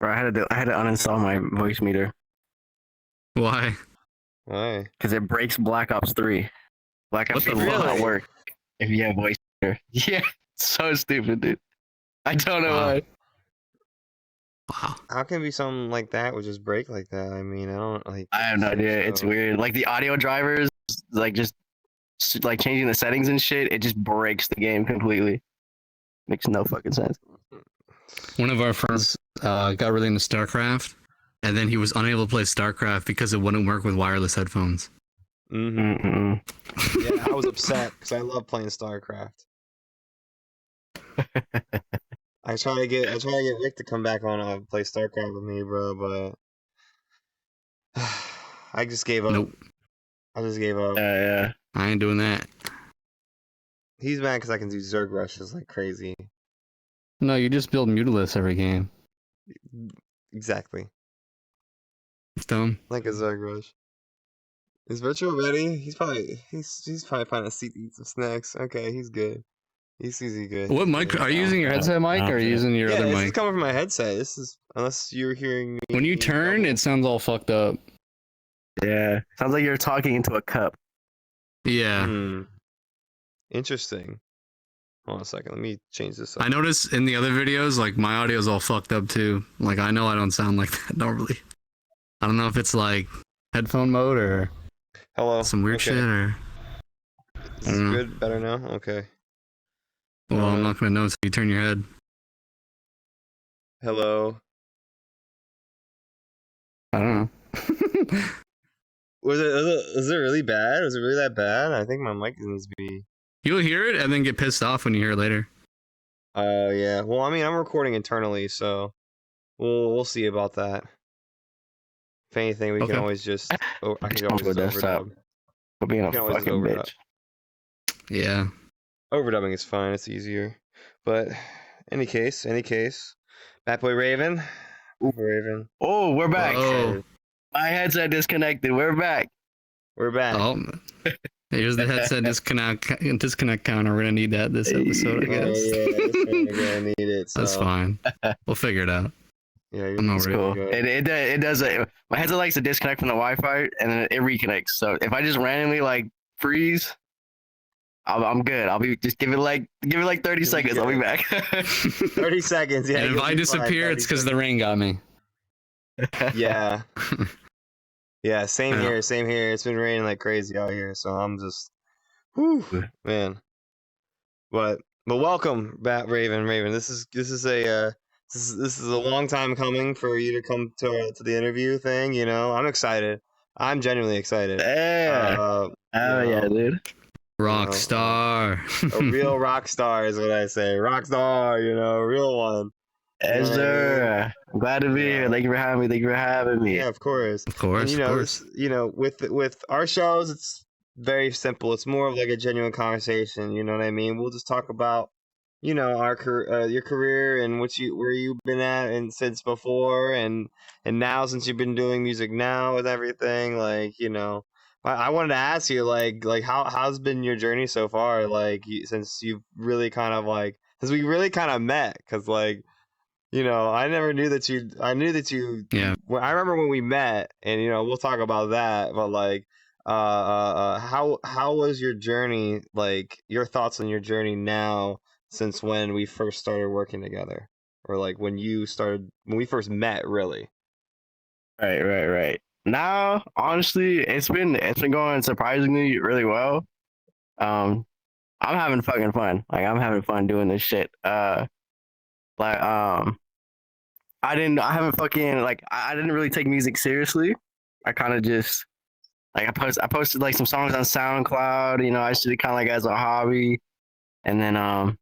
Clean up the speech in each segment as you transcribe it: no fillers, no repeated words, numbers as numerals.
Bro, I had to uninstall my voice meter. Why? Why? Because it breaks Black Ops 3. Black Ops What 3 the will not fuck? work if you have voice meter. Yeah, so stupid, dude. I don't know Wow. why. Wow. How can it be something like that would just break like that? I mean, I don't like. I have no idea. It's weird. Like the audio drivers, like just like changing the settings and shit, it just breaks the game completely. Makes no fucking sense. One of our friends got really into StarCraft, and then he was unable to play StarCraft because it wouldn't work with wireless headphones. Mm-hmm. Yeah, I was upset because I love playing StarCraft. I try to get Wick to come back on play StarCraft with me, bro, but I just gave up. Nope. I just gave up. Yeah. I ain't doing that. He's mad because I can do Zerg rushes like crazy. No, you just build Mutalisks every game. Exactly. It's dumb. Like a Zerg rush. Is Virtual ready? He's probably finding a seat to eat some snacks. Okay, he's good. He's good. What mic? Are you using your headset mic or are you using your other this is mic? coming from my headset. This is unless you're hearing me. When you turn, it sounds all fucked up. Yeah. Sounds like you're talking into a cup. Yeah. Interesting. Hold on a second. Let me change this up. I noticed in the other videos, like my audio's all fucked up too. Like I know I don't sound like that normally. I don't know if it's like headphone mode or Hello. some weird shit or. Is this good? Better now? Okay. Well, I'm not gonna know until you turn your head. Hello. I don't know. Is it really bad? Was it really that bad? I think my mic needs to be. You'll hear it and then get pissed off when you hear it later. Oh yeah. Well, I mean, I'm recording internally, so we'll see about that. If anything, we can always just. I can always desktop. overdub. For being a can always fucking overdub. bitch. Yeah. Overdubbing is fine. It's easier. But any case, BatBoyRaven. Raven. Oh, we're back. Oh. My headset disconnected. We're back. We're back. Oh. Here's the headset disconnect counter. We're gonna need that this episode, I guess. We're gonna need it. So. That's fine. We'll figure it out. Yeah, I'm not ready. Cool. It does it. My headset likes to disconnect from the Wi-Fi and then it reconnects. So if I just randomly like freeze, I'm good. I'll be just give it like 30 seconds. I'll be back. 30 seconds. Yeah. And if I disappear, it's because the rain got me. Yeah. Yeah. Same here. It's been raining like crazy out here, so I'm just, whew, man. But welcome, Raven. This is a long time coming for you to come to the interview thing. You know, I'm excited. I'm genuinely excited. Yeah. Yeah, dude. Rock star. A real rock star is what I say. Rock star, a real one. Yes, sir. I'm glad to be here. Thank you for having me. Yeah, of course. Of course, And, of course. With our shows, it's very simple. It's more of like a genuine conversation. You know what I mean? We'll just talk about, your career and where you've been at and since before and now since you've been doing music now with everything. Like, I wanted to ask you, like how's been your journey so far? Like, since you've really kind of since we really kind of met, because I never knew that you. I knew that you. Yeah. Well, I remember when we met, and we'll talk about that. But how was your journey? Like, your thoughts on your journey now since when we first started working together, or like when we first met, really. Right. Now, honestly, it's been going surprisingly really well. I'm having fucking fun. Like, I'm having fun doing this shit. I didn't really take music seriously. I kind of just I posted like some songs on SoundCloud. I used to do kind of like as a hobby, and then I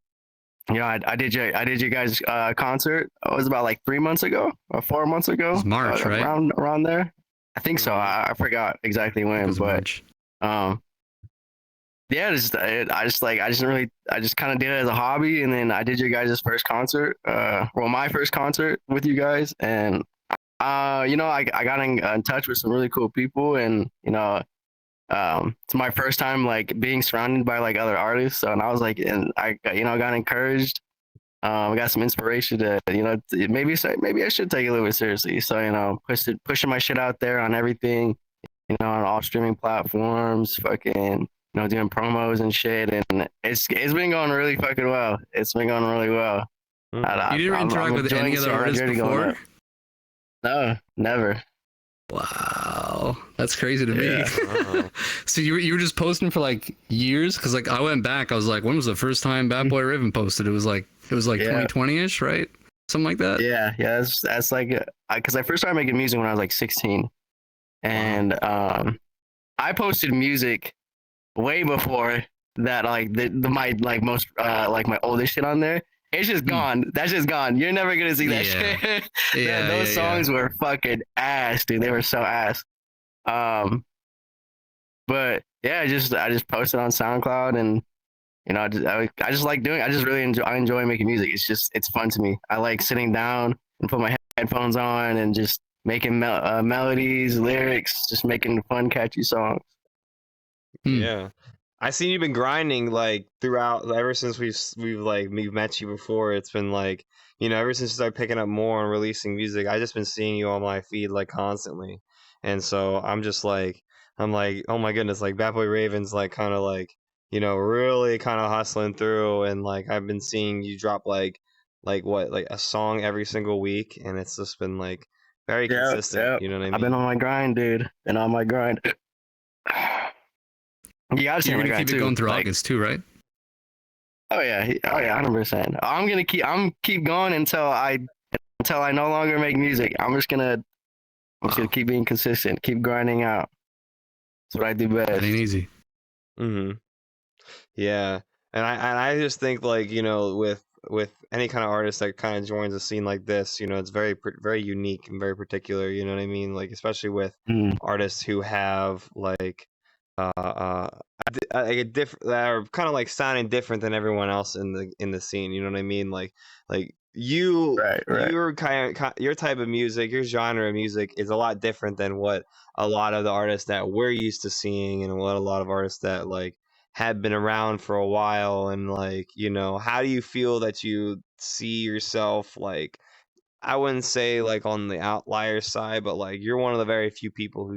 did your guys' concert. It was about like 3 months ago or 4 months ago. It was March, right? Around there. I think so. I forgot exactly when, but March. Yeah, I just kind of did it as a hobby, and then I did your guys' first concert. My first concert with you guys, and I got in touch with some really cool people, and it's my first time like being surrounded by like other artists, so and I was like, and I got encouraged I got some inspiration to, maybe I should take it a little bit seriously. So, pushing my shit out there on everything, on all streaming platforms, fucking, doing promos and shit, and it's been going really fucking well. It's been going really well. Mhm. You didn't interact with any other artists before? No, never. Wow, that's crazy to me. Wow. So you were just posting for like years? Because like I went back, I was like, when was the first time BatBoyRaven posted? It was like 2020ish, right? Something like that. Yeah. That's like, because I first started making music when I was like 16, and I posted music way before that. Like my like most like my oldest shit on there. It's just gone. That's just gone. You're never gonna see that shit. Those songs were fucking ass, dude. They were so ass. But yeah, I just posted on SoundCloud, and I just like doing. I just really enjoy making music. It's fun to me. I like sitting down and put my headphones on and just making melodies, lyrics, just making fun, catchy songs. Yeah. I seen you've been grinding like throughout ever since we've met you before. It's been like, ever since you started picking up more and releasing music, I just been seeing you on my feed like constantly. And so I'm like, oh my goodness, like BatBoyRaven's like kind of like, really kind of hustling through, and like I've been seeing you drop like a song every single week, and it's just been like very consistent. Yep. You know what I mean? I've been on my grind, dude. Been on my grind. Yeah, you're gonna keep it going through August too, right? Oh yeah, 100%. I'm keep going until I no longer make music. I'm just gonna keep being consistent, keep grinding out. That's what I do best. It ain't easy. Yeah, and I just think like with any kind of artist that kind of joins a scene like this, it's very very unique and very particular. You know what I mean? Like especially with artists who have like like a different, that are kind of like sounding different than everyone else in the scene. You know what I mean? Like you, right. your your type of music, your genre of music is a lot different than what a lot of the artists that we're used to seeing, and what a lot of artists that like have been around for a while. And like, how do you feel that you see yourself like? I wouldn't say like on the outlier side, but like you're one of the very few people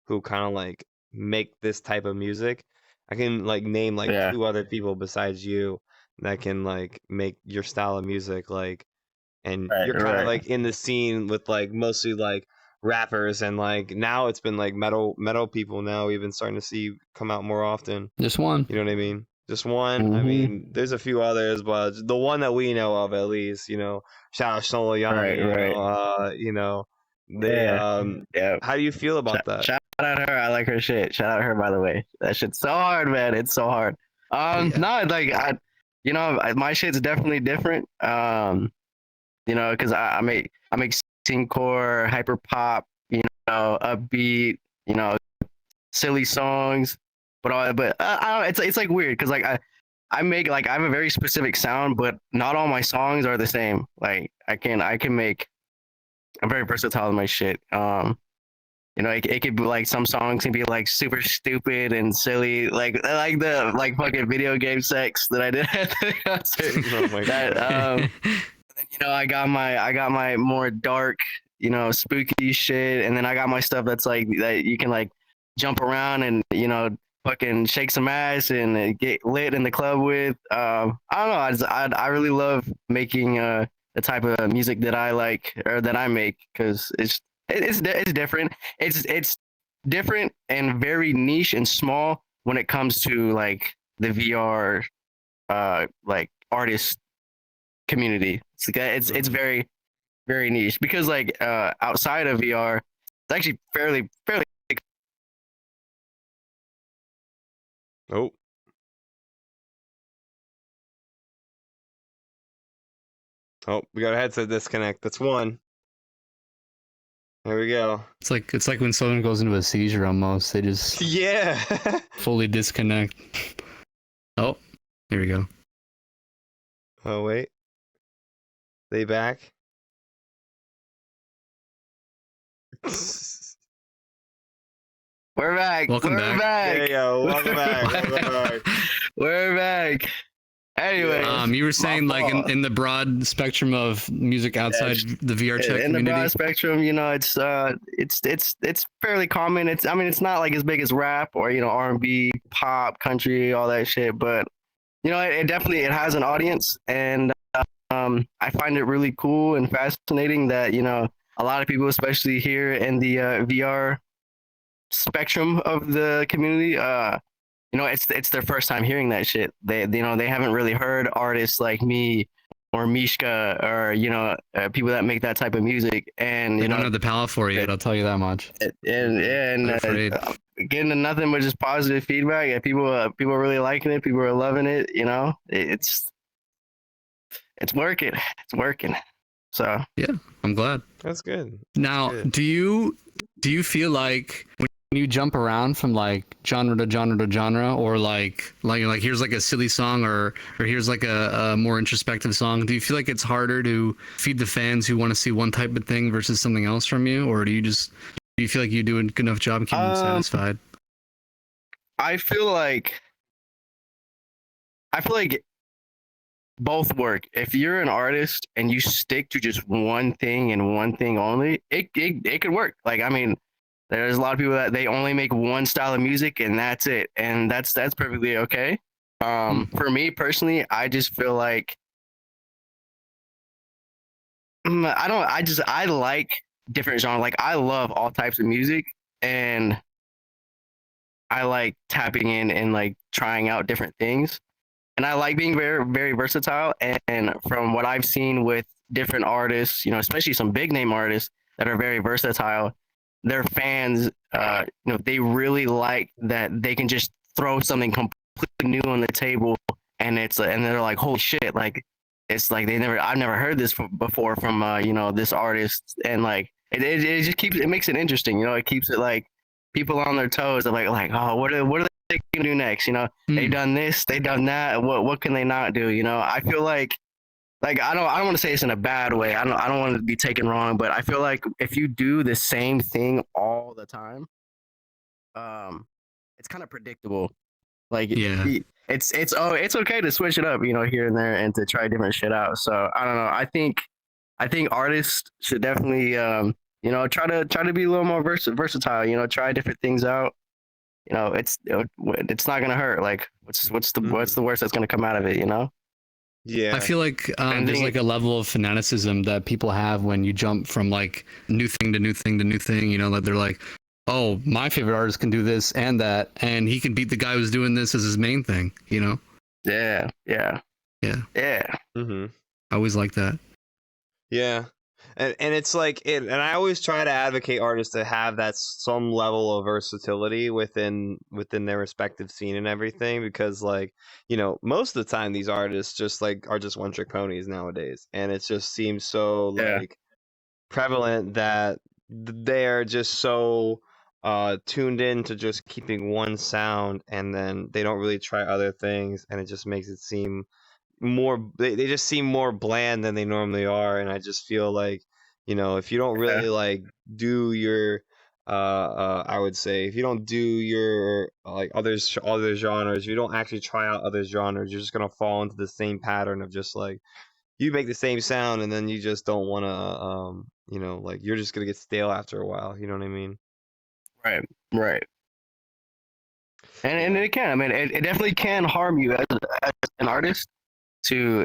who kind of like make this type of music. I can like name like two other people besides you that can like make your style of music, like, and you're kind of like in the scene with like mostly like rappers, and like now it's been like metal people now we've been starting to see come out more often. Just one. You know what I mean? Just one. I mean, there's a few others, but the one that we know of, at least, shout out Solo Young, how do you feel about that? Shout out her. I like her shit. Shout out her, by the way. That shit's so hard, man. It's so hard. No, like my shit's definitely different. Because I make Scenecore, hyper pop, upbeat, silly songs, but I don't know, it's like weird because like I make like I have a very specific sound, but not all my songs are the same. Like I can make. I'm very versatile in my shit. It could be like some songs can be like super stupid and silly, like the like fucking video game sex that I did at the concert. Oh my God. And then I got my more dark, spooky shit, and then I got my stuff that's like that you can like jump around and fucking shake some ass and get lit in the club with. I don't know. I really love making the type of music that I like or that I make, because it's different. It's different and very niche and small when it comes to like the VR like artist community. It's very very niche, because like outside of VR, it's actually fairly. Oh, we got a headset disconnect. That's one. There we go. It's like when someone goes into a seizure almost. They just fully disconnect. Oh, here we go. Oh wait. They back? We're back. Welcome back. There you go. Welcome back. Welcome back. We're back. Anyway, You were saying like in the broad spectrum of music outside the VRChat in the community. broad spectrum, you know, it's fairly common. I mean, it's not like as big as rap or R&B, pop, country, all that shit. But it definitely it has an audience, and I find it really cool and fascinating that a lot of people, especially here in the VR spectrum of the community, it's their first time hearing that shit. They haven't really heard artists like me or Mishka or people that make that type of music, and They don't have the palate for it yet. I'll tell you that much. and getting nothing but just positive feedback. Yeah, people are really liking it. People are loving it. It's working. It's working. So yeah, I'm glad. That's good. Now, Good. do you feel like when you jump around from like genre to genre to genre, or like here's like a silly song, or here's like a more introspective song, do you feel like it's harder to feed the fans who want to see one type of thing versus something else from you, or do you feel like you do a good enough job keeping them satisfied? I feel like both work. If you're an artist and you stick to just one thing and one thing only, it could work. Like, I mean, there's a lot of people that they only make one style of music and that's it, and that's perfectly okay. For me personally, I just feel like I like different genres. Like, I love all types of music, and I like tapping in and like trying out different things. And I like being very, very versatile. And from what I've seen with different artists, especially some big name artists that are very versatile, their fans, they really like that they can just throw something completely new on the table, and they're like, holy shit, like it's like I've never heard this before from this artist, and like it just makes it interesting, it keeps it like people on their toes. They're like, oh, what are they gonna do next? They've done this, they've done that. What can they not do? I feel like I don't want to say this in a bad way. I don't want to be taken wrong, but I feel like if you do the same thing all the time, it's kind of predictable. Like, Yeah. it's okay to switch it up, here and there, and to try different shit out. So I don't know. I think artists should definitely try to be a little more versatile. Try different things out. It's not gonna hurt. Like, what's the worst that's gonna come out of it? Yeah. I feel like there's like a level of fanaticism that people have when you jump from like new thing to new thing to new thing. Like they're like, oh, my favorite artist can do this and that, and he can beat the guy who's doing this as his main thing. Yeah. Mm-hmm. I always like that. Yeah. And it's like and I always try to advocate artists to have that some level of versatility within their respective scene and everything, because like, most of the time these artists just like are just one trick ponies nowadays, and it just seems so like prevalent that they are just so tuned in to just keeping one sound, and then they don't really try other things, and it just makes it seem more they just seem more bland than they normally are. And I just feel like if you don't really like do your I would say if you don't do your like other genres, you don't actually try out other genres, you're just gonna fall into the same pattern of just like you make the same sound, and then you just don't want to like you're just gonna get stale after a while, you know what I mean? Right. And it can. I mean, it definitely can harm you as an artist to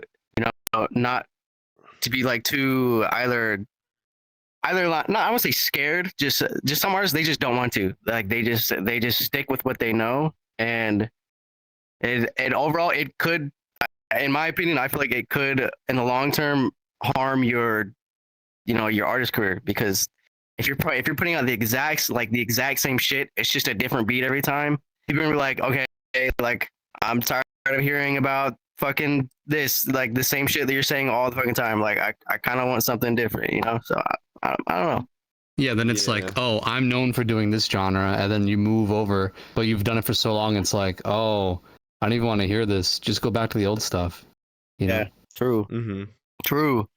not to be like too either not, I won't say scared, just some artists, they just don't want to, like they just stick with what they know, and overall it could, in my opinion, I feel like it could in the long term harm your your artist career, because if you're putting out the exact same shit, it's just a different beat every time, people are gonna be like, okay, like I'm tired of hearing about fucking this, like the same shit that you're saying all the fucking time. Like I kind of want something different, So I don't know. Yeah, then it's like, oh, I'm known for doing this genre, and then you move over, but you've done it for so long, it's like, oh, I don't even want to hear this. Just go back to the old stuff. You know? True. Mm-hmm. True.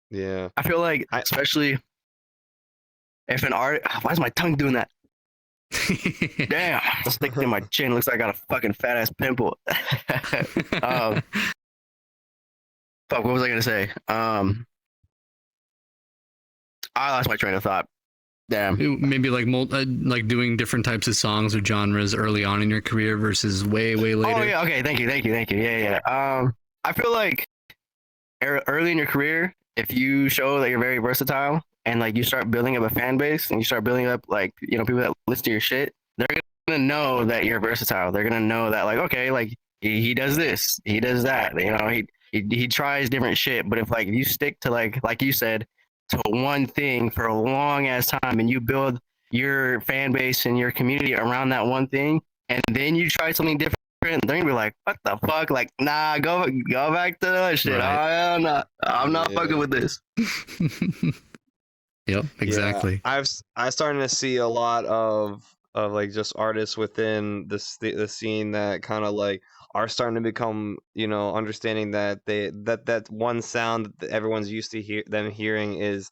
Yeah. I feel like, especially if an art, why is my tongue doing that? Damn, the stick through my chin looks like I got a fucking fat ass pimple. um, fuck, what was I gonna say? I lost my train of thought. Damn. Maybe like doing different types of songs or genres early on in your career versus way later. Oh yeah, okay, thank you. Yeah. I feel like early in your career, if you show that you're very versatile and like you start building up a fan base and you start building up like people that listen to your shit, they're gonna know that you're versatile. They're gonna know that like okay, like he does this, he does that. He tries different shit. But if you stick to like you said, to one thing for a long ass time and you build your fan base and your community around that one thing, and then you try something different, they're gonna be like, what the fuck? Like, nah, go back to that shit. Right. I'm not fucking with this. Yep, exactly. Yeah, I'm starting to see a lot of like just artists within the scene that kind of like are starting to become, understanding that that one sound that everyone's used to hearing is,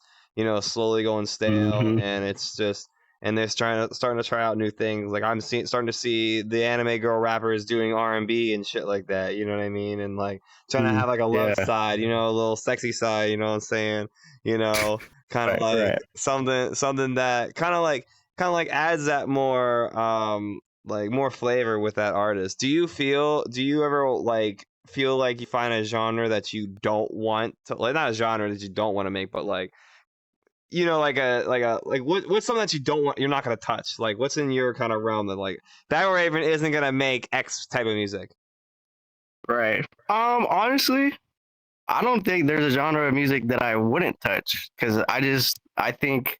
slowly going stale, and it's just, and they're starting to try out new things. Like starting to see the anime girl rappers doing R&B and shit like that. You know what I mean? And like trying to have like a love side, a little sexy side. You know what I'm saying? Kind of like something that kind of like adds that more like more flavor with that artist. Do you ever like feel like you find a genre that you don't want to, like, not a genre that you don't want to make, but like what's something that you don't want, you're not gonna touch? Like what's in your kind of realm that like BatBoyRaven isn't gonna make X type of music? Right. Honestly, I don't think there's a genre of music that I wouldn't touch, because I think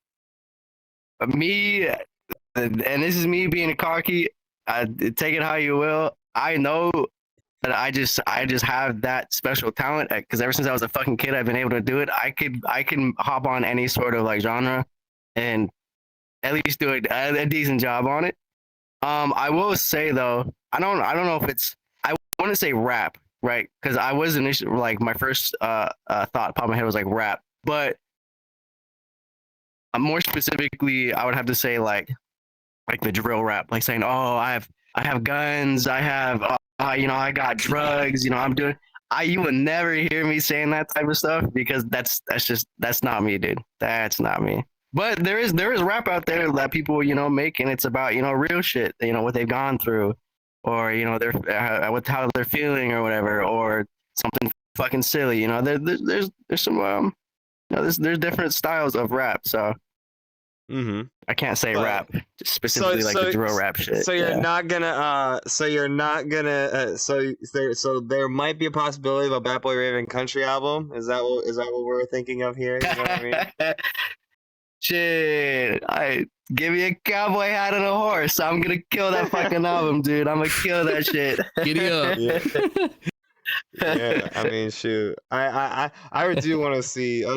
me, and this is me being cocky, take it how you will. I know that I just have that special talent, because ever since I was a fucking kid, I've been able to do it. I can hop on any sort of like genre and at least do a decent job on it. I will say though, I don't know if it's, I want to say rap, right? Because I was initially like my first thought pop in my head was like rap, but more specifically, I would have to say like the drill rap, like saying, "Oh, I have guns, I have, I got drugs, I'm doing." You would never hear me saying that type of stuff, because that's not me, dude. That's not me. But there is rap out there that people make, and it's about real shit, what they've gone through, or their with how they're feeling or whatever, or something fucking silly. There's some there's different styles of rap, so. I can't say rap, just specifically the drill rap shit. So you're not gonna so there might be a possibility of a BatBoyRaven country album. Is that what we're thinking of here? You know what I mean? Shit, give me a cowboy hat and a horse. I'm gonna kill that fucking album, dude. I'm gonna kill that shit. Giddy up. Yeah, I mean, shoot, I do want to see an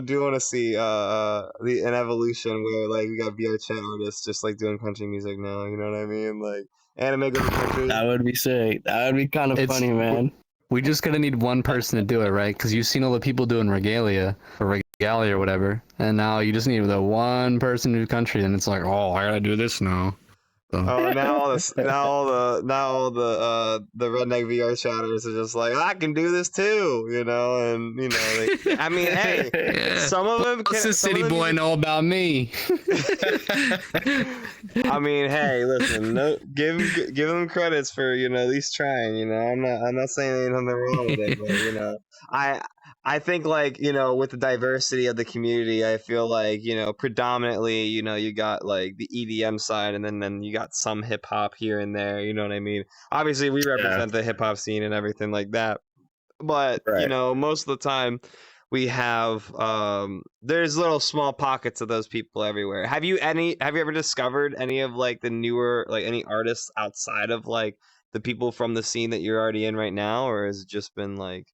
evolution where like we got VRChat artists just like doing country music now. You know what I mean? Like anime girl country. That would be sick. That would be kind of funny, man. We just gonna need one person to do it, right? Because you've seen all the people doing regalia or whatever, and now you just need the one person to do country, and it's like, oh, I gotta do this now. So. Oh, now all the redneck VRChatters are just like, I can do this too, and I mean, hey, some of them. What's the city boy know about me? I mean, hey, listen, give them credits for at least trying. I'm not saying there's nothing wrong with it, but I think like with the diversity of the community, I feel like predominantly you got like the EDM side, and then you got some hip hop here and there. You know what I mean? Obviously, we represent the hip hop scene and everything like that, but most of the time we have there's little small pockets of those people everywhere. Have you ever discovered any of like the newer, like any artists outside of like the people from the scene that you're already in right now, or has it just been like,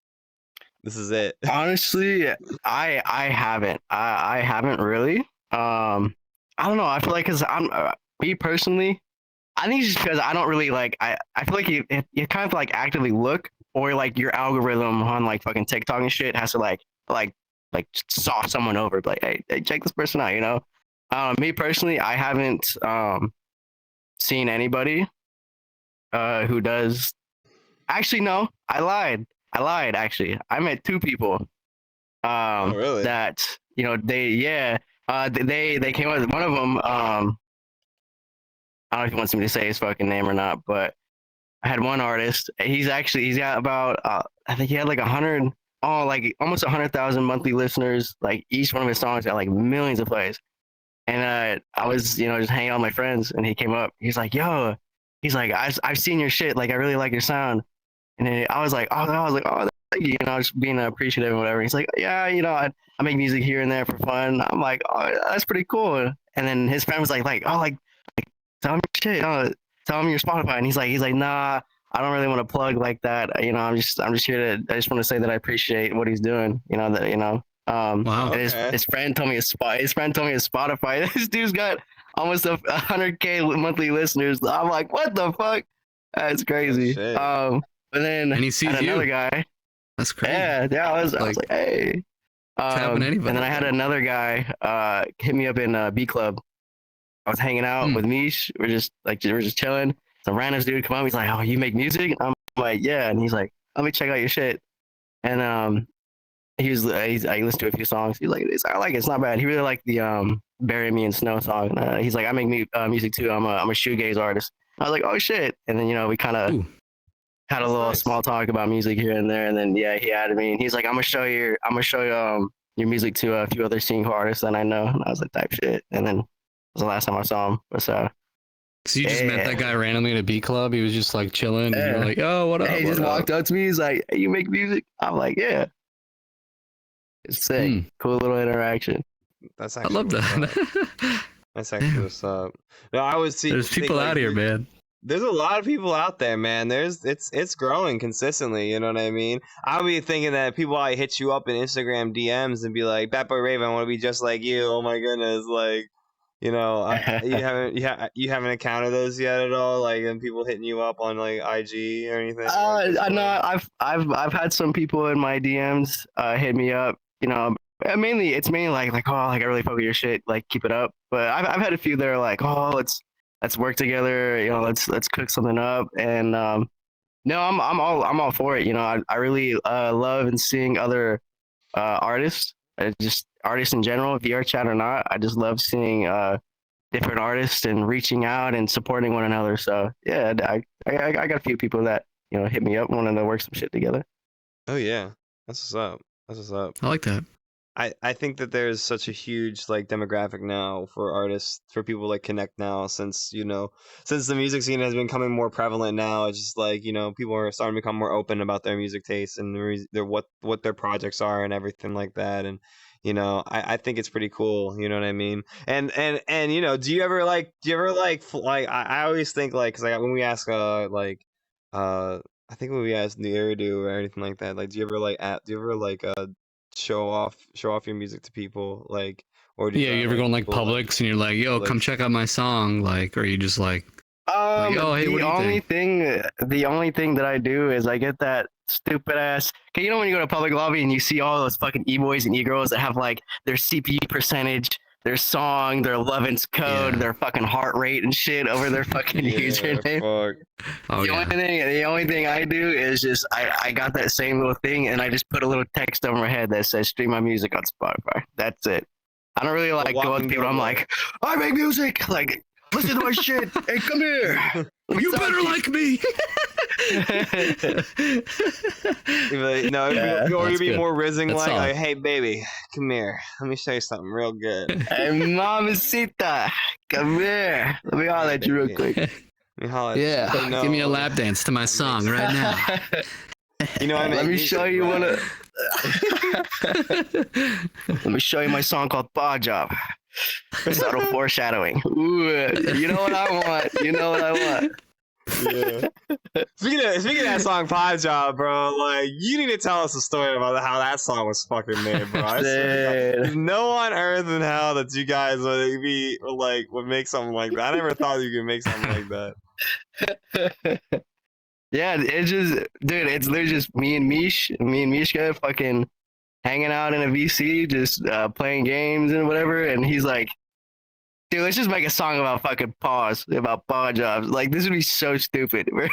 this is it? Honestly, I haven't. I haven't really. I don't know. I feel like, because I'm me personally, I think it's just because I don't really like. I feel like you kind of like actively look, or like your algorithm on like fucking TikTok and shit has to like saw someone over, like, hey, check this person out. Me personally, I haven't seen anybody who does. Actually, no, I lied. Actually, I met two people. Really? That they came up with one of them. I don't know if he wants me to say his fucking name or not, but I had one artist. He's got about I think he had like 100, like almost 100,000 monthly listeners. Like each one of his songs got like millions of plays. And I was just hanging out with my friends, and he came up. He's like, "Yo," he's like, "I've seen your shit. Like I really like your sound." And then I was like, "Oh, thank you." Just being appreciative and whatever. He's like, "Yeah, I make music here and there for fun." I'm like, "Oh, that's pretty cool." And then his friend was like, tell him your shit, tell him your Spotify. And he's like, "Nah, I don't really want to plug like that. I'm just here to. I just want to say that I appreciate what he's doing. Wow. And his friend told me his Spotify. This dude's got almost 100K monthly listeners. I'm like, what the fuck? That's crazy. But then And he sees another you. guy. That's crazy. Yeah. I was like, hey. happen to anybody. And then I had another guy hit me up in B Club. I was hanging out with Mish. We're just chilling. Some random dude come up. He's like, "Oh, you make music?" I'm like, "Yeah." And he's like, "Let me check out your shit." And I listened to a few songs. He's like, "I like it. It's not bad." He really liked the "Bury Me in Snow" song. He's like, "I make music too. I'm a shoegaze artist." I was like, "Oh shit!" And then we kind of had a little small talk about music here and there. And then he added me, and he's like, "I'm gonna show you your music to a few other Scenecore artists that I know." And I was like, "Type shit." And then was the last time I saw him. But so you just met that guy randomly at a B club. He was just like chilling. And you're like, "Oh, what up?" He just walked up to me. He's like, "Hey, you make music?" I'm like, "Yeah." It's sick. Cool little interaction. That's I actually love that. That's actually what's up. No, I was see. There's people out here, man. There's a lot of people out there, man. It's growing consistently. You know what I mean? I'll be thinking that people might hit you up in Instagram DMs and be like, "BatBoyRaven, I want to be just like you." Oh my goodness, like. You haven't encountered those yet at all, like, and people hitting you up on like IG or anything. I know I've had some people in my DMs hit me up. It's mainly like, "Oh, like I really fuck with your shit, like keep it up." But I've had a few that are like, "Oh, let's work together. Let's cook something up." And no, I'm all for it. I really love and seeing other artists. Just artists in general, VRChat or not. I just love seeing different artists and reaching out and supporting one another. So yeah, I got a few people that hit me up wanting to work some shit together. Oh yeah, that's what's up. I like that. I think that there's such a huge like demographic now for artists, for people like connect now, since the music scene has been becoming more prevalent now. It's just like people are starting to become more open about their music tastes and what their projects are and everything like that. And I think it's pretty cool. You know what I mean? And do you ever like I always think like, because when we ask I think when we ask the Eridu or anything like that, like do you ever show off your music to people, like, or do you ever go in like Publix and you're like, "Yo, come check out my song," like, or you just like, "Oh, hey, what do you think?" The only thing that I do is I get that stupid ass. Okay, when you go to public lobby and you see all those fucking e-boys and e-girls that have like their CPU percentage, their song, their Loven's code, their fucking heart rate and shit over their fucking username. The only thing I do is just I got that same little thing and I just put a little text over my head that says "Stream my music on Spotify." That's it. I don't really like go up to people. I'm like, "I make music. Like, listen to my shit. Hey, come here. You better like me." You'd be more rizzing, like, "Hey baby, come here. Let me show you something real good. Hey mamacita, come here. Let me holler at you real quick." Yeah, give me a lap dance to my song right now. Let me show you Let me show you my song called "Bar Job." Subtle foreshadowing. Ooh, you know what I want. Yeah. Speaking of that song "Pie Job," bro, like, you need to tell us a story about how that song was fucking made, bro. There's no on earth in hell that you guys would make something like that. I never thought you could make something like that. Yeah, it's just, dude, it's literally just me and Mishka fucking hanging out in a VC, just playing games and whatever. And he's like, dude, let's just make a song about fucking paws, about paw jobs. Like, this would be so stupid. We're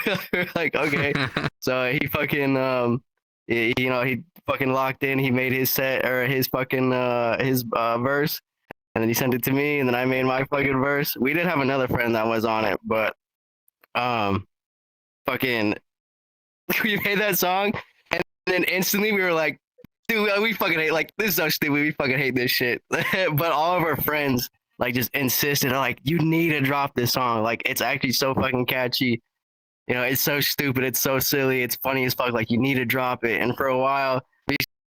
like, okay. So he fucking, he fucking locked in. He made his set or his fucking, his verse. And then he sent it to me, and then I made my fucking verse. We did have another friend that was on it, but, fucking, we made that song, and then instantly we were like, dude, we fucking hate, like, this is so stupid, we fucking hate this shit. But all of our friends, like, just insisted, like, you need to drop this song. Like, it's actually so fucking catchy. You know, it's so stupid, it's so silly, it's funny as fuck. Like, you need to drop it. And for a while,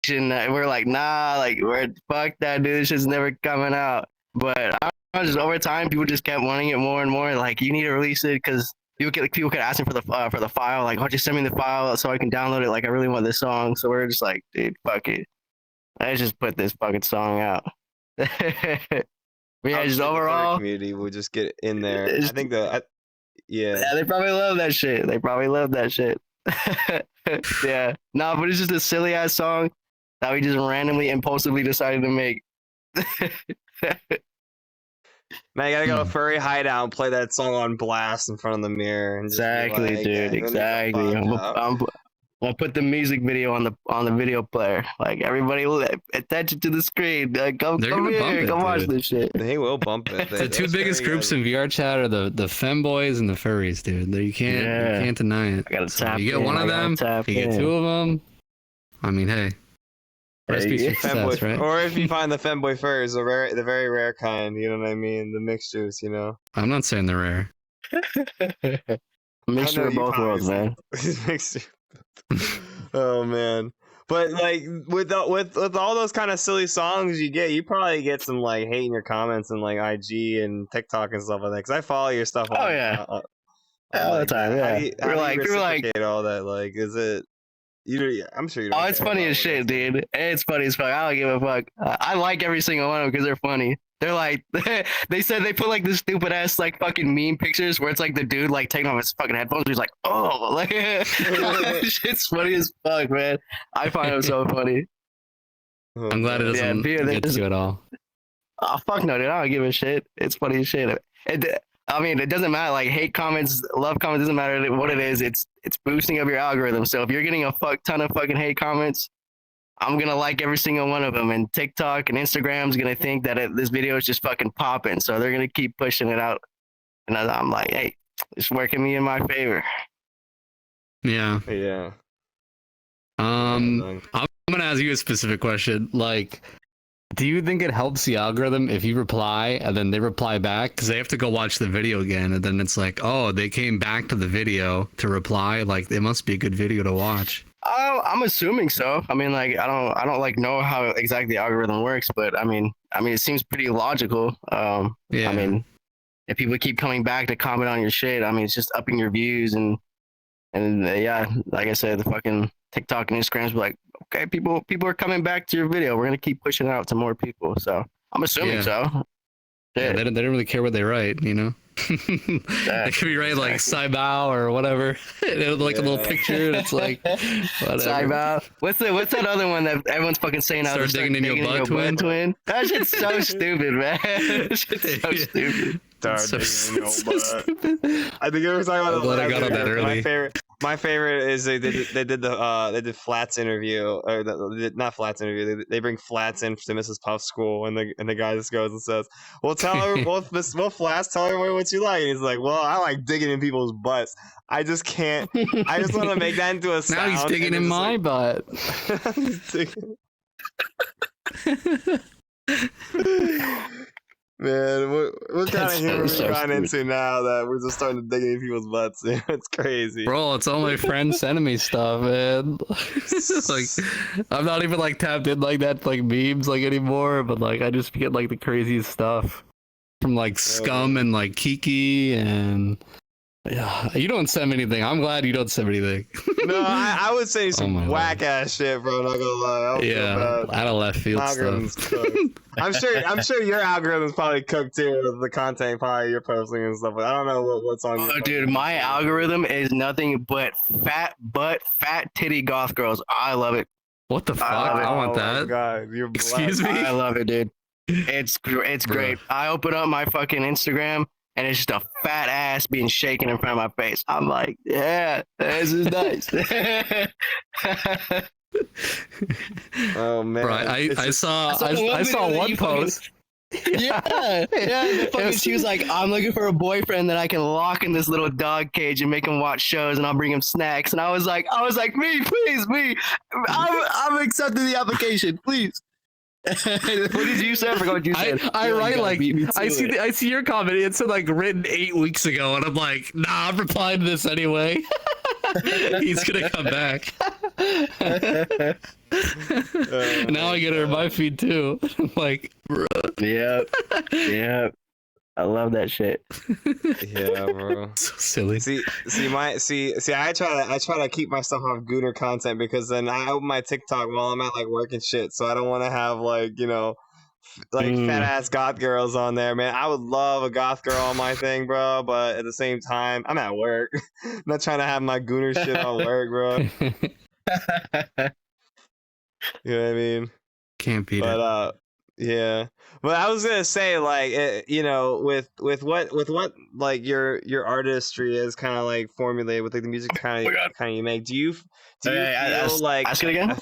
we're like, nah, like, fuck that, dude. This shit's never coming out. But I don't know, just over time, people just kept wanting it more and more. Like, you need to release it because people kept asking for the file. Like, oh, just send me the file so I can download it. Like, I really want this song. So we're just like, dude, fuck it. Let's just put this fucking song out. But yeah, just overall, the community will just get in there. I think yeah, they probably love that shit. Yeah, no, but it's just a silly ass song that we just randomly, impulsively decided to make. Man, I gotta go to Furry Hideout and play that song on blast in front of the mirror. And Exactly, like, dude. Exactly. I'm gonna put the music video on the video player. Like, everybody, attention to the screen. Come here, come watch this shit. They will bump it. The two biggest groups in VRChat are the femboys and the furries, dude. You can't deny it. I gotta tap. You get one of them, you get two of them. I mean, hey. Recipe for success, right? Or if you find the femboy furs, the very rare kind, you know what I mean? The mixed juice, you know? I'm not saying they're rare. Mixture of both worlds, man. Oh man. But like with all those kind of silly songs you get, you probably get some like hate in your comments and like IG and TikTok and stuff like that. Because I follow your stuff. All the time. Yeah. We're like all that. Like, is it? I'm sure you don't. Oh, it's funny as shit, dude. It's funny as fuck. I don't give a fuck. I like every single one of them because they're funny. They're like, they said they put like this stupid ass like fucking meme pictures where it's like the dude like taking off his fucking headphones. He's like, oh, like, shit's funny as fuck, man. I find it so funny. I'm glad it doesn't get you at all. Oh, fuck no, dude. I don't give a shit. It's funny as shit. I mean, it doesn't matter. Like, hate comments, love comments, doesn't matter what it is. It's boosting up your algorithm. So if you're getting a fuck ton of fucking hate comments, I'm gonna like every single one of them. And TikTok and Instagram's gonna think that this video is just fucking popping. So they're gonna keep pushing it out. And I'm like, hey, it's working me in my favor. Yeah. Yeah. I'm gonna ask you a specific question. Like, do you think it helps the algorithm if you reply and then they reply back? Because they have to go watch the video again, and then it's like, oh, they came back to the video to reply. Like, it must be a good video to watch. Oh, I'm assuming so. I mean, like, I don't like know how exactly the algorithm works, but I mean, it seems pretty logical. Yeah. I mean, if people keep coming back to comment on your shit, I mean, it's just upping your views and yeah, like I said, the fucking TikTok and Instagram's be like, okay, people are coming back to your video. We're gonna keep pushing it out to more people. So I'm assuming so. Yeah, they don't really care what they write, you know. They could be writing like Saibao or whatever. It'll like a little picture. And it's like whatever. Saibao. What's that other one that everyone's fucking saying out there? Start digging in your butt, twin. That shit's so stupid, man. That shit's so stupid. So stupid. I think you were talking about glad I got on that early. My favorite is they did Flats interview, or not Flats interview. They bring Flats in to Mrs. Puff's school, and the guy just goes and says, "Well, tell her, well, Flats, tell everyone what you like." And he's like, "Well, I like digging in people's butts. I just can't. I just want to make that into a sound." Now he's digging in my butt. Man, what kind of humor are we gone into now that we're just starting to dig in people's butts? It's crazy. Bro, it's all my friends sending me stuff, man. Like, I'm not even like tapped in like that, like memes like anymore, but like I just get like the craziest stuff from like Scum and like Kiki and yeah. You don't send me anything. I'm glad you don't send me anything. No, I would say some whack ass shit, bro. Not gonna lie. Yeah, out of left field stuff. I'm sure your algorithm's probably cooked too with the content probably you're posting and stuff. But I don't know what's on. Oh, dude, my algorithm is nothing but fat titty goth girls. I love it. What the fuck? I want that. God, Excuse me. I love it, dude. It's Bruh. great. I open up my fucking Instagram and it's just a fat ass being shaken in front of my face. I'm like, yeah, this is nice. Oh man, Bro, I saw one post. Yeah. The fucking, she was like, I'm looking for a boyfriend that I can lock in this little dog cage and make him watch shows, and I'll bring him snacks. And I was like, me, please, me. I'm accepting the application, please. What did you say? I forgot what you said. I You're write "You gotta like beat me to it." I see your comment. It said like written 8 weeks ago, and I'm like, nah, I'm replying to this anyway. He's gonna come back. Now I get her in my feed too. I'm like, bro. Yep. I love that shit. yeah, bro. So silly. See, I try to keep myself off Gooner content because then I open my TikTok while I'm at like work and shit. So I don't want to have like, you know, like fat ass goth girls on there, man. I would love a goth girl on my thing, bro. But at the same time, I'm at work. I'm not trying to have my Gooner shit on work, bro. You know what I mean? Can't beat But it. yeah. But I was gonna say, like, you know, with what like your artistry is kind of like formulated with like the music kind of you make. Do you feel like? Ask it again.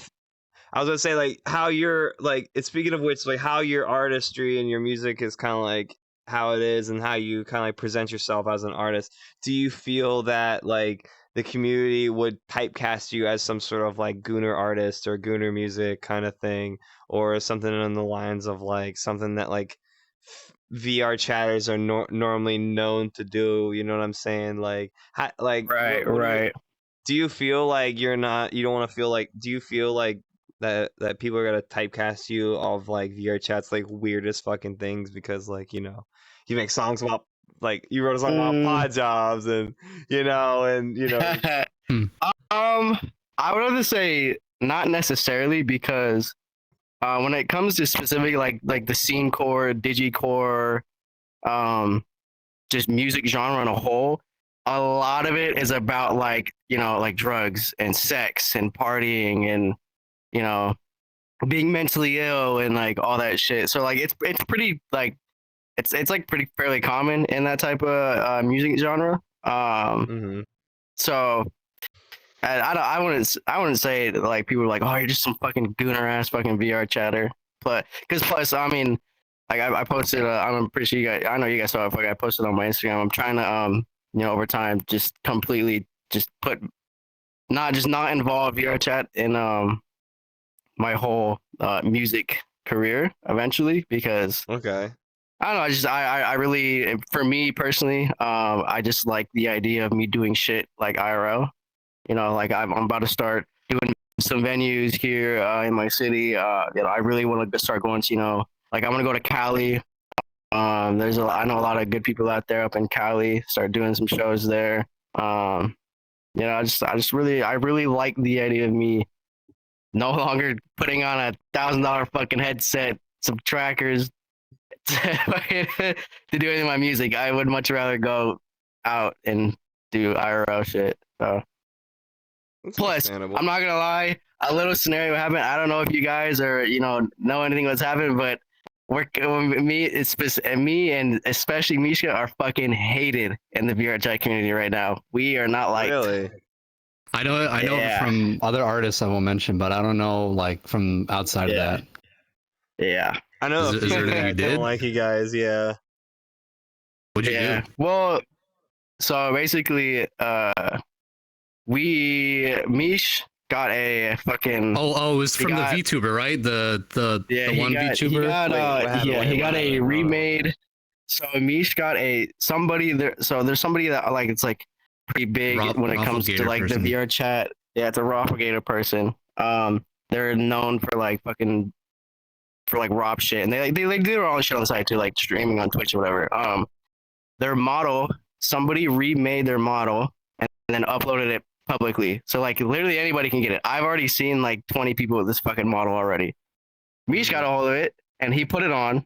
I was gonna say like how you're like. Speaking of which, like how your artistry and your music is kind of like how it is and how you kind of like present yourself as an artist. Do you feel that like the community would typecast you as some sort of like Gooner artist or Gooner music kind of thing, or something on the lines of like something that like VRChatters are normally known to do? You know what I'm saying? Like, Right. Do you feel like you don't want to feel like? Do you feel like that people are gonna typecast you of like VRChat's like weirdest fucking things because like, you know, you make songs about like you wrote a song about pod jobs and you know. I would rather say not necessarily because when it comes to specific like the scenecore, digicore, just music genre in a whole, a lot of it is about like, you know, like drugs and sex and partying and, you know, being mentally ill and like all that shit. So like it's pretty like it's like pretty fairly common in that type of music genre. So I wouldn't say that, like people are like, oh, you're just some fucking gooner ass fucking VR chatter. But because plus I mean, like I posted I'm pretty sure you guys, I know you guys saw it. Like I posted on my Instagram. I'm trying to you know, over time just completely just not involve VRChat in my whole music career eventually, because Okay. I don't know. I really, for me personally, I just like the idea of me doing shit like IRL. You know, like I'm about to start doing some venues here in my city. You know, I really want to start going to, you know, like I want to go to Cali. I know a lot of good people out there up in Cali. Start doing some shows there. You know, I really like the idea of me no longer putting on $1,000 fucking headset, some trackers to do anything with my music. I would much rather go out and do IRL shit. So plus, I'm not gonna lie, a little scenario happened. I don't know if you guys are, you know anything what's happened, but me and especially Misha are fucking hated in the VRChat community right now. We are not liked. Really? I know from other artists I won't mention, but I don't know like from outside of that. Yeah. I know Is there anything you did? don't like you guys, yeah. What'd you do? Well, so basically, Mish got a fucking. Oh, it was from the VTuber, right? The one VTuber. He got a remade. So Mish got somebody there. So there's somebody that like it's like pretty big when it comes to like the VRChat. Yeah, it's a Roflgator person. They're known for like fucking for like rob shit, and they do their own shit on the side too, like streaming on Twitch or whatever. Their model, somebody remade their model and then uploaded it publicly, so like literally anybody can get it. I've already seen like 20 people with this fucking model already. Mish got a hold of it and he put it on,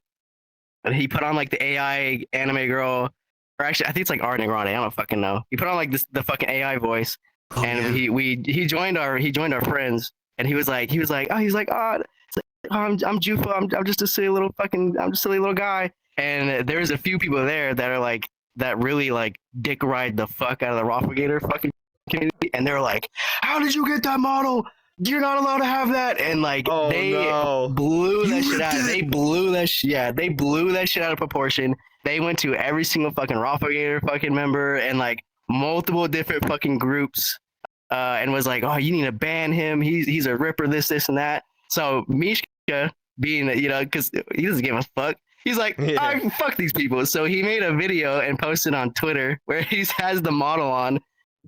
and he put on like the AI anime girl, or actually I think it's like Art Negroni, I don't fucking know. He put on like the fucking AI voice, and he joined our friends, and he was like, oh, oh, I'm Jufa. I'm just a silly little guy. And there's a few people there that are like that really like dick ride the fuck out of the Roflgator fucking community, and they're like, "How did you get that model? You're not allowed to have that." And like they blew that shit out. They blew that shit. Yeah, they blew that shit out of proportion. They went to every single fucking Roflgator fucking member and like multiple different fucking groups, and was like, "Oh, you need to ban him. He's a ripper. This, and that." So Mishka, being because he doesn't give a fuck. He's like, I fuck these people. So he made a video and posted on Twitter where he has the model on,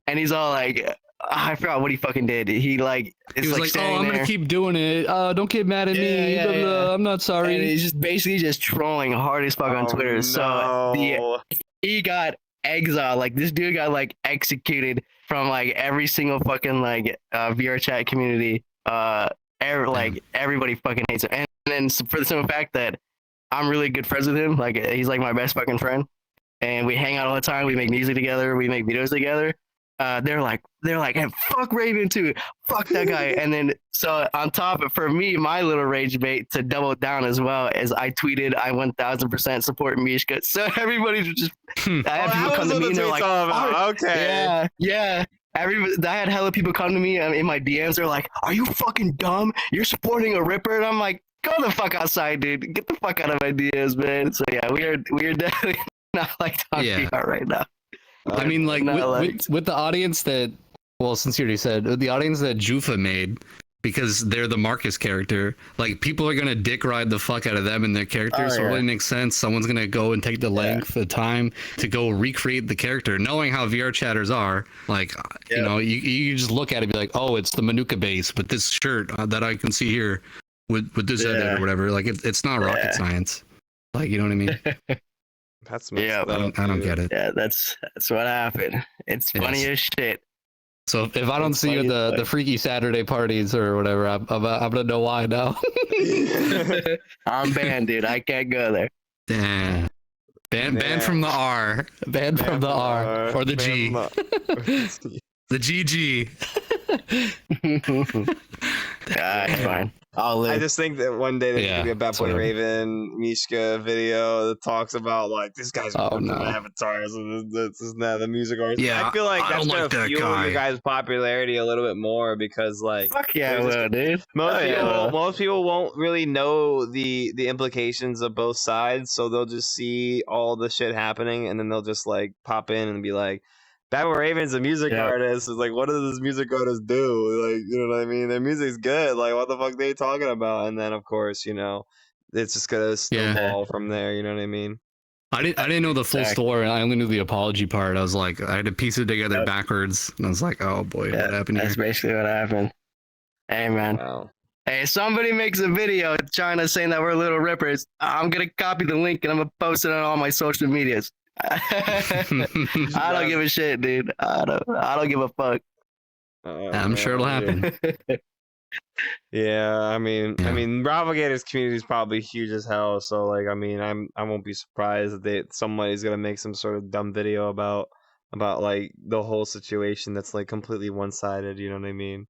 and he's all like, I forgot what he fucking did. He was like, "Oh, I'm gonna keep doing it. Don't get mad at me. Blah, blah. I'm not sorry." And he's just basically just trolling hard as fuck on Twitter. No. So he got exiled. Like this dude got like executed from like every single fucking like VRChat community. Everybody fucking hates him. And then for the simple fact that I'm really good friends with him. Like he's like my best fucking friend, and we hang out all the time. We make music together. We make videos together. They're like, hey, fuck Raven too. Fuck that guy. And then so on top of, for me, my little rage bait to double down as well as I tweeted, I 1000% support Mishka. So everybody's just, I had people come to me and they're like, okay, yeah. I had hella people come to me in my DMs. They're like, "Are you fucking dumb? You're supporting a ripper?" And I'm like, "Go the fuck outside, dude. Get the fuck out of my DMs, man." So yeah, we are definitely not like talking about right now. I mean, like with the audience that, well, since you already said the audience that Jufa made, because they're the Marcus character, like people are gonna dick ride the fuck out of them and their character. So it really makes sense. Someone's gonna go and take the length of time to go recreate the character, knowing how VRChatters are. Like, you know, you just look at it and be like, "Oh, it's the Manuka base with this shirt that I can see here with this edit or whatever." Like it's not rocket science. Like, you know what I mean? That's up, I don't get it. Yeah, that's what happened. It's funny as shit. So if I don't see you at the Freaky Saturday parties or whatever, I'm gonna know why now. I'm banned, dude. I can't go there. Damn. Banned from the R. Banned from the R. Or the G. The GG. It's fine. I just think that one day there's gonna be a BatBoyRaven Mishka video that talks about like this guy's avatars and this and that, the music artist. Yeah, I feel like that's gonna that fuel guy. your guys' popularity a little bit more because like fuck yeah, well, dude. Most people won't really know the implications of both sides, so they'll just see all the shit happening and then they'll just like pop in and be like, BatBoyRaven's a music artist. It's like, what does this music artist do? Like, you know what I mean? Their music's good. Like, what the fuck are they talking about? And then, of course, you know, it's just gonna snowball from there. You know what I mean? I didn't know the full story. I only knew the apology part. I was like, I had to piece it together backwards, and I was like, oh boy, what happened here? That's basically what happened. Hey man. Wow. Hey, if somebody makes a video in China saying that we're little rippers, I'm gonna copy the link and I'm gonna post it on all my social medias. I don't give a shit, dude. I don't give a fuck. I'm sure it'll happen. I mean, Roflgator's community is probably huge as hell. So, like, I mean, I won't be surprised that somebody's gonna make some sort of dumb video about like the whole situation that's like completely one-sided. You know what I mean?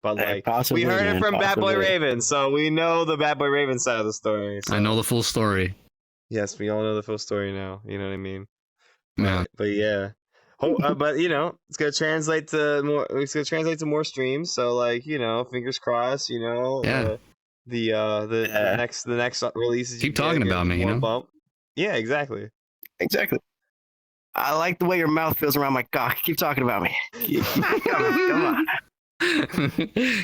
But like, we heard it from BatBoyRaven, so we know the BatBoyRaven side of the story. So. I know the full story. Yes, we all know the full story now. You know what I mean? Yeah. But yeah. But you know, it's gonna translate to more. It's gonna translate to more streams. So like, you know, fingers crossed. You know, the next releases. Keep talking about me. You know. Bump. Yeah, exactly. I like the way your mouth feels around my cock. Keep talking about me. Come on.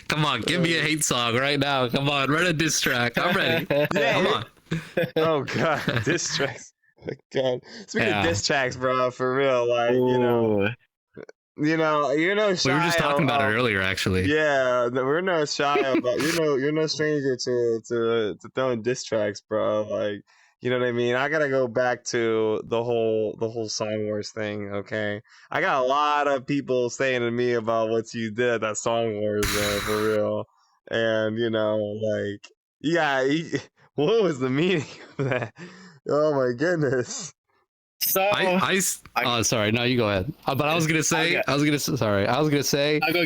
Come on, give me a hate song right now. Come on, run a diss track. I'm ready. Come on. Oh god, diss tracks. God, speaking of diss tracks, bro, for real, like you know, we were just talking about it earlier, actually. Yeah, we're not shy about you're no stranger to throwing diss tracks, bro. Like, you know what I mean? I gotta go back to the whole Songwars thing. Okay, I got a lot of people saying to me about what you did at that Songwars, for real, and you know, like, yeah, what was the meaning of that? Oh my goodness. So Oh, sorry. No, you go ahead. But I was gonna say, Okay. I was gonna say. go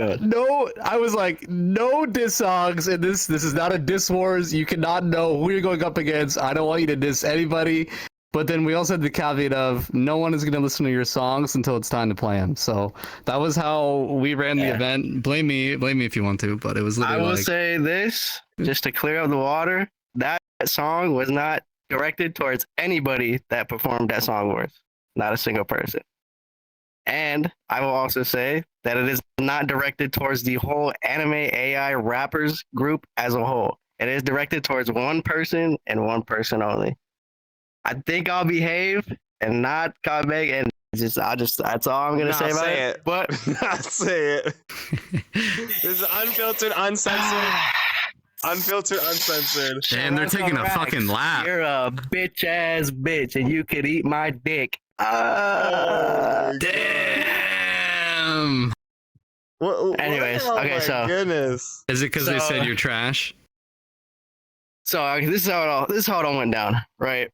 ahead. No, I was like, no diss songs in this. This is not a diss wars. You cannot know who you're going up against. I don't want you to diss anybody. But then we also had the caveat of no one is going to listen to your songs until it's time to play them. So that was how we ran the event. Blame me if you want to, but it was I literally will say this, just to clear up the water, that song was not directed towards anybody that performed at Songwars. Not a single person. And I will also say that it is not directed towards the whole anime AI rappers group as a whole. It is directed towards one person and one person only. I think I'll behave and not beg and that's all I'm gonna say about it. But not say it. This is unfiltered, uncensored. Unfiltered, uncensored. and they're taking a Raccz, fucking lap. You're a bitch ass bitch and you could eat my dick. Damn. Anyways, oh okay, my so goodness. Is it because they So- said you're trash? So this is how it all went down, right?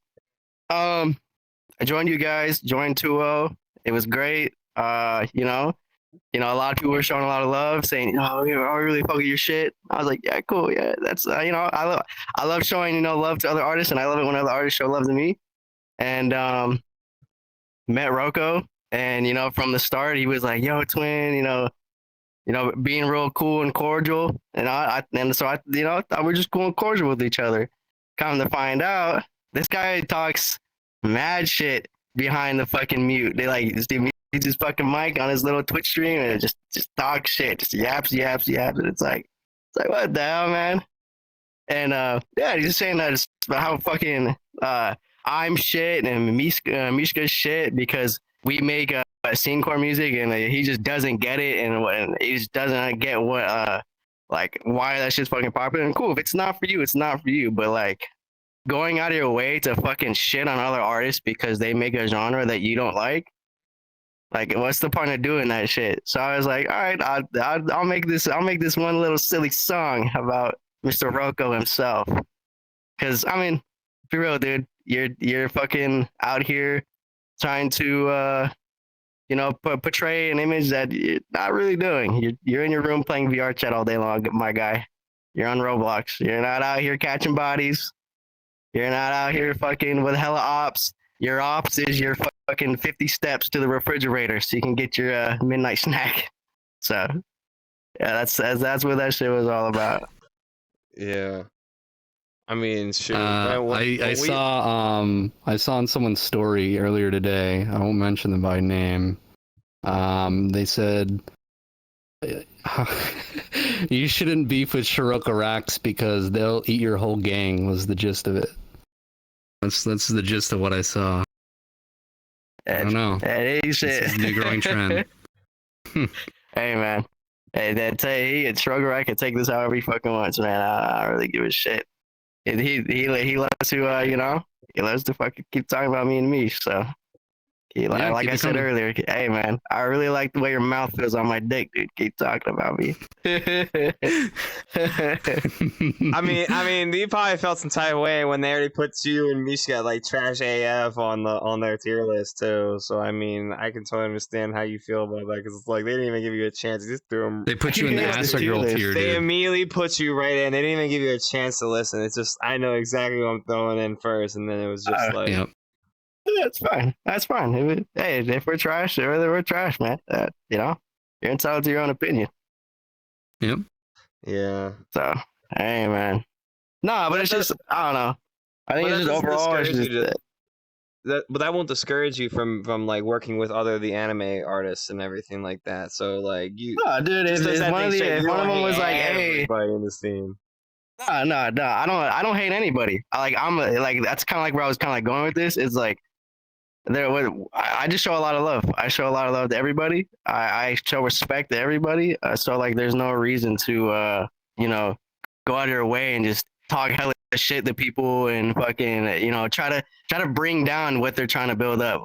I joined you guys, joined 2-0. It was great. A lot of people were showing a lot of love, saying, "Oh, I really fuck with your shit." I was like, "Yeah, cool, yeah, that's I love showing love to other artists, and I love it when other artists show love to me." And met Rocco, and from the start, he was like, "Yo, twin," being real cool and cordial, and so I thought we're just cool and cordial with each other. Come to find out, this guy talks mad shit behind the fucking mute. They just his fucking mic on his little Twitch stream and just talk shit, just yaps, and it's like what the hell, man? And he's just saying that it's about how fucking I'm shit and Mishka's shit because we make Scenecore music and he just doesn't get it and he just doesn't get what why that shit's fucking popular. And cool, if it's not for you, it's not for you. But going out of your way to fucking shit on other artists because they make a genre that you don't like, what's the point of doing that shit? So I was like, all right, I'll make this one little silly song about Mr. Rocco himself. Because be real, dude, you're fucking out here trying to portray an image that you're not really doing. You're in your room playing VRChat all day long, my guy. You're on Roblox. You're not out here catching bodies. You're not out here fucking with hella ops. Your ops is your fucking 50 steps to the refrigerator so you can get your midnight snack. So, yeah, that's what that shit was all about. Yeah. I mean, shoot. I saw on someone's story earlier today. I won't mention them by name. They said you shouldn't beef with Shiroko Raccz because they'll eat your whole gang. Was the gist of it? That's the gist of what I saw. I don't know. This is a new growing trend. Hey man, Shiroko Raccz can take this however he fucking wants, man. I don't really give a shit. He loves to he loves to fucking keep talking about me and Mish. So like I said earlier, hey man, I really like the way your mouth feels on my dick, dude. Keep talking about me. I mean, they probably felt some type of way when they already put you and Mishka trash AF on their tier list too. So I mean, I can totally understand how you feel about that because it's like they didn't even give you a chance. They just threw them. They put you in the Ass Girl tier. They dude. immediately put you right in. They didn't even give you a chance to listen. It's just I know exactly what I'm throwing in first, and then it was just Yep. That's fine. That's fine. If we're trash, we're trash, man. You're entitled to your own opinion. Yep. Yeah. So, hey, man. No, but it's just, I don't know. I think it's just overall, it's just, but that won't discourage you from working with the anime artists and everything like that. So you. No, dude. If one of them was like, "Hey," everybody in the scene. No. I don't hate anybody. That's kind of like where I was kind of going with this. It's like I just show a lot of love. I show a lot of love to everybody. I show respect to everybody. So there's no reason to go out of your way and just talk hella shit to people and fucking try to bring down what they're trying to build up.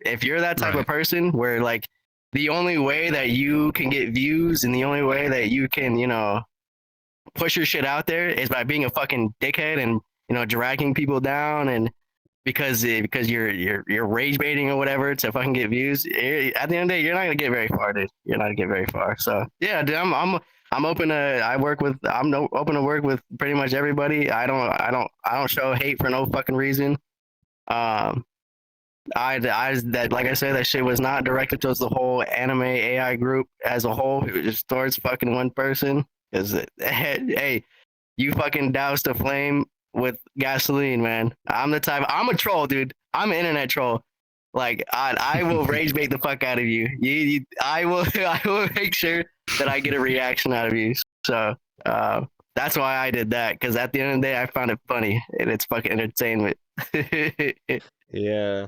If you're that type of person where the only way that you can get views and the only way that you can push your shit out there is by being a fucking dickhead and dragging people down and because you're rage baiting or whatever to fucking get views. At the end of the day, you're not gonna get very far, dude. You're not gonna get very far. So yeah, dude, I'm open to open to work with pretty much everybody. I don't show hate for no fucking reason. That like I said, that shit was not directed towards the whole anime AI group as a whole. It was just towards fucking one person. Cause hey, you fucking doused a flame with gasoline, man. I'm a troll, dude. I'm an internet troll. Like I will rage bait the fuck out of you. I will make sure that I get a reaction out of you. So that's why I did that. Cause at the end of the day, I found it funny and it's fucking entertainment. Yeah.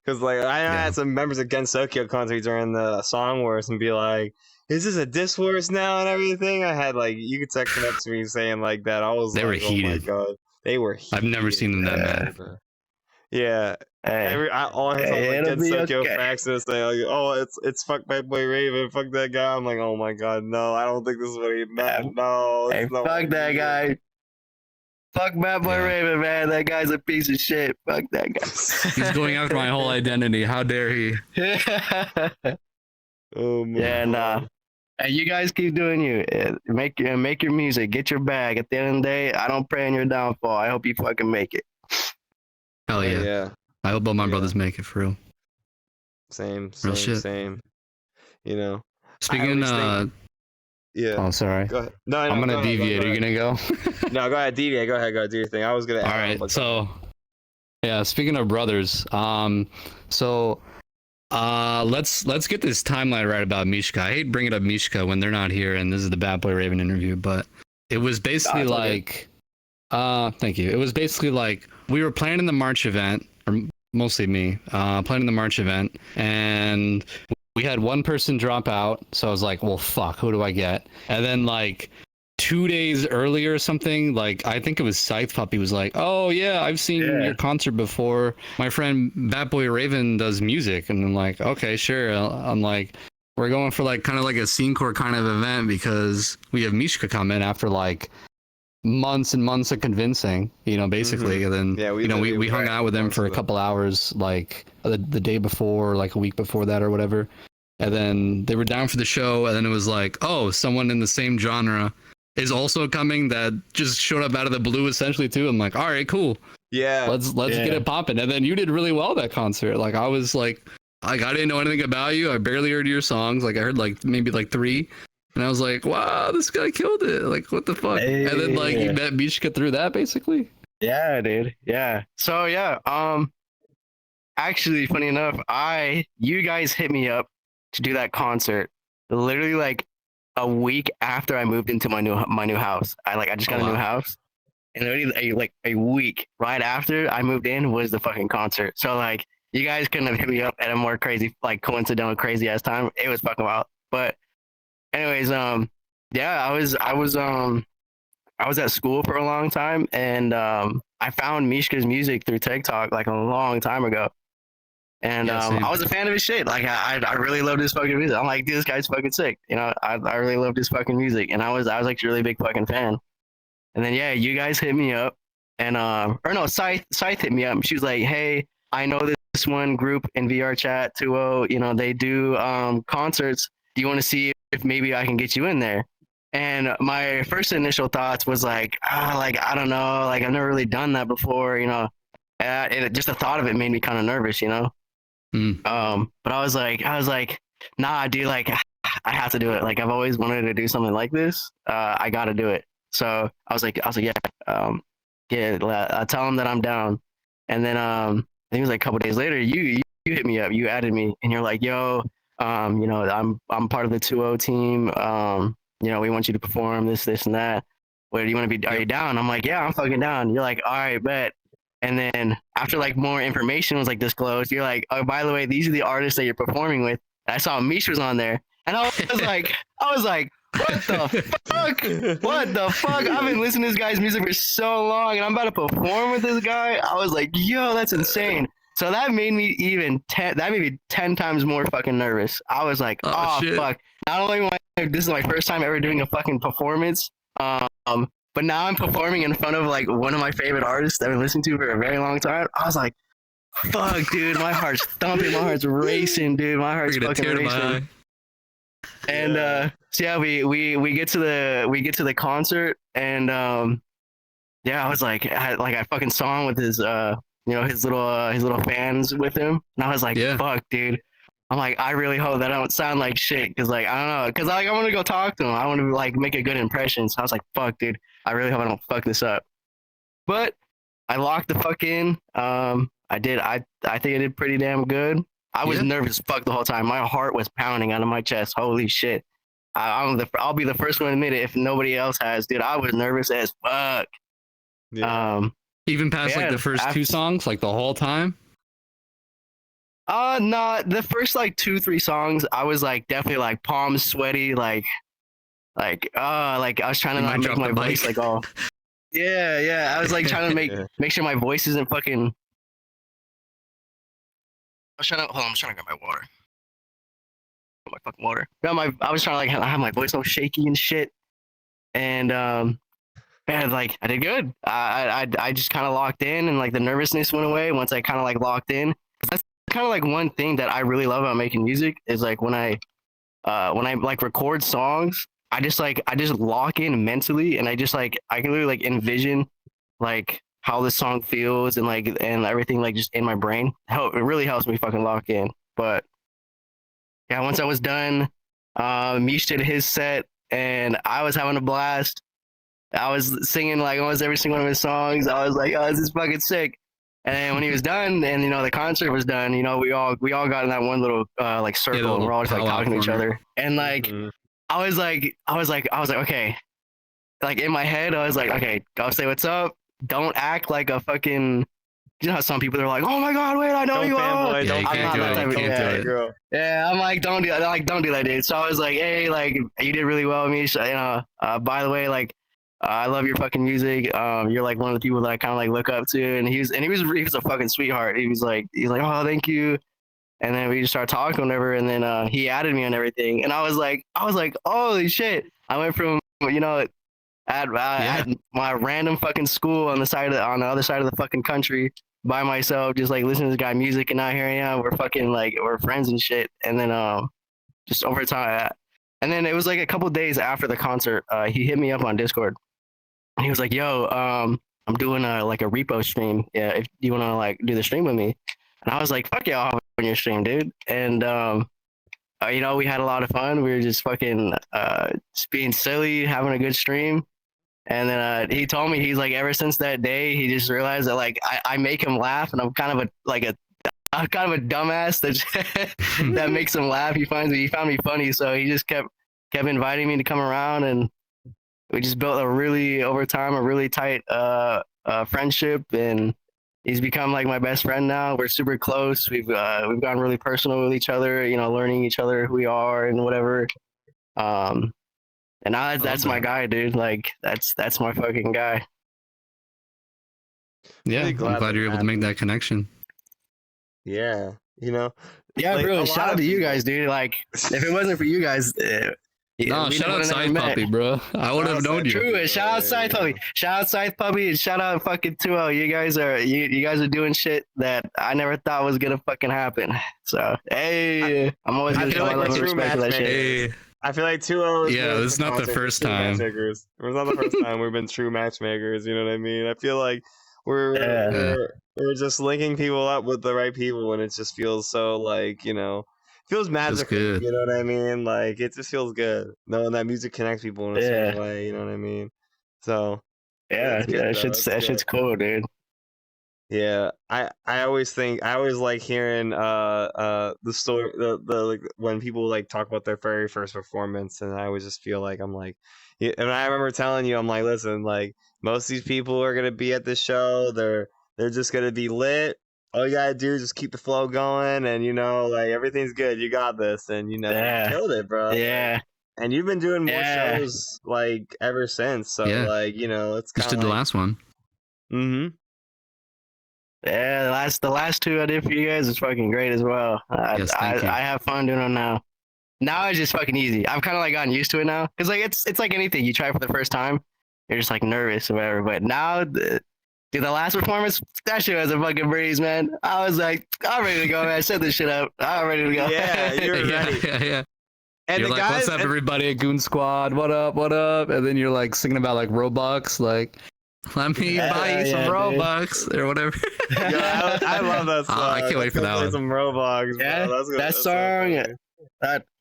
Because like I had some members of Gen Sokyo contact during the Song Wars and be like, "Is this a diss wars now and everything?" I had like Yukatec come up to me saying like that. I was They were heated. Oh my god, they were. Heated. I've never seen them that mad. Yeah. All I saw like Gen Sokyo facts and saying like, "Oh, it's fuck BatBoyRaven, fuck that guy." I'm like, "Oh my god, no! I don't think this is what he meant. No, hey, fuck that guy." Fuck BatBoyRaven, man. That guy's a piece of shit. Fuck that guy. He's going after my whole identity. How dare he? Oh my God. Hey, you guys keep doing you. Make your music. Get your bag. At the end of the day, I don't pray on your downfall. I hope you fucking make it. Hell yeah. Yeah. I hope all my brothers make it for real. Same. You know. Speaking yeah. Oh, sorry. Go ahead. No, I'm gonna deviate. Are you gonna go? No, go ahead. Deviate. Go ahead. Go do your thing. I was gonna. All right. So, yeah. Speaking of brothers, so, let's get this timeline right about Mishka. I hate bringing up Mishka when they're not here, and this is the BatBoyRaven interview, but it was basically like, thank you. It was basically like we were planning the March event, or mostly me, planning the March event, and we had one person drop out, so I was like, well, fuck, who do I get? And then like 2 days earlier or something, like I think it was Scythe Puppy was like, oh yeah, I've seen your concert before. My friend BatBoyRaven does music, and I'm like, okay, sure. I'm like, we're going for like kind of like a Scenecore kind of event because we have Mishka come in after like months and months of convincing, basically. And then we hung out with them for a couple hours, like the day before, like a week before that or whatever. And then they were down for the show, and then it was like, oh, someone in the same genre is also coming that just showed up out of the blue essentially too. I'm like, all right, cool. Yeah. Let's get it popping. And then you did really well that concert. Like I was like I didn't know anything about you. I barely heard your songs. Like I heard like maybe like 3. And I was like, wow, this guy killed it. Like, what the fuck? Hey. And then like you met Mishka through that basically. Yeah, dude. Yeah. So yeah, actually funny enough, you guys hit me up to do that concert literally like a week after I moved into my new house. I just got a new house, and literally like a week right after I moved in was the fucking concert. So like you guys couldn't have hit me up at a more crazy, like coincidental crazy ass time. It was fucking wild. But anyways, yeah, I was at school for a long time, and I found Mishka's music through TikTok like a long time ago. And I was a fan of his shit. Like I really loved his fucking music. I'm like, dude, this guy's fucking sick. I really loved his fucking music, and I was like a really big fucking fan. And then yeah, you guys hit me up, and or no, Scythe hit me up. And she was like, hey, I know this one group in VRChat 2.0. They do concerts. Do you want to see if maybe I can get you in there? And my first initial thoughts was like, I don't know, like I've never really done that before, and just the thought of it made me kind of nervous, but I was like, nah, dude, like I have to do it. Like I've always wanted to do something like this. I got to do it. So I was like, yeah, I'll tell him that I'm down. And then I think it was like a couple days later, you hit me up, you added me, and you're like, yo, I'm part of the 2.0 team. We want you to perform this, and that. Where do you want to be? Are you down? I'm like, yeah, I'm fucking down. You're like, all right, bet. And then after like more information was like disclosed, you're like, oh, by the way, these are the artists that you're performing with. And I saw Mish was on there, and I was like, what the fuck? What the fuck? I've been listening to this guy's music for so long, and I'm about to perform with this guy. I was like, yo, that's insane. So that made me 10 times more fucking nervous. I was like, oh fuck. Not only this is my first time ever doing a fucking performance, But now I'm performing in front of like one of my favorite artists that I've been listening to for a very long time. I was like, fuck, dude, my heart's thumping, my heart's racing, dude, my heart's fucking racing. And so yeah, we get to the concert, and yeah, I was like, I fucking saw him with his his little fans with him, and I was like, fuck, dude. I'm like, I really hope that I don't sound like shit, because like I don't know, because like I want to go talk to him, I want to like make a good impression. So I was like, fuck, dude, I really hope I don't fuck this up. But I locked the fuck in. I did. I think I did pretty damn good. I was nervous as fuck the whole time. My heart was pounding out of my chest. Holy shit. I'll be the first one to admit it if nobody else has, dude. I was nervous as fuck. Yeah. Even past like the first two songs, like the whole time. No, the first like 2-3 songs, I was like definitely like palms sweaty, like I was trying to not make my voice like all. Yeah. I was like trying to make sure my voice isn't fucking. I'm trying to get my water. My fucking water. I was trying to like have my voice all shaky and shit. And man, like I did good. I just kind of locked in, and like the nervousness went away once I kind of like locked in. That's kind of like one thing that I really love about making music is like when I like record songs, I just lock in mentally, and I can literally like envision like how the song feels and everything like just in my brain. It really helps me fucking lock in. But yeah, once I was done, Mish did his set, and I was having a blast. I was singing like almost every single one of his songs. I was like, oh, this is fucking sick. And then when he was done, and the concert was done, we all got in that one little like circle, and we're all just like talking to each other. And like I was like, okay. Like in my head, I was like, okay, go say what's up. Don't act like a fucking. You know how some people are like, oh my god, wait, I know you are. Yeah, I'm not that type of guy. Yeah, I'm like, don't do that, dude. So I was like, hey, like you did really well, Mish. By the way, like. I love your fucking music. You're like one of the people that I kind of like look up to, and he was a fucking sweetheart. He was like, oh, thank you. And then we just started talking whatever, and then he added me on everything, and I was like, holy shit! I went from at my random fucking school on the other side of the fucking country by myself, just like listening to this guy music, and now here I am. We're friends and shit, and then just over time, and then it was like a couple days after the concert, he hit me up on Discord. And he was like, yo, I'm doing a repo stream. Yeah, if you want to like do the stream with me. And I was like, fuck yeah, I'll hop on your stream, dude. And we had a lot of fun. We were just fucking just being silly, having a good stream. And then he told me, he's like, ever since that day, he just realized that like I make him laugh, and I'm kind of a dumbass that makes him laugh. He found me funny, so he just kept inviting me to come around, and we just built over time a really tight friendship, and he's become like my best friend now. We're super close. We've gone really personal with each other, learning each other who we are and whatever. And now that's my guy, dude. Like that's my fucking guy. Yeah, I'm glad you're able to make that connection. Yeah, Yeah, like, bro. Shout out to you guys, dude. Like if it wasn't for you guys. No, shout out Scythe Puppy, bro. I would have known you. True. Shout out Scythe Puppy. Shout out Scythe Puppy, and shout out fucking 2-0. You guys are doing shit that I never thought was gonna fucking happen. So hey, I'm always gonna show like respect for that shit. I feel like 2-0. Yeah, this is not the first time. It's not the first time we've been true matchmakers. You know what I mean? I feel like we're just linking people up with the right people, and it just feels so like feels magical. You know what I mean? Like it just feels good knowing that music connects people in a certain way. You know what I mean? So yeah, that shit's cool, dude. Yeah, I always like hearing the story the like when people like talk about their very first performance, and I always just feel like I'm like, and I remember telling you, I'm like, listen, like most of these people are gonna be at this show, they're just gonna be lit. All you gotta do is just keep the flow going, and like everything's good. You got this, and you killed it, bro. Yeah. And you've been doing more shows like ever since, so like it's kind of just did the last one. Mm-hmm. Yeah, the last two I did for you guys is fucking great as well. Yes, thank you. I have fun doing them now. Now it's just fucking easy. I've kind of like gotten used to it now, because like it's like anything you try for the first time. you're just like nervous or whatever. But now, dude, the last performance, that shit was a fucking breeze, man. I was like, I'm ready to go, man. Set this shit up. I'm ready to go. Yeah, you're ready. Yeah. And You're the like, guys, what's up, everybody at Goon Squad? What up? What up? And then you're like singing about like Robux, like, let me buy you some Robux or whatever. Yeah, I love that song. I can't wait for that one. Some Roblox, bro. Yeah, that song.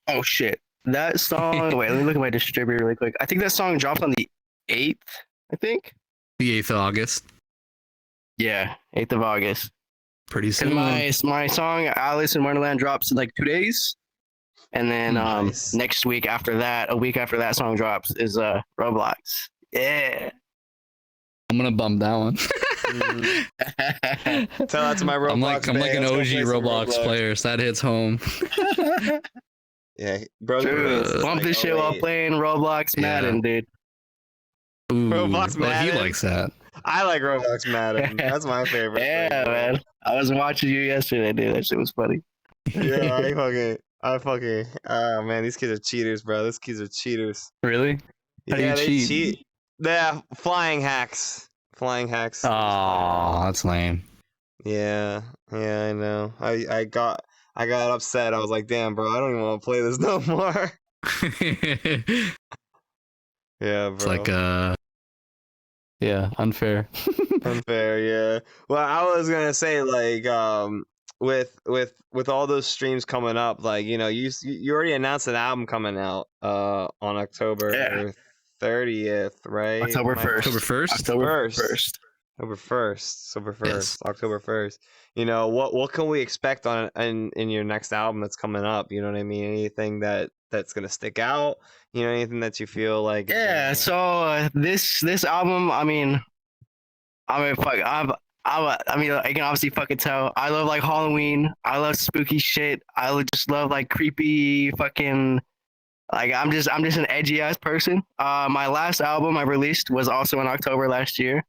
Oh shit, that song. Wait, let me look at my distributor really quick. I think that song drops on the 8th. I think. The 8th of August. Yeah, 8th of August. Pretty And soon. my song Alice in Wonderland drops in like 2 days, and then Nice. next week after that, a week after that song drops is Roblox. Yeah. I'm gonna bump that one. Tell that to my Roblox. I'm like an fans, go OG play some Roblox player, so that hits home. Yeah, bro. Dude, bump this shit while playing Roblox Madden, dude. Ooh, Roblox well, he Madden. likes that. I like Roblox Madden. That's my favorite. Yeah, thing, man. I was watching you yesterday, dude. That shit was funny. Yeah, I fucking. Oh man, these kids are cheaters, bro. These kids are cheaters. Really? How do Yeah, you they cheat? cheat. They're flying hacks. Flying hacks. Oh, that's lame. Yeah, yeah, I know. I got upset. I was like, damn, bro, I don't even want to play this no more. Yeah, bro. It's like yeah, unfair. Unfair, yeah. Well, I was gonna say like with all those streams coming up, like you already announced an album coming out on October 30th, right? October 1st. October 1st? October 1st. 1st. October 1st. What can we expect in your next album that's coming up? You know what I mean? Anything that's gonna stick out? Anything that you feel like? Yeah. So this album, I mean, fuck, I mean, I can obviously fucking tell. I love like Halloween. I love spooky shit. Just love like creepy fucking. Like I'm just an edgy ass person. My last album I released was also in October last year.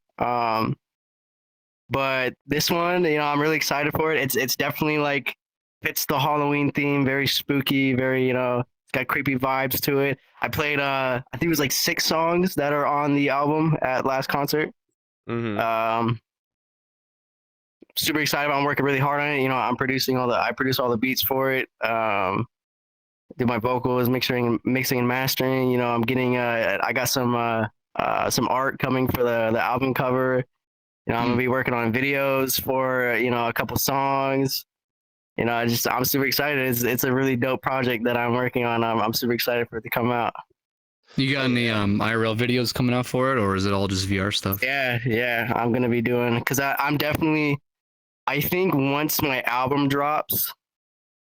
But this one, I'm really excited for it. It's definitely like fits the Halloween theme, very spooky, very it's got creepy vibes to it. I played I think it was like 6 songs that are on the album at last concert. Mm-hmm. Super excited about it. I'm working really hard on it. I produce all the beats for it. Do my vocals, mixing and mastering. I'm getting I got some art coming for the album cover. I'm gonna be working on videos for a couple songs. I'm super excited. It's a really dope project that I'm working on. I'm super excited for it to come out. You got any IRL videos coming out for it, or is it all just VR stuff? Yeah, I'm gonna be doing because I'm definitely. I think once my album drops,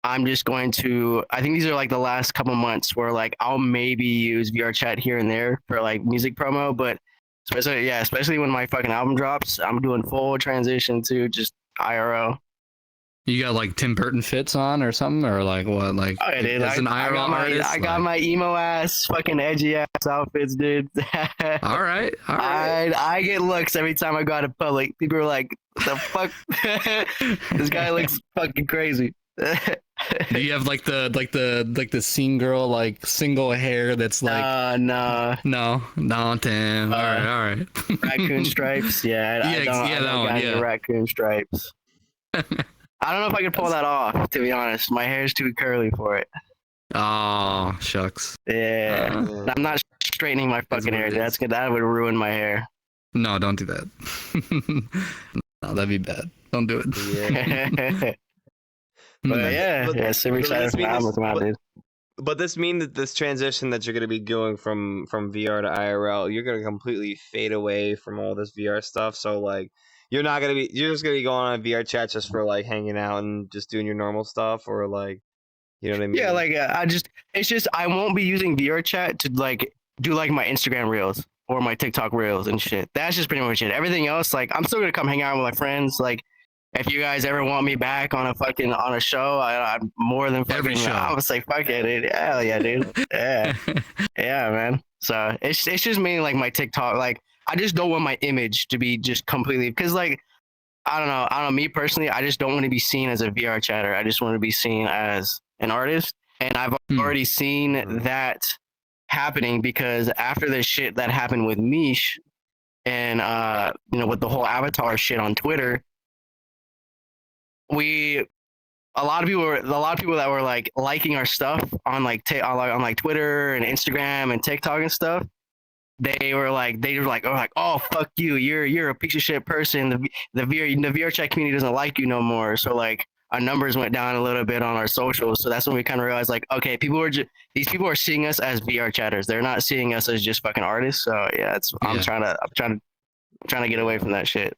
I'm just going to. I think these are like the last couple months where like I'll maybe use VRChat here and there for like music promo, but especially when my fucking album drops, I'm doing full transition to just IRL. You got like Tim Burton fits on or something, or like what? Like Oh, yeah, dude. as an IRL artist, I got my emo ass, fucking edgy ass outfits, dude. All right. I get looks every time I go out in public. People are like, "What the fuck? This guy looks fucking crazy." Do you have like the scene girl like single hair that's like no, Tim. All right. Raccoon stripes. Yeah, I don't raccoon stripes. I don't know if I could pull that off, to be honest. My hair's too curly for it. Oh, shucks. Yeah. I'm not straightening my fucking hair. That would ruin my hair. No, don't do that. No, that'd be bad. Don't do it. Yeah. But super excited for the album to come out, dude. But this means that this transition that you're going to be doing from VR to IRL, you're going to completely fade away from all this VR stuff. So like, you're just going to be going on VRChat just for like hanging out and just doing your normal stuff, or like, you know what I mean? Yeah, like I won't be using VRChat to like do like my Instagram reels or my TikTok reels and shit. That's just pretty much it. Everything else, like I'm still going to come hang out with my friends. Like if you guys ever want me back on a show, I'm more than fucking. Every show. I would say fuck it, dude. Hell yeah, dude. Yeah, yeah, man. So it's just mainly like my TikTok. Like I just don't want my image to be just completely because like I don't know. Me personally, I just don't want to be seen as a VR chatter. I just want to be seen as an artist, and I've already seen that happening because after this shit that happened with Mish and with the whole avatar shit on Twitter, a lot of people that were like liking our stuff on like Twitter and Instagram and TikTok and stuff. They were like, oh fuck you, you're a piece of shit person. The VRChat community doesn't like you no more. So like our numbers went down a little bit on our socials. So that's when we kind of realized like, okay, these people are seeing us as VRChatters. They're not seeing us as just fucking artists. So yeah, I'm trying to get away from that shit.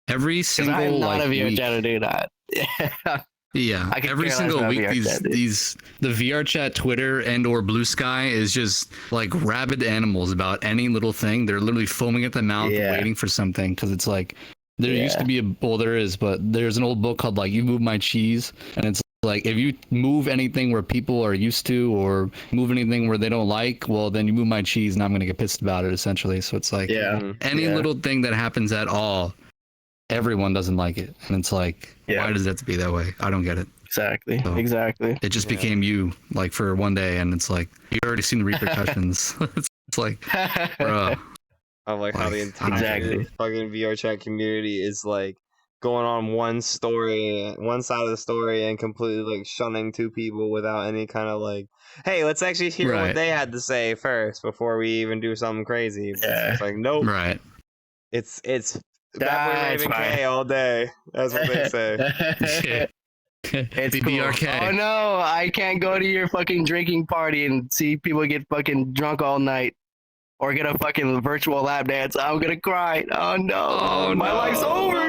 Every single I'm not like, a week, VRChatter, dude. Yeah. Yeah, every single week these the VRChat Twitter and or Blue Sky is just like rabid animals about any little thing. They're literally foaming at the mouth, waiting for something, because it's like there used to be there is, but there's an old book called like You Move My Cheese, and it's like if you move anything where people are used to or move anything where they don't like, well then you move my cheese and I'm gonna get pissed about it essentially. So it's like any little thing that happens at all, everyone doesn't like it, and it's like why does it have to be that way? I don't get it. Exactly. So exactly. It just became you like for one day, and it's like you already seen the repercussions. it's like, bro. I like how the entire fucking VRChat community is like going on one side of the story, and completely like shunning two people without any kind of like, hey, let's actually hear what they had to say first before we even do something crazy. It's like, nope. Right. It's BatBoyRaven K all day. That's what they say. It's BRK. Cool. Oh no, I can't go to your fucking drinking party and see people get fucking drunk all night, or get a fucking virtual lap dance. I'm gonna cry. Oh no, my life's over.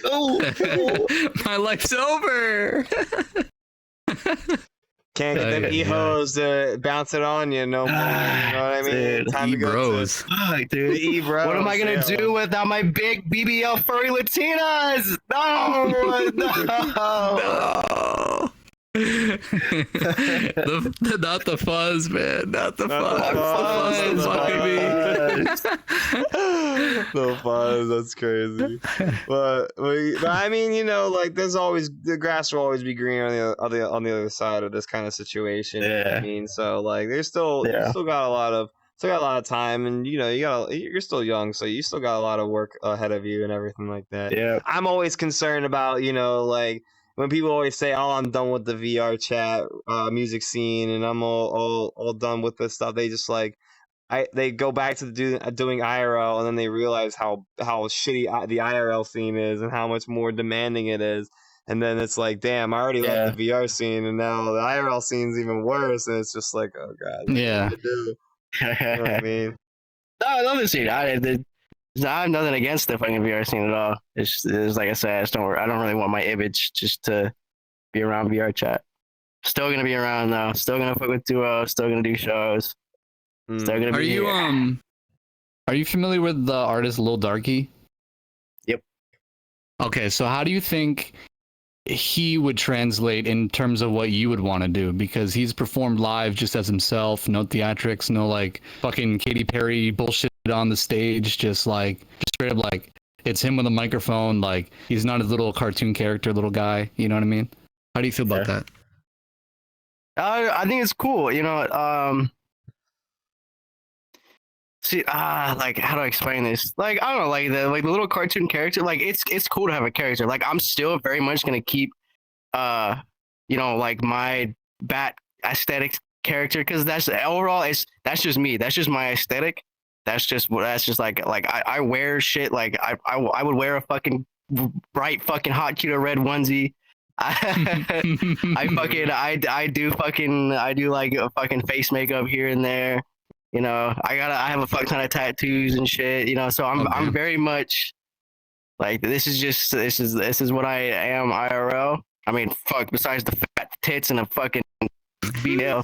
Go. My life's over. Can't get them e-hoes to bounce it on you no more. You know what I mean? Dude, Time to go E-bros. Fuck, dude. The e-bros. What am I gonna do without my big BBL furry Latinas? No, No. Not the fuzz, man. Not the fuzz. The fuzz. That's crazy. But I mean, you know, like there's always the grass will always be greener on the other side of this kind of situation. You know what I mean, so like there's still you still got a lot of time, and you know you're still young, so you still got a lot of work ahead of you and everything like that. Yeah. I'm always concerned about, you know, like when people always say, "Oh, I'm done with the VRChat music scene, and I'm all done with this stuff," they just like they go back to doing IRL, and then they realize how shitty the IRL scene is and how much more demanding it is. And then it's like, damn, I already love the VR scene, and now the IRL scene's even worse. And it's just like, oh god, yeah. What do you know what I mean? No, I love the scene. I have nothing against the fucking VR scene at all. It's like I said, I don't really want my image just to be around VRChat. Still gonna be around though. Still gonna fuck with TWO. Still gonna do shows. Still gonna be here. Are you familiar with the artist Lil Darkie? Yep. Okay, so how do you think he would translate in terms of what you would want to do? Because he's performed live just as himself, no theatrics, no like fucking Katy Perry bullshit on the stage, just straight up like it's him with a microphone. Like he's not a little cartoon character, little guy. You know what I mean? How do you feel about that? I think it's cool. You know, see, like how do I explain this? Like I don't know, like the little cartoon character. Like it's cool to have a character. Like I'm still very much gonna keep, you know, like my bat aesthetic character, because that's just me. That's just my aesthetic. That's just like I wear shit like I would wear a fucking bright fucking hot Cheeto red onesie. I do like a fucking face makeup here and there. You know, I have a fuck ton of tattoos and shit. You know, so I'm very much like this is what I am IRL. I mean, fuck. Besides the fat tits and a fucking female.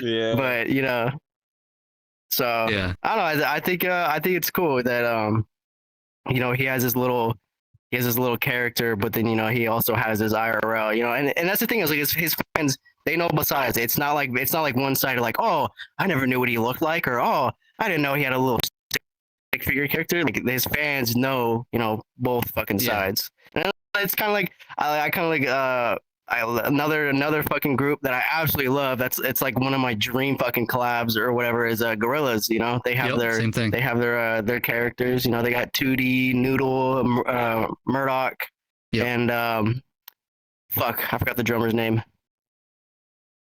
Yeah. But you know, so I don't know. I think it's cool that you know, he has this little character, but then you know he also has his IRL. You know, and that's the thing is like his friends, they know both sides. It's not like one side like, oh, I never knew what he looked like, or oh, I didn't know he had a little stick figure character. Like his fans know, you know, both fucking sides. And it's kind of like I kind of like another fucking group that I absolutely love. It's like one of my dream fucking collabs or whatever is Gorillaz. You know, they have Yep, their same thing. they have their characters. You know, they got 2D, Noodle, Murdoch, Yep. and fuck, I forgot the drummer's name.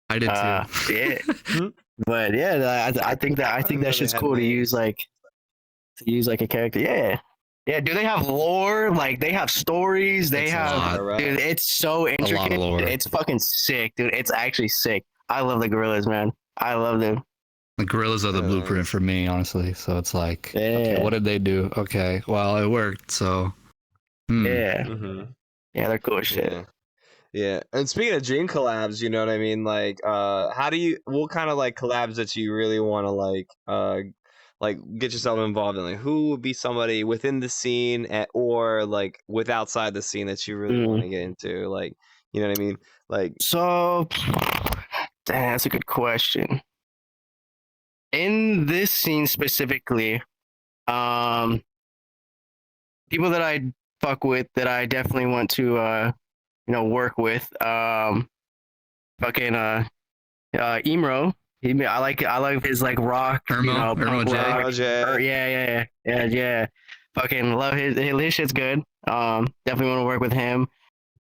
I did too. Yeah, but yeah, I think that shit's cool to use like a character. Yeah. Yeah, do they have lore? Like they have stories. They It's a have, lot. dude. It's so lot of intricate. lore. It's fucking sick, dude. It's actually sick. I love the Gorillaz, man. I love them. The Gorillaz are the Yeah. blueprint for me, honestly. So it's like, okay, Yeah. what did they do? Okay, well, it worked. So, Yeah, Mm-hmm. yeah, they're cool as shit. Yeah. Yeah. And speaking of dream collabs, you know what I mean? Like, what kind of like collabs that you really want to like get yourself involved in? Like, who would be somebody within the scene or like with outside the scene that you really want to get into? Like, you know what I mean? Like, So, damn, that's a good question. In this scene specifically, people that I fuck with that I definitely want to work with, fucking Emro. I like his like rock, Irmo punk J. rock. Irmo J. Yeah. Fucking love his shit's good. Definitely want to work with him.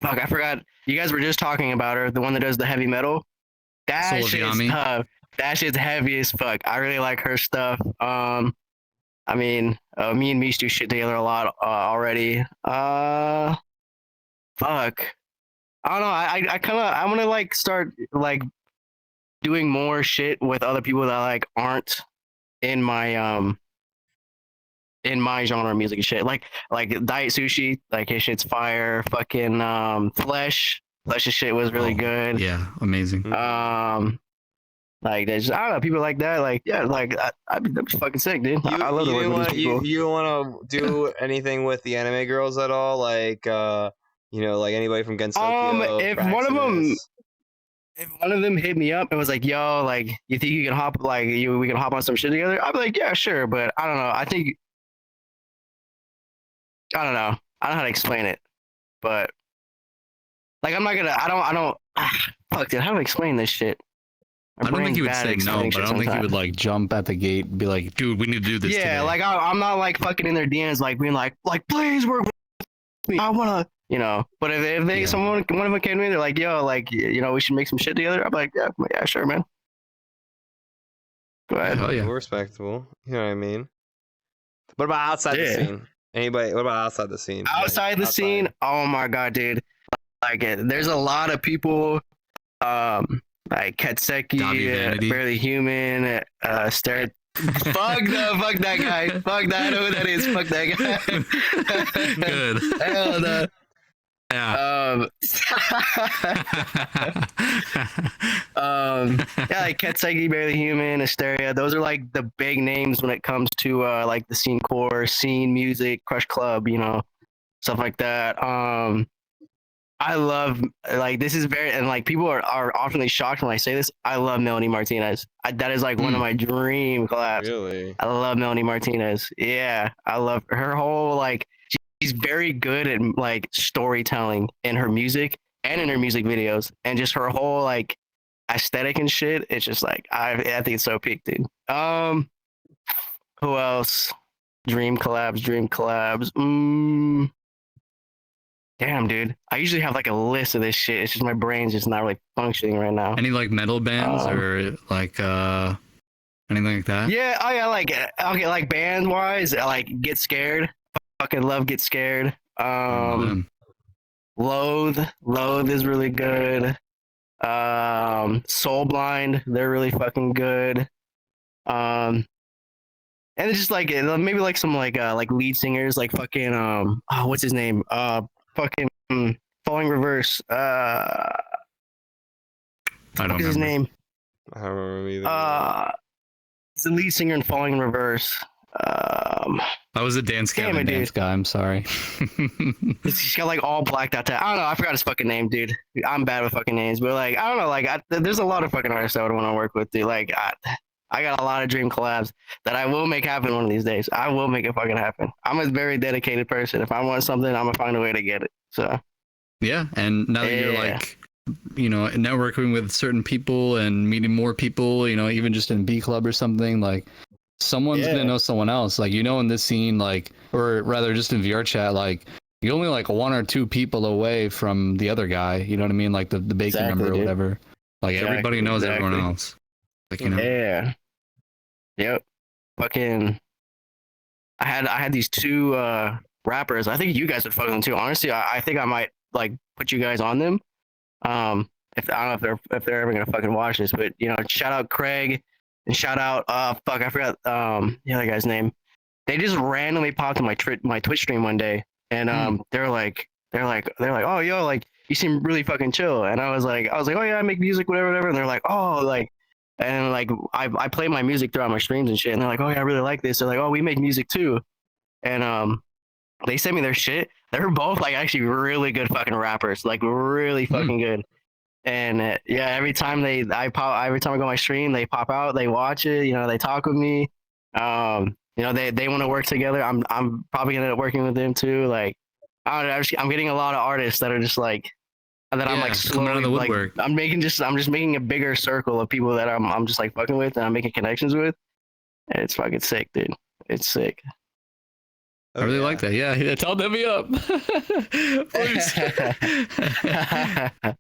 Fuck, I forgot. You guys were just talking about her, the one that does the heavy metal. That Soul of shit's Yami. tough. That shit's heavy as fuck. I really like her stuff. I mean, me and Mish do shit together a lot already. Fuck. I don't know. I want to like start like doing more shit with other people that like aren't in my genre of music and shit. Like Diet Sushi, like his shit's fire. Fucking Flesh's shit was really good. Yeah, amazing. Like there's I don't know, people like that. Like yeah, like that'd be fucking sick, dude. I love the work with these people. You don't want to do anything with the anime girls at all? Like, like anybody from Gensokyo? If one of them hit me up and was like, "Yo, like, you think you can hop we can hop on some shit together?" I'd be like, "Yeah, sure," but I don't know. I don't know. I don't know how to explain it, but like I'm not gonna. I don't. Fuck, dude. How do I explain this shit? I don't think he would say no, but I don't think he would like jump at the gate and be like, "Dude, we need to do this." Yeah, today. like I'm not like fucking in their DMs, like being like, please work with me. I wanna, But if they one of them came to me, they're like, "Yo, like, we should make some shit together." I'm like, yeah, sure, man. Go ahead. Hell yeah. Respectable. You know what I mean? What about outside the scene? Anybody? What about outside the scene? Outside the scene? Oh my god, dude! Like, there's a lot of people. Like Katseki, Barely Human, Fuck that guy. Fuck that. I know who that is. Fuck that guy. Good. Hell no. Yeah. Yeah, like Katseki, Barely Human, Hysteria. Those are like the big names when it comes to like the Scenecore, scene music, Crush Club, stuff like that. I love like this is very and like people are often shocked when I say this. I love Melanie Martinez. That is like one of my dream collabs. Really? I love Melanie Martinez. Yeah, I love her whole like she's very good at like storytelling in her music and in her music videos and just her whole like aesthetic and shit. It's just like I think it's so peak, dude. Who else? Dream collabs. Damn, dude. I usually have like a list of this shit. It's just my brain's just not really functioning right now. Any like metal bands or like anything like that? Yeah, like band wise, I like Get Scared. Fucking love Get Scared. Loathe is really good. Soul Blind, they're really fucking good. And it's just like maybe like some like lead singers like fucking what's his name? Fucking Falling Reverse. I don't What's his name? I don't remember either. He's the lead singer in Falling in Reverse. I was a dance guy. I'm sorry. He's got like all blacked out. I don't know. I forgot his fucking name, dude. I'm bad with fucking names, but like I don't know. Like there's a lot of fucking artists I would want to work with, dude. Like I got a lot of dream collabs that I will make happen one of these days. I will make it fucking happen. I'm a very dedicated person. If I want something, I'm gonna find a way to get it. So yeah, and now that you're like networking with certain people and meeting more people, even just in B Club or something, like someone's gonna know someone else. Like, in this scene, like, or rather just in VR chat, like you're only like one or two people away from the other guy. You know what I mean? Like the baking member or whatever. Like everybody knows everyone else. Like, Yeah. Yep. Fucking. I had these two rappers. I think you guys would fuck them too. Honestly, I think I might like put you guys on them. If I don't know if they're ever gonna fucking watch this, but shout out Craig and shout out fuck, I forgot the other guy's name. They just randomly popped in my Twitch stream one day, and they're like, oh yo, like you seem really fucking chill, and I was like, oh yeah, I make music, whatever, and they're like, oh, like, and like I play my music throughout my streams and shit, and they're like, oh yeah, I really like this. They're like, oh, we make music too, and they sent me their shit. They're both like actually really good fucking rappers, like really fucking good. And yeah, every time I go on my stream, they pop out, they watch it, they talk with me. They want to work together. I'm probably gonna end up working with them too. Like, I don't know, I'm getting a lot of artists that are just like that. I'm like slowly like I'm just making a bigger circle of people that I'm just like fucking with and I'm making connections with. And it's fucking sick, dude. It's sick. I really like that. Yeah, tell them me up.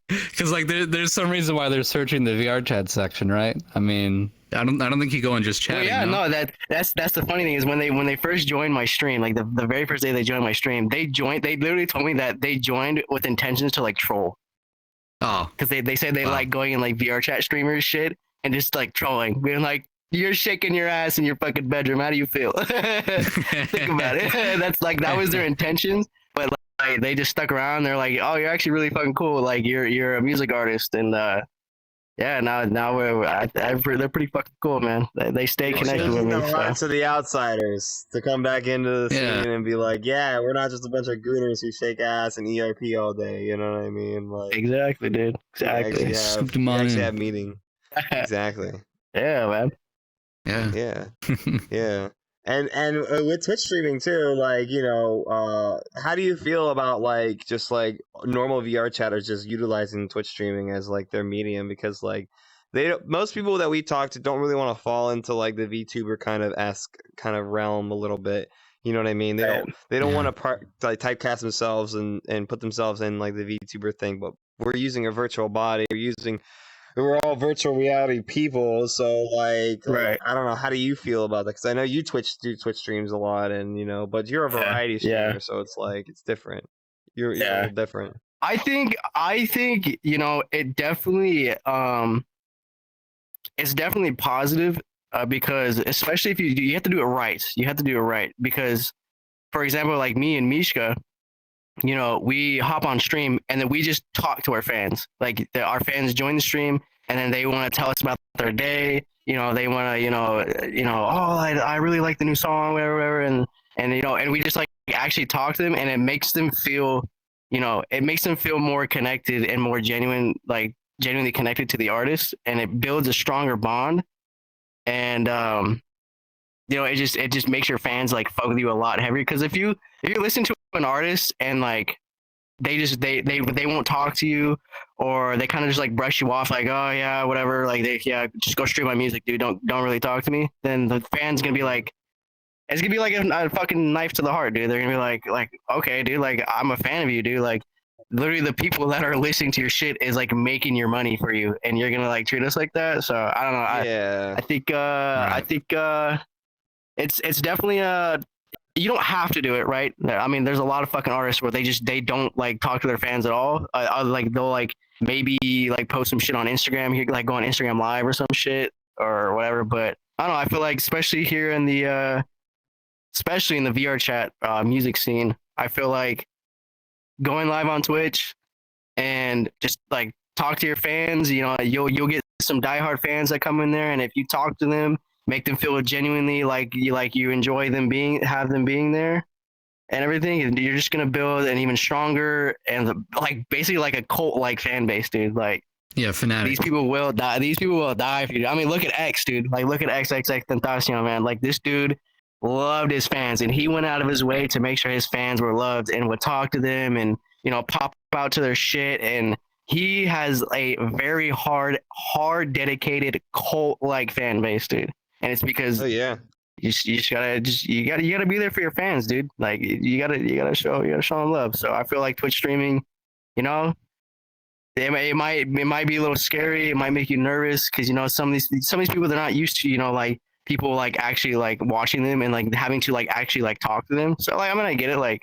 Because like there's some reason why they're searching the VR chat section, right? I mean, I don't think you go and just chat. Well, no, that's the funny thing is when they first joined my stream, like the very first day they joined my stream, they literally told me that they joined with intentions to like troll. Oh, because they said they like going in like VR chat streamers shit and just like trolling, being like, you're shaking your ass in your fucking bedroom. How do you feel? Think about it. That was their intentions, but like they just stuck around. They're like, oh, you're actually really fucking cool. Like you're a music artist, and yeah, now they're pretty fucking cool, man. They stay connected with me. To the outsiders to come back into the scene and be like, yeah, we're not just a bunch of gooners who shake ass and ERP all day. You know what I mean? Like exactly, dude. Exactly. We actually have meeting. Exactly. Yeah, man. Yeah. And with Twitch streaming too, like, how do you feel about like just like normal VR chatters just utilizing Twitch streaming as like their medium? Because like most people that we talk to don't really want to fall into like the VTuber kind of realm a little bit. You know what I mean? They don't want to like typecast themselves and put themselves in like the VTuber thing. But we're using a virtual body. We're all virtual reality people, so like I don't know. How do you feel about that? Because I know you do Twitch streams a lot, and but you're a variety streamer, so it's like it's different. You're a little different. I think it definitely it's definitely positive because especially if you have to do it right. You have to do it right because, for example, like me and Mishka, we hop on stream and then we just talk to our fans. Like our fans join the stream and then they want to tell us about their day. They want to, oh, I really like the new song, whatever, and we just like actually talk to them, and it makes them feel, more connected and more genuinely connected to the artist, and it builds a stronger bond, and it just makes your fans like fuck with you a lot heavier. Because if you listen to an artist and like they won't talk to you, or they kind of just like brush you off, like, oh yeah, whatever, like just go stream my music, dude, don't really talk to me, then the fans gonna be like, it's gonna be like a fucking knife to the heart, dude. They're gonna be like, okay, dude, like I'm a fan of you, dude, like literally the people that are listening to your shit is like making your money for you, and you're gonna like treat us like that. So I don't know. I think I think it's definitely you don't have to do it, right? I mean, there's a lot of fucking artists where they don't like talk to their fans at all. Like they'll like maybe like post some shit on Instagram, here, like go on Instagram Live or some shit or whatever. But I don't know. I feel like especially here in the VRChat music scene, I feel like going live on Twitch and just like talk to your fans. You'll get some diehard fans that come in there, and if you talk to them, make them feel genuinely like you enjoy them have them being there and everything, and you're just gonna build an even stronger and like basically like a cult like fan base, dude. Like fanatic. These people will die for you. I mean, look at X, dude. Like look at XXX Tentacion, man. Like this dude loved his fans, and he went out of his way to make sure his fans were loved and would talk to them and pop out to their shit and he has a very hard, dedicated cult-like fan base, dude. And it's because Oh yeah. you gotta be there for your fans, dude. Like you gotta show them love. So I feel like Twitch streaming, you know, it might be a little scary. It might make you nervous because some of these people, they're not used to like people like actually like watching them and like having to like actually like talk to them. So like I get it, like,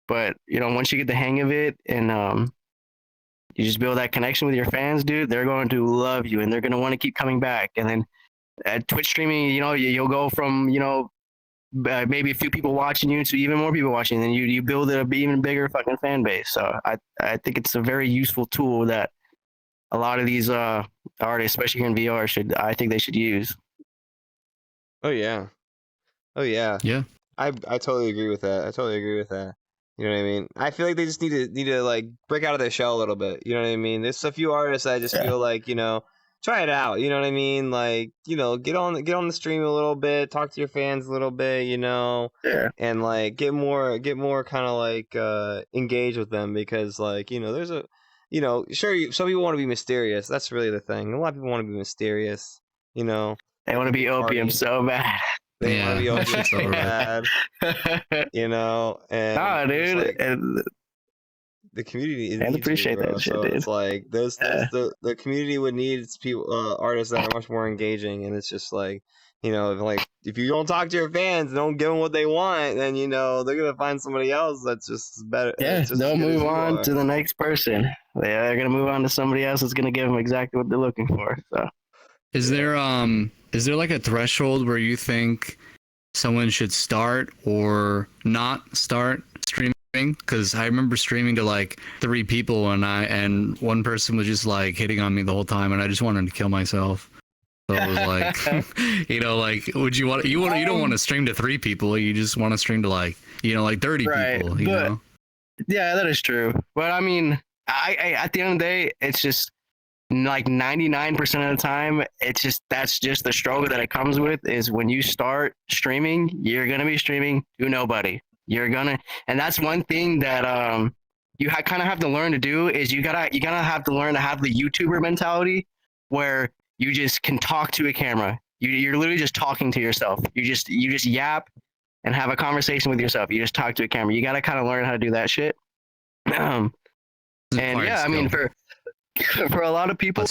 but once you get the hang of it and you just build that connection with your fans, dude, they're going to love you and they're going to want to keep coming back. And then at Twitch streaming, you'll go from maybe a few people watching you to even more people watching, and you build an even bigger fucking fan base. So I think it's a very useful tool that a lot of these artists, especially here in VR, I think they should use. Oh yeah. Yeah. I totally agree with that. You know what I mean? I feel like they just need to like break out of their shell a little bit. You know what I mean? There's a few artists I just feel like try it out. You know what I mean? Like get on the stream a little bit, talk to your fans a little bit. And like get more kind of like engage with them because like there's a sure some people want to be mysterious. That's really the thing. A lot of people want to be mysterious. They want to be opium so bad. They want to be opium so bad. And dude, like, and the community and appreciate that shit, so dude. it's like the community would need people artists that are much more engaging, and it's just like like if you don't talk to your fans, don't give them what they want, then they're gonna find somebody else that's just better. Yeah, they'll move on to the next person. They're gonna move on to somebody else that's gonna give them exactly what they're looking for. So is there like a threshold where you think someone should start or not start streaming? Because I remember streaming to like 3 people and one person was just like hitting on me the whole time and I just wanted to kill myself. So it was like like you don't want to stream to 3 people, you just want to stream to like 30 people, Yeah, that is true. But I mean, I at the end of the day, it's just like 99% of the time, that's just the struggle that it comes with is when you start streaming, you're gonna be streaming to nobody. And that's one thing that you kind of have to learn to do is you gotta have to learn to have the YouTuber mentality where you just can talk to a camera. You're literally just talking to yourself. You just yap and have a conversation with yourself. You just talk to a camera. You gotta kind of learn how to do that shit. And yeah, I mean for a lot of people,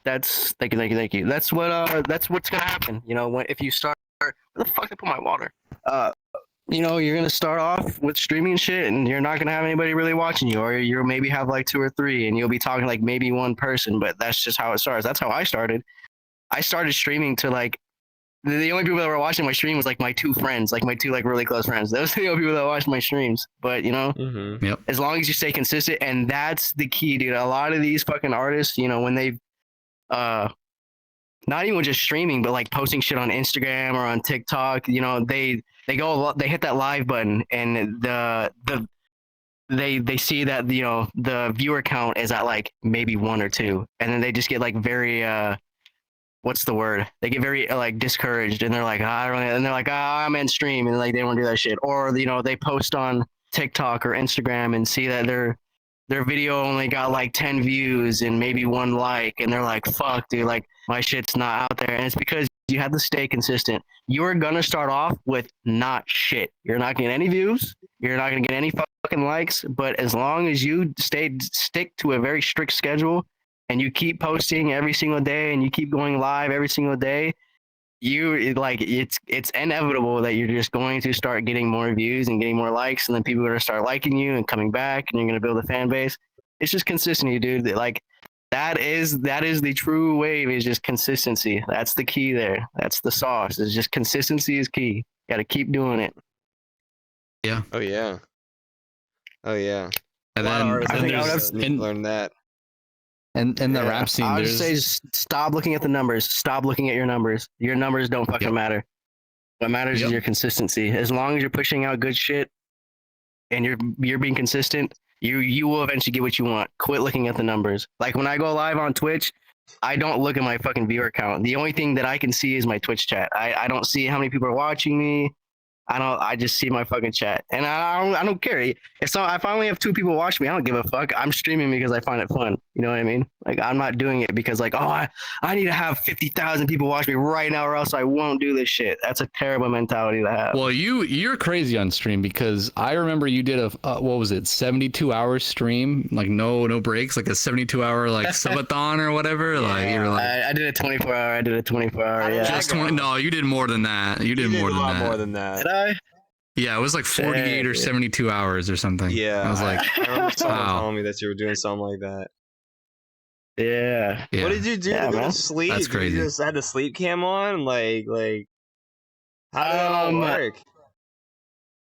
that's thank you. That's what's gonna happen. If you start, where the fuck did I put my water? You're gonna start off with streaming shit, and you're not gonna have anybody really watching you, or you'll maybe have like 2 or 3, and you'll be talking like maybe one person. But that's just how it starts. That's how I started. I started streaming to like the only people that were watching my stream was like my 2 friends, like my 2 like really close friends. Those are the only people that watched my streams. But Yep. as long as you stay consistent, and that's the key, dude. A lot of these fucking artists, when they not even just streaming, but like posting shit on Instagram or on TikTok, they hit that live button and they see that the viewer count is at like maybe 1 or 2, and then they just get like very what's the word? They get very like discouraged, and they're like, and they're like, I'm in stream, and like they don't do that shit. Or they post on TikTok or Instagram and see that their video only got like 10 views and maybe 1 like, and they're like, fuck, dude, like my shit's not out there. And it's because you have to stay consistent. You're gonna start off with not shit. You're not gonna get any views. You're not gonna get any fucking likes. But as long as you stick to a very strict schedule, and you keep posting every single day and you keep going live every single day, it's inevitable that you're just going to start getting more views and getting more likes, and then people are going to start liking you and coming back, and you're going to build a fan base. It's just consistency, dude. Like that is the true wave, is just consistency. That's the key there. That's the sauce. It's just consistency is key. Got to keep doing it. Yeah. Oh yeah. And then I think I would have learned that. And the rap scene, I would just say stop looking at the numbers. Stop looking at your numbers. Your numbers don't fucking matter. What matters is your consistency. As long as you're pushing out good shit and you're being consistent, you will eventually get what you want. Quit looking at the numbers. Like when I go live on Twitch, I don't look at my fucking viewer count. The only thing that I can see is my Twitch chat. I don't see how many people are watching me. I just see my fucking chat, and I don't care. If I only have 2 people watch me, I don't give a fuck. I'm streaming because I find it fun. You know what I mean? Like, I'm not doing it because like, oh, I need to have 50,000 people watch me right now, or else I won't do this shit. That's a terrible mentality to have. Well, you're crazy on stream, because I remember you did a what was it, 72-hour stream, like no breaks, like a 72-hour like subathon or whatever. Like you're like, I did a 24-hour. I did a 24-hour. Yeah. just 20. No, you did more than that. You did more a than lot that. more than that. Did I? Yeah, it was like 48 or 72 hours or something. Yeah, I was like, I remember someone wow. telling me that you were doing something like that. Yeah. Yeah. What did you do Yeah, to go man. to sleep? That's Did crazy. You just had the sleep cam on? Like, how did that all work?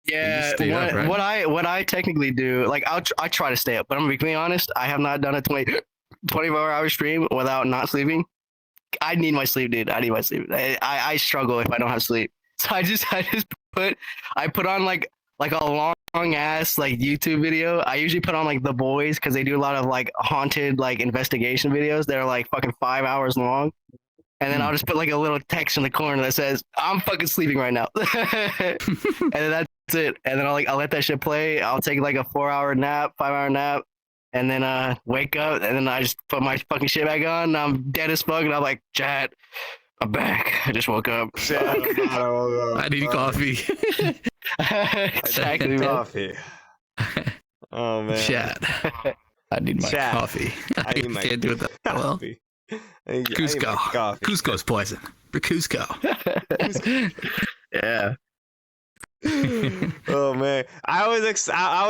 Yeah, stayed up, right? what I technically do, like I try to stay up, but I'm gonna be completely honest. I have not done a 24-hour stream without not sleeping. I need my sleep, dude. I need my sleep. I struggle if I don't have sleep. So I just put on like a long ass like YouTube video. I usually put on like The Boys, because they do a lot of like haunted like investigation videos. They're like fucking 5 hours long. And then I'll just put like a little text in the corner that says, "I'm fucking sleeping right now." And then that's it. And then I'll let that shit play. I'll take like a 4-hour nap, 5-hour nap, and then wake up, and then I just put my fucking shit back on. And I'm dead as fuck, and I'm like, "Chat, I'm back. I just woke up." I need coffee. Exactly, man. Coffee. Oh man. Chat. I need my Chat. coffee. I need my can't do it that well. coffee. I need my Cusco. coffee. Cusco's poison. For Cusco. Yeah. Oh man, I would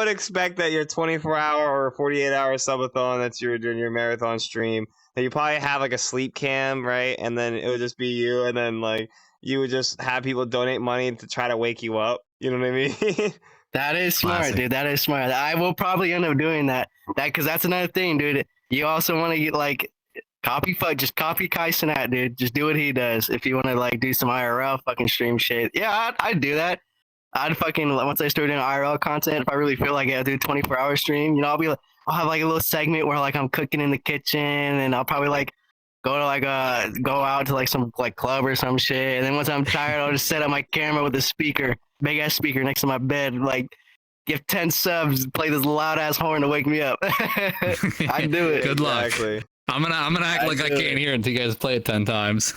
expect that your 24-hour or 48-hour subathon that you were doing your marathon stream, that you probably have like a sleep cam, right? And then it would just be you, and then like you would just have people donate money to try to wake you up. You know what I mean? That is smart, Classic. dude. That is smart. I will probably end up doing that. Because that's another thing, dude. You also want to get like just copy Kai Cenat, dude. Just do what he does. If you want to like do some IRL fucking stream shit, yeah, I'd do that. I'd fucking, once I start doing IRL content, if I really feel like I do a 24-hour stream, you know, I'll have like a little segment where like I'm cooking in the kitchen, and I'll probably like go out to like some like club or some shit. And then once I'm tired, I'll just set up my camera with a speaker, big ass speaker next to my bed, like give 10 subs, play this loud ass horn to wake me up. I'd do it. Good luck. Exactly. I'm gonna act like I can't hear it until you guys play it 10 times.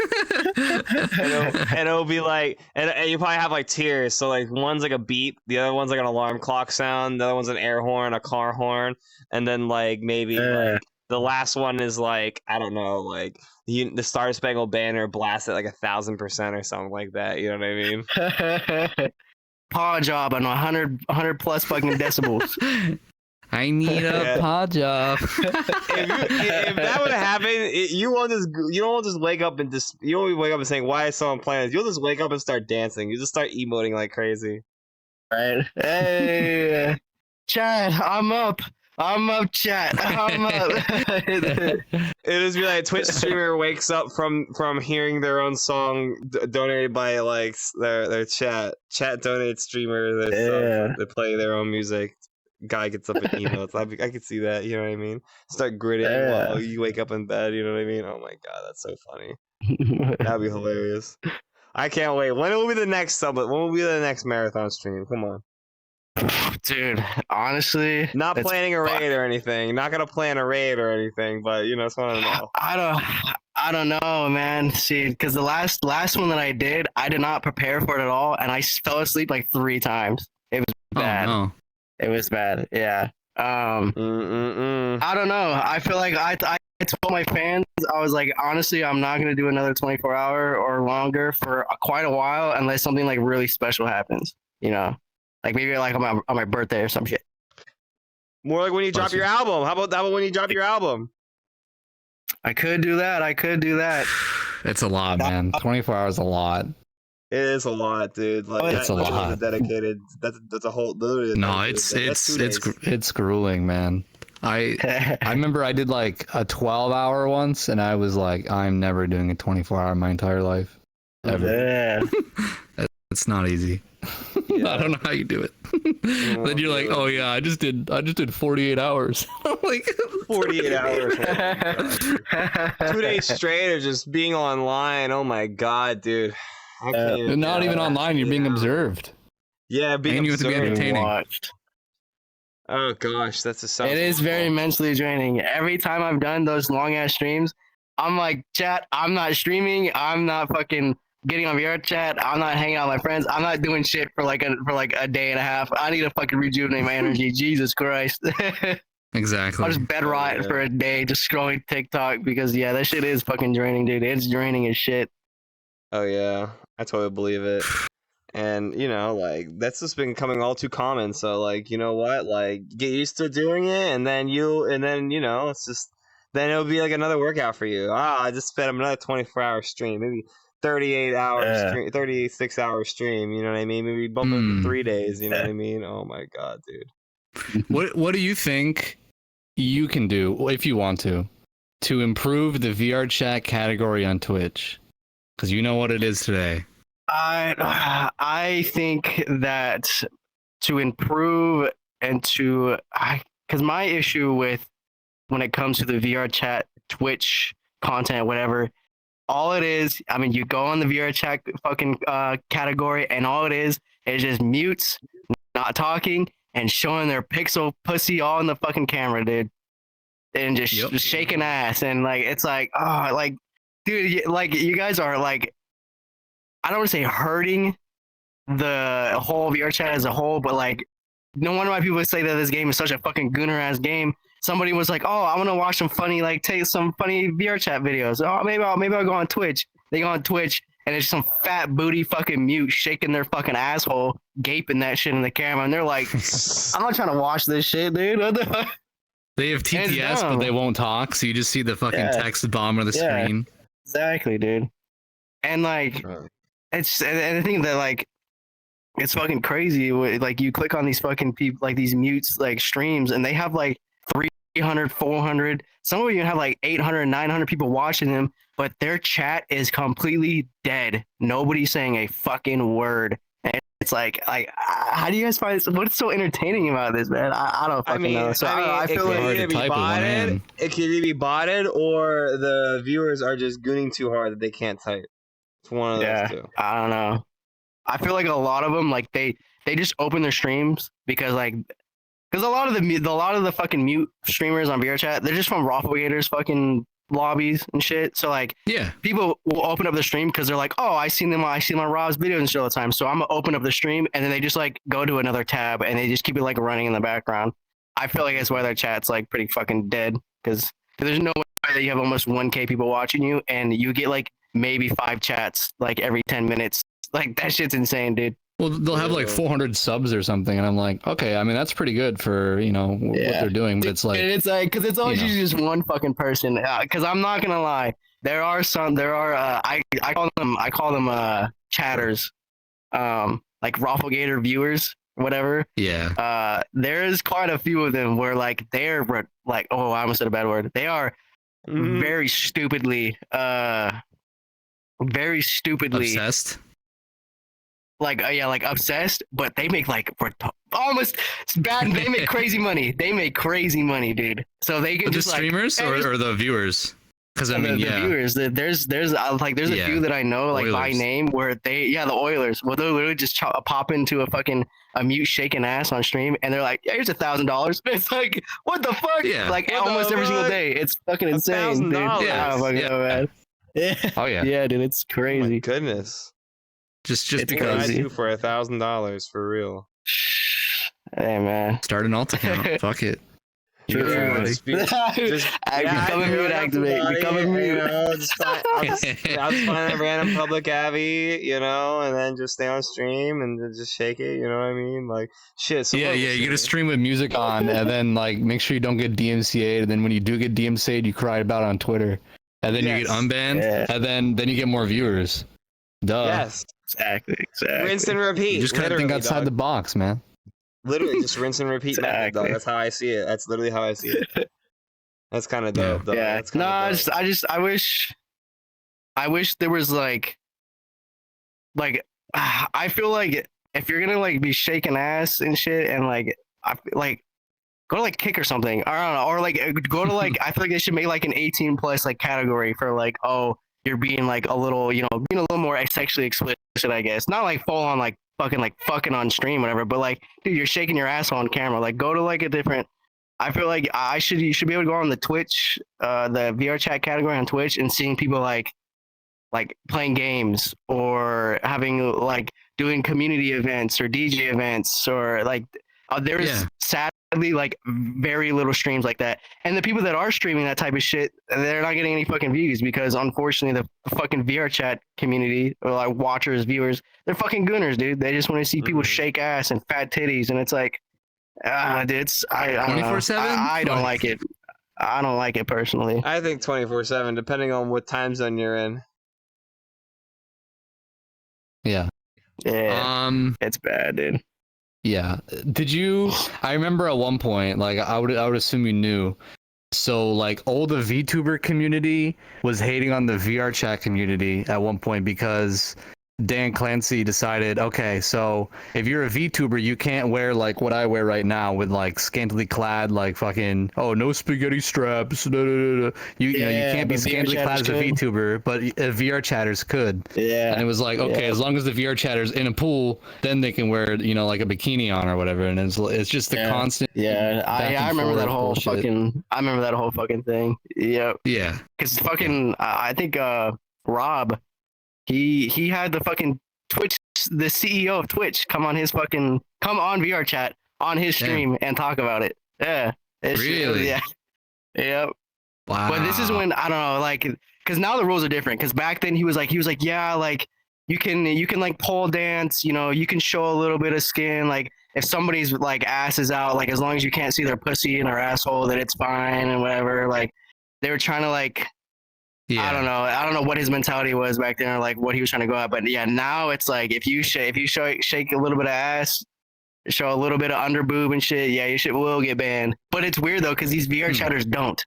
And it'll be like, and you probably have like tiers. So like one's like a beep, the other one's like an alarm clock sound, the other one's an air horn, a car horn, and then like maybe like the last one is like, I don't know, like the Star Spangled Banner blast at like 1,000% or something like that. You know what I mean? Paw job on 100 plus fucking decibels. I need a paw job. If that would happen, you don't just wake up and you won't wake up and saying, "Why is someone playing this?" You'll just wake up and start dancing. You just start emoting like crazy. Right? Hey, chat, I'm up, chat, I'm up. It just be like a Twitch streamer wakes up from hearing their own song donated by like their chat donates streamer their song, they play their own music. Guy gets up and emotes. I could see that. You know what I mean? Start gritting while you wake up in bed. You know what I mean? Oh my god, that's so funny. That'd be hilarious. I can't wait. When will be the next summit? When will be the next marathon stream? Come on. Dude, honestly, Not planning a raid or anything. Not gonna plan a raid or anything. But you know, it's one to know. I don't know, man. See, because the last one that I did not prepare for it at all, and I fell asleep like 3 times. It was bad. Oh, no. It was bad. Yeah. I don't know. I feel like I told my fans, I was like, honestly, I'm not gonna do another 24-hour or longer for quite a while unless something like really special happens. You know, like maybe like on my birthday or some shit. More like when you drop your album. How about when you drop your album? I could do that. It's a lot, man. 24 hours is a lot. It is a lot, dude. Like It's a lot. Dedicated. That's a whole. No, it's grueling, man. I remember I did like a 12-hour once, and I was like, I'm never doing a 24-hour my entire life. Ever. Yeah. It's not easay. I don't know how you do it. Then you're like, oh yeah, I just did 48 hours. I'm like 48 hours. 2 days straight of just being online. Oh my god, dude. Not even online. You're being observed. Yeah, being And you have to be observed. entertaining. Watched. Oh gosh, that's a sound. It is very mentally draining. Every time I've done those long ass streams, I'm like, chat, I'm not streaming. I'm not fucking getting on VRChat. I'm not hanging out with my friends. I'm not doing shit for like a day and a half. I need to fucking rejuvenate my energy. Jesus Christ. Exactly. I'll just bed rot for a day, just scrolling TikTok because yeah, that shit is fucking draining, dude. It's draining as shit. Oh yeah, I totally believe it. And you know, like that's just been coming all too common. So like, you know what? Like get used to doing it, and then you know, it's just then it'll be like another workout for you. I just spent another 24-hour stream, maybe 38 hours stream, 36-hour stream. You know what I mean? Maybe bump it to 3 days. You know what I mean? Oh my god, dude. What do you think you can do if you want to improve the VRChat category on Twitch? Because you know what it is today. I think that to improve and to because my issue with when it comes to the VRChat Twitch content, whatever, all it is, I mean, you go on the VRChat fucking category, and all it is just mutes, not talking, and showing their pixel pussy all in the fucking camera, dude, and just shaking ass, and like it's like, oh, like, dude, like you guys are like, I don't want to say hurting the whole VRChat as a whole, but like, no wonder why people say that this game is such a fucking gooner ass game. Somebody was like, "Oh, I want to watch some funny, like, take some funny VRChat videos. Oh, maybe I'll go on Twitch." They go on Twitch, and it's some fat booty fucking mute shaking their fucking asshole, gaping that shit in the camera, and they're like, "I'm not trying to watch this shit, dude." What the fuck? They have TTS, but they won't talk, so you just see the fucking text bomb on the screen. Exactly, dude. And like, it's and I think that like, it's fucking crazy. Like, you click on these fucking people, like these mutes, like streams, and they have like 300, 400. Some of you have like 800, 900 people watching them, but their chat is completely dead. Nobody's saying a fucking word. And it's like, how do you guys find this? What's so entertaining about this, man? I don't fucking know. So I feel like it can either be botted, or the viewers are just gooning too hard that they can't type. It's one of those two. I don't know. I feel like a lot of them, like they just open their streams because a lot of the fucking mute streamers on VRChat, they're just from Roflgator's fucking lobbies and shit. So like, people will open up the stream because they're like, oh, I see my Rob's videos and shit all the time, so I'm gonna open up the stream, and then they just like go to another tab and they just keep it like running in the background. I feel like that's why their chat's like pretty fucking dead, because there's no way that you have almost 1K people watching you and you get like maybe 5 chats like every 10 minutes. Like, that shit's insane, dude. Well, they'll have like 400 subs or something, and I'm like, okay, I mean, that's pretty good for, you know, what they're doing, but it's like, because it's always usually just one fucking person. Because I'm not gonna lie, there are I call them chatters, like Roflgator viewers, whatever. Yeah. There's quite a few of them where like they're like, oh, I almost said a bad word. They are very stupidly obsessed. Like like obsessed, but they make like almost bad. They make crazy money. They make crazy money, dude. So they can just the streamers or the viewers. Because I mean, the viewers. There's a few that I know like Oilers. By name where the Oilers. Well, they'll literally just pop into a mute shaking ass on stream, and they're like, yeah, here's $1,000. It's like, what the fuck? Yeah. Like almost every single day. It's fucking insane, dude. Yeah. Man. Yeah. Oh yeah. Yeah, dude, it's crazy. Oh my goodness. Just it's because I do for $1,000 for real. Hey man, start an alt account. Fuck it. Become a mute activate. Become a mute. I'll just find a random public Abby, you know, and then just stay on stream and just shake it. You know what I mean? Like shit. Yeah. You gotta stream with music on, and then like make sure you don't get DMCA'd. And then when you do get DMCA'd, you cry about it on Twitter, and then you get unbanned, and then you get more viewers. Duh. Yes. Exactly. Rinse and repeat. You just gotta think outside the box, man. Literally, just rinse and repeat. Exactly. That's how I see it. That's literally how I see it. That's kind of dope. Yeah. I wish there was like I feel like if you're gonna like be shaking ass and shit, and like go to like Kick or something. I don't know, or like go to like I feel like they should make like an 18+ like category for like, oh, you're being like a little, you know, being a little more sexually explicit, I guess. Not like full on like fucking on stream, whatever. But like, dude, you're shaking your ass on camera. Like, go to like a different. I feel like you should be able to go on the Twitch, the VRChat category on Twitch, and seeing people like playing games or having like doing community events or DJ events or like there's sadly like very little streams like that. And the people that are streaming that type of shit, they're not getting any fucking views because unfortunately the fucking VRChat community or like watchers, viewers, they're fucking gooners, dude. They just want to see people shake ass and fat titties, and it's like, it's I 24/7. I don't like it. I don't like it personally. I think 24/7, depending on what time zone you're in. Yeah. Yeah. It's bad, dude. Yeah. I remember at one point, like I would assume you knew. So like all the VTuber community was hating on the VRChat community at one point because Dan Clancy decided, okay, so if you're a VTuber, you can't wear like what I wear right now with like scantily clad, like fucking, oh, no spaghetti straps. You know, you can't be scantily clad as a VTuber, but VRChatters could. Yeah. And it was like, okay, as long as the VRChatters in a pool, then they can wear, you know, like a bikini on or whatever. And it's just the constant. Yeah. I remember that whole fucking thing. Yep. Yeah. Because fucking, I think Rob. He had the fucking Twitch, the CEO of Twitch, come on VRChat on his stream and talk about it. Yeah. Really? Yeah. Yep. Wow. But this is when I don't know, like, because now the rules are different. Because back then he was like, yeah, like you can like pole dance, you know, you can show a little bit of skin, like if somebody's like ass is out, like as long as you can't see their pussy and their asshole, then it's fine and whatever. Like they were trying to like. Yeah. I don't know what his mentality was back then or like what he was trying to go at, but yeah, now it's like if you shake a little bit of ass, show a little bit of under boob and shit, yeah, your shit will get banned. But it's weird though because these VR chatters don't.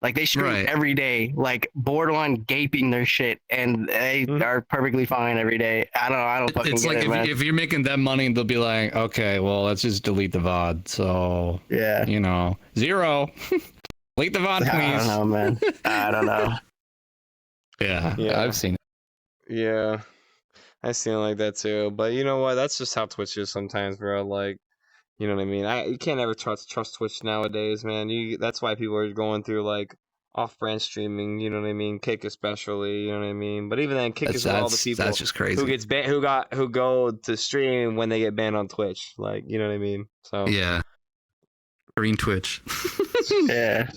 Like they stream every day, like borderline gaping their shit, and they are perfectly fine every day. I don't fucking it's get like it, man. If you're making that money, they'll be like, okay, well, let's just delete the VOD. So yeah, you know, 0. Delete the VOD, please. I don't know, man. I don't know. Yeah, I've seen it. Yeah, I've seen it like that too. But you know what? That's just how Twitch is sometimes, bro. Like, you know what I mean? You can't ever trust Twitch nowadays, man. That's why people are going through like off-brand streaming. You know what I mean? Kick especially. You know what I mean? But even then, Kick is all the people that's just crazy. who gets who go to stream when they get banned on Twitch. Like, you know what I mean? So yeah, green Twitch. Yeah.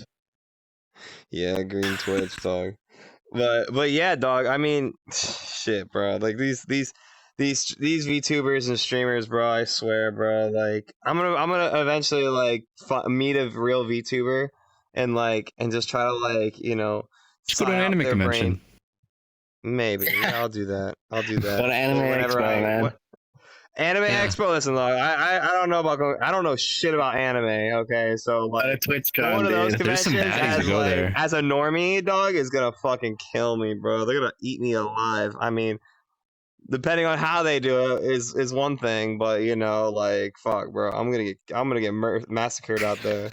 Yeah, green Twitch, dog. But yeah, dog. I mean, shit, bro. Like these VTubers and streamers, bro. I swear, bro. Like I'm gonna eventually like meet a real VTuber and just try to like, you know, just go to an anime convention. Brain. Maybe I'll do that. Go to Anime Expo, man. Anime Expo. Listen, dog. I don't know about I don't know shit about anime. Okay, so like TwitchCon, one of those dude. conventions as a normie, dog, is gonna fucking kill me, bro. They're gonna eat me alive. I mean, depending on how they do it is one thing, but you know, like fuck, bro. I'm gonna get massacred out there.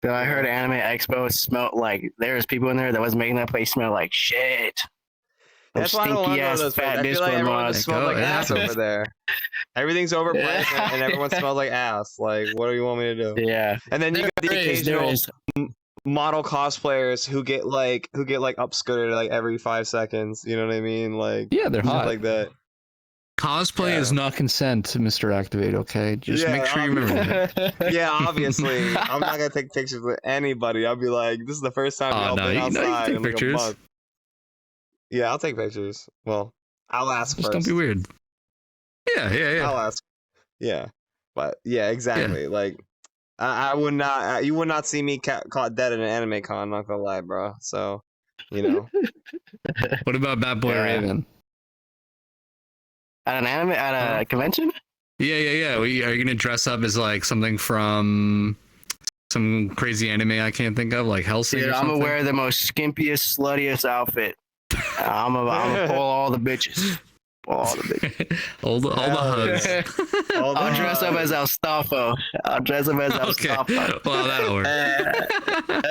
Dude, I heard Anime Expo smelled like there's people in there that was making that place smell like shit. That's why I don't want those fat I feel like everyone smells like ass over there. Everything's overpriced and everyone smells like ass. Like, what do you want me to do? Yeah. And then you got the occasional model cosplayers who get upskirted like every 5 seconds. You know what I mean? Like, yeah, they're hot like that. Cosplay is not consent, Mr. Activeight. Okay, just make sure you remember that. Yeah, obviously, I'm not gonna take pictures with anybody. I'll be like, this is the first time y'all been outside in like a month. Yeah, I'll take pictures. Well, I'll ask just first. Don't be weird. Yeah. I'll ask. Yeah, but yeah, exactly. Yeah. Like, I would not. You would not see me caught dead in an anime con. Not gonna lie, bro. So, you know. What about BatBoyRaven? At a convention? Yeah. Are you gonna dress up as like something from some crazy anime I can't think of, like Hellsing? Dude, I'm gonna wear the most skimpiest, sluttiest outfit. I'm gonna pull all the bitches. All the bitches. all the hugs. I'll dress up as Alstafo. Okay. Well, that'll work.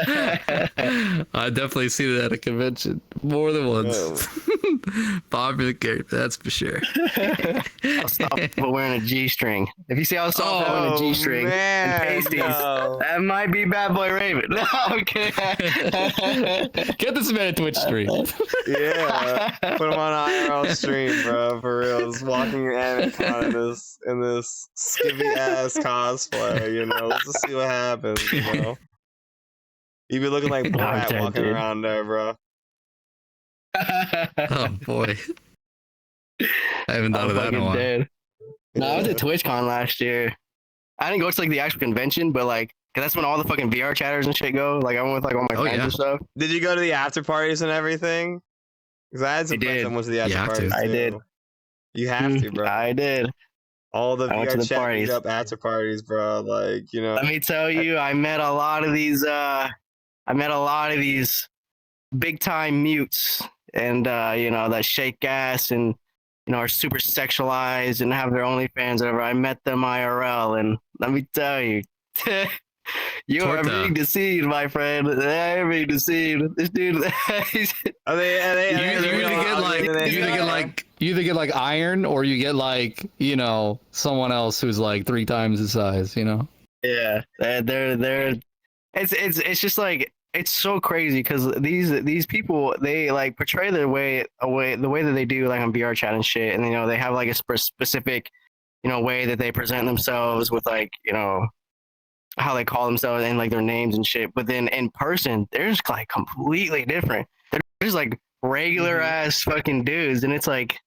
I definitely see that at a convention more than once. Popular character, that's for sure. I'll stop wearing a G-string. If you see how soft having a G-string and pasties, that might be BatBoyRaven. No, I'm kidding. Get this man a Twitch stream. Yeah, put him on an IRL stream, bro. For real, just walking your Amicon in this skivvy ass cosplay. You know, let's just see what happens. You know, you be looking like Borat walking around there, bro. Oh boy, I haven't thought of that in a while. Dead. No, I was at TwitchCon last year. I didn't go to like the actual convention, but like, cause that's when all the fucking VRChatters and shit go. Like, I went with like all my friends and stuff. Did you go to the after parties and everything? Cause I had some friends that went to the after parties. I did. You have to, bro. I did. All the VRChat parties. Meetup after parties, bro. Like, you know. Let me tell you, I met a lot of these. Big time mutes, and you know, that shake ass and you know are super sexualized and have their OnlyFans. Whatever. I met them IRL, and let me tell you. You are being deceived, my friend. They are being deceived. This dude, you either get like iron or you get like, you know, someone else who's like 3 times the size, you know? Yeah, they're it's just like it's so crazy because these people, they like portray their way the way that they do like on VRChat and shit, and you know they have like a specific, you know, way that they present themselves with like, you know, how they call themselves and like their names and shit, but then in person they're just like completely different. They're just like regular ass fucking dudes, and it's like,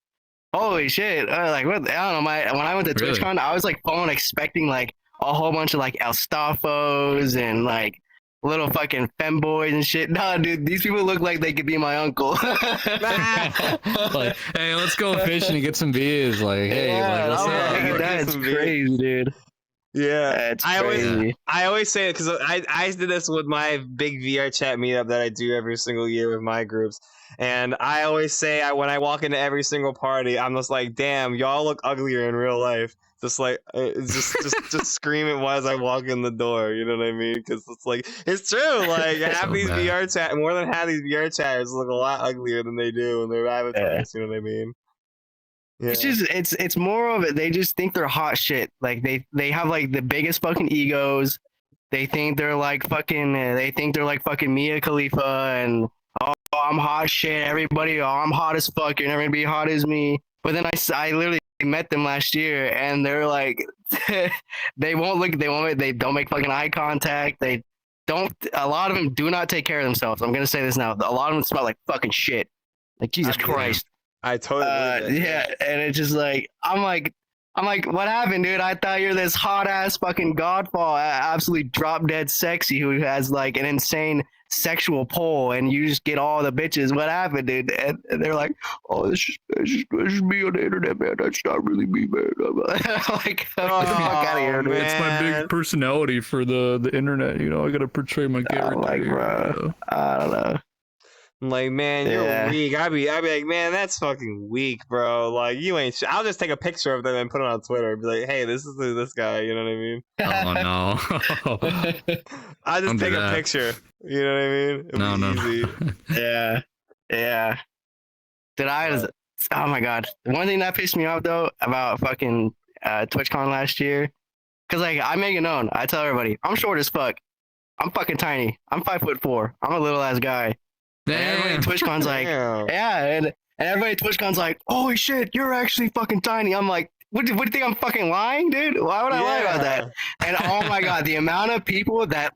holy shit. Like, what? I don't know. When I went to TwitchCon, I was like expecting like a whole bunch of like Elstafos and like little fucking femboys and shit. Nah, dude, these people look like they could be my uncle. Like, hey, let's go fishing and get some beers. Like, hey, yeah, like, what's up? That's crazy, dude. Yeah, it's crazy. I always say it because I did this with my big VRChat meetup that I do every single year with my groups, and I always say when I walk into every single party, I'm just like, damn, y'all look uglier in real life. Just like just screaming as I walk in the door. You know what I mean? Because it's like it's true. Like half these VRChat, more than half these VRChatters look a lot uglier than they do when they're avatars. You know what I mean? Yeah. It's just it's more of it. They just think they're hot shit. Like they have like the biggest fucking egos. They think they're like fucking. They think they're like fucking Mia Khalifa and oh, I'm hot shit. Everybody, oh, I'm hot as fuck. You're never gonna be hot as me. But then I literally met them last year, and they're like, they won't look. They don't make fucking eye contact. They don't. A lot of them do not take care of themselves. I'm gonna say this now. A lot of them smell like fucking shit. Like Jesus Christ. I totally yeah, and it's just like I'm like, what happened, dude? I thought you're this hot ass fucking godfall, absolutely drop dead sexy, who has like an insane sexual pull, and you just get all the bitches. What happened, dude? And they're like, oh, it's just me on the internet, man. That's not really me, man. I'm like, get the fuck out of here, dude. It's my big personality for the internet. You know, I gotta portray my character. I'm like, bro, I don't know. Like, man, you're weak. I'd be like, man, that's fucking weak, bro. Like, you ain't. I'll just take a picture of them and put it on Twitter. Be like, hey, this is this guy. You know what I mean? Oh no. I'll just take a picture. You know what I mean? No. Easy. Yeah. Oh my god. One thing that pissed me off though about fucking TwitchCon last year, because like I make it known. I tell everybody, I'm short as fuck. I'm fucking tiny. I'm 5'4". I'm a little ass guy. And everybody at TwitchCon's like, yeah, and everybody at TwitchCon's like, holy shit, you're actually fucking tiny. I'm like, what do you think, I'm fucking lying, dude? Why would I lie about that? And oh my god, the amount of people that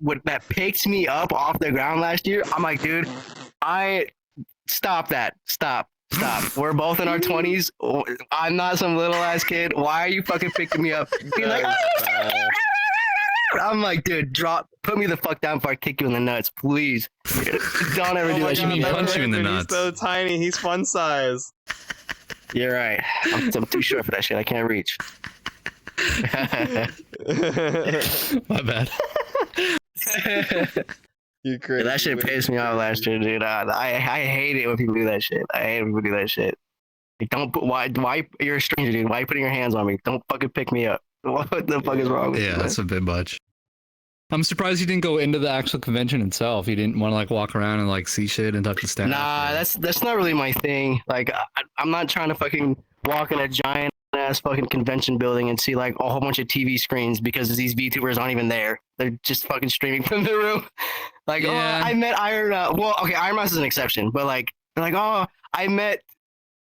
picked me up off the ground last year, I'm like, dude, stop that. Stop. We're both in our 20s. I'm not some little ass kid. Why are you fucking picking me up? Being like, I'm like, dude, put me the fuck down before I kick you in the nuts, please. Don't ever do that. You mean punch you in the nuts? He's so tiny. He's fun size. You're right. I'm too short for that shit. I can't reach. My bad. You crazy. That shit pissed me off last year, dude. I hate it when people do that shit. I hate when people do that shit. Like, don't put why you're a stranger, dude. Why are you putting your hands on me? Don't fucking pick me up. What the fuck is wrong with you? Yeah, that's a bit much. I'm surprised you didn't go into the actual convention itself. You didn't want to like walk around and like see shit and touch the staff. Nah, that's not really my thing. Like, I'm not trying to fucking walk in a giant ass fucking convention building and see like a whole bunch of TV screens because these VTubers aren't even there. They're just fucking streaming from the room. Like, Yeah. oh, I met Iron. Well, okay, Iron Mouse is an exception, but like, they're like, oh, I met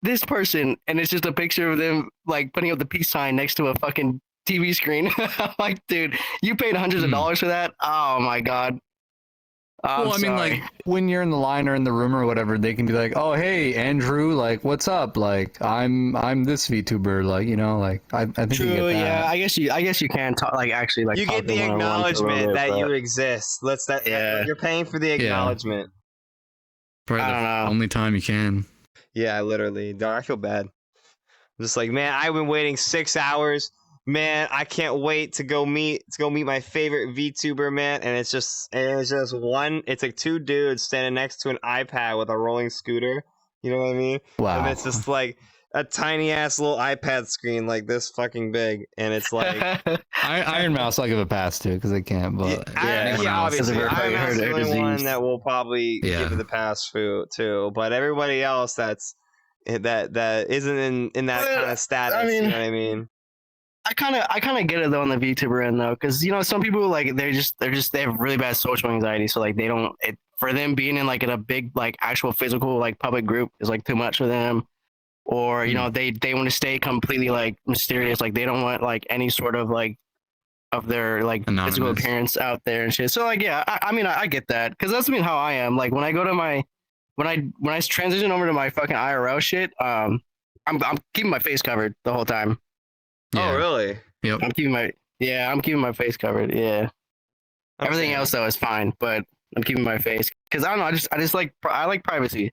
this person, and it's just a picture of them like putting up the peace sign next to a fucking TV screen. I'm like, dude, you paid hundreds of dollars for that? Oh my god. Well, I mean, sorry. like when you're in the line or in the room or whatever, they can be like, "Oh, hey, Andrew, like, what's up? Like, I'm this VTuber, like, you know, like, I think you get True, that." yeah. I guess you can talk like actually like You talk get to the one-on-one for a little acknowledgement bit, that but- you exist. Yeah. You're paying for the acknowledgement. Probably I the don't know. only time you can. Yeah, literally. Dog, I feel bad. I'm just like, man, I've been waiting 6 hours. Man, I can't wait to go meet my favorite VTuber, man. And it's just it's like two dudes standing next to an iPad with a rolling scooter. You know what I mean? Wow. And it's just like a tiny ass little iPad screen like this fucking big. And it's like Iron Mouse, I'll give a pass to because they can't. But anyone else- obviously, Because of her- I'm her the only one disease. that will probably Yeah. give it the pass to. But everybody else that isn't in that Well, kind of status. I mean- you know what I mean? I kind of get it though on the VTuber end though, because you know some people like they have really bad social anxiety, so like they don't for them being in like in a big like actual physical like public group is like too much for them, or you know they want to stay completely like mysterious, like they don't want like any sort of like of their like physical Anonymous. appearance out there and shit. So like yeah, I mean I get that because that's how I am. Like when I go to my when I transition over to my fucking IRL shit, I'm keeping my face covered the whole time. Yeah. Oh, really? Yep. I'm keeping my face covered. Yeah. Everything Okay. else though is fine, but I'm keeping my face because I don't know. I just like I like privacy.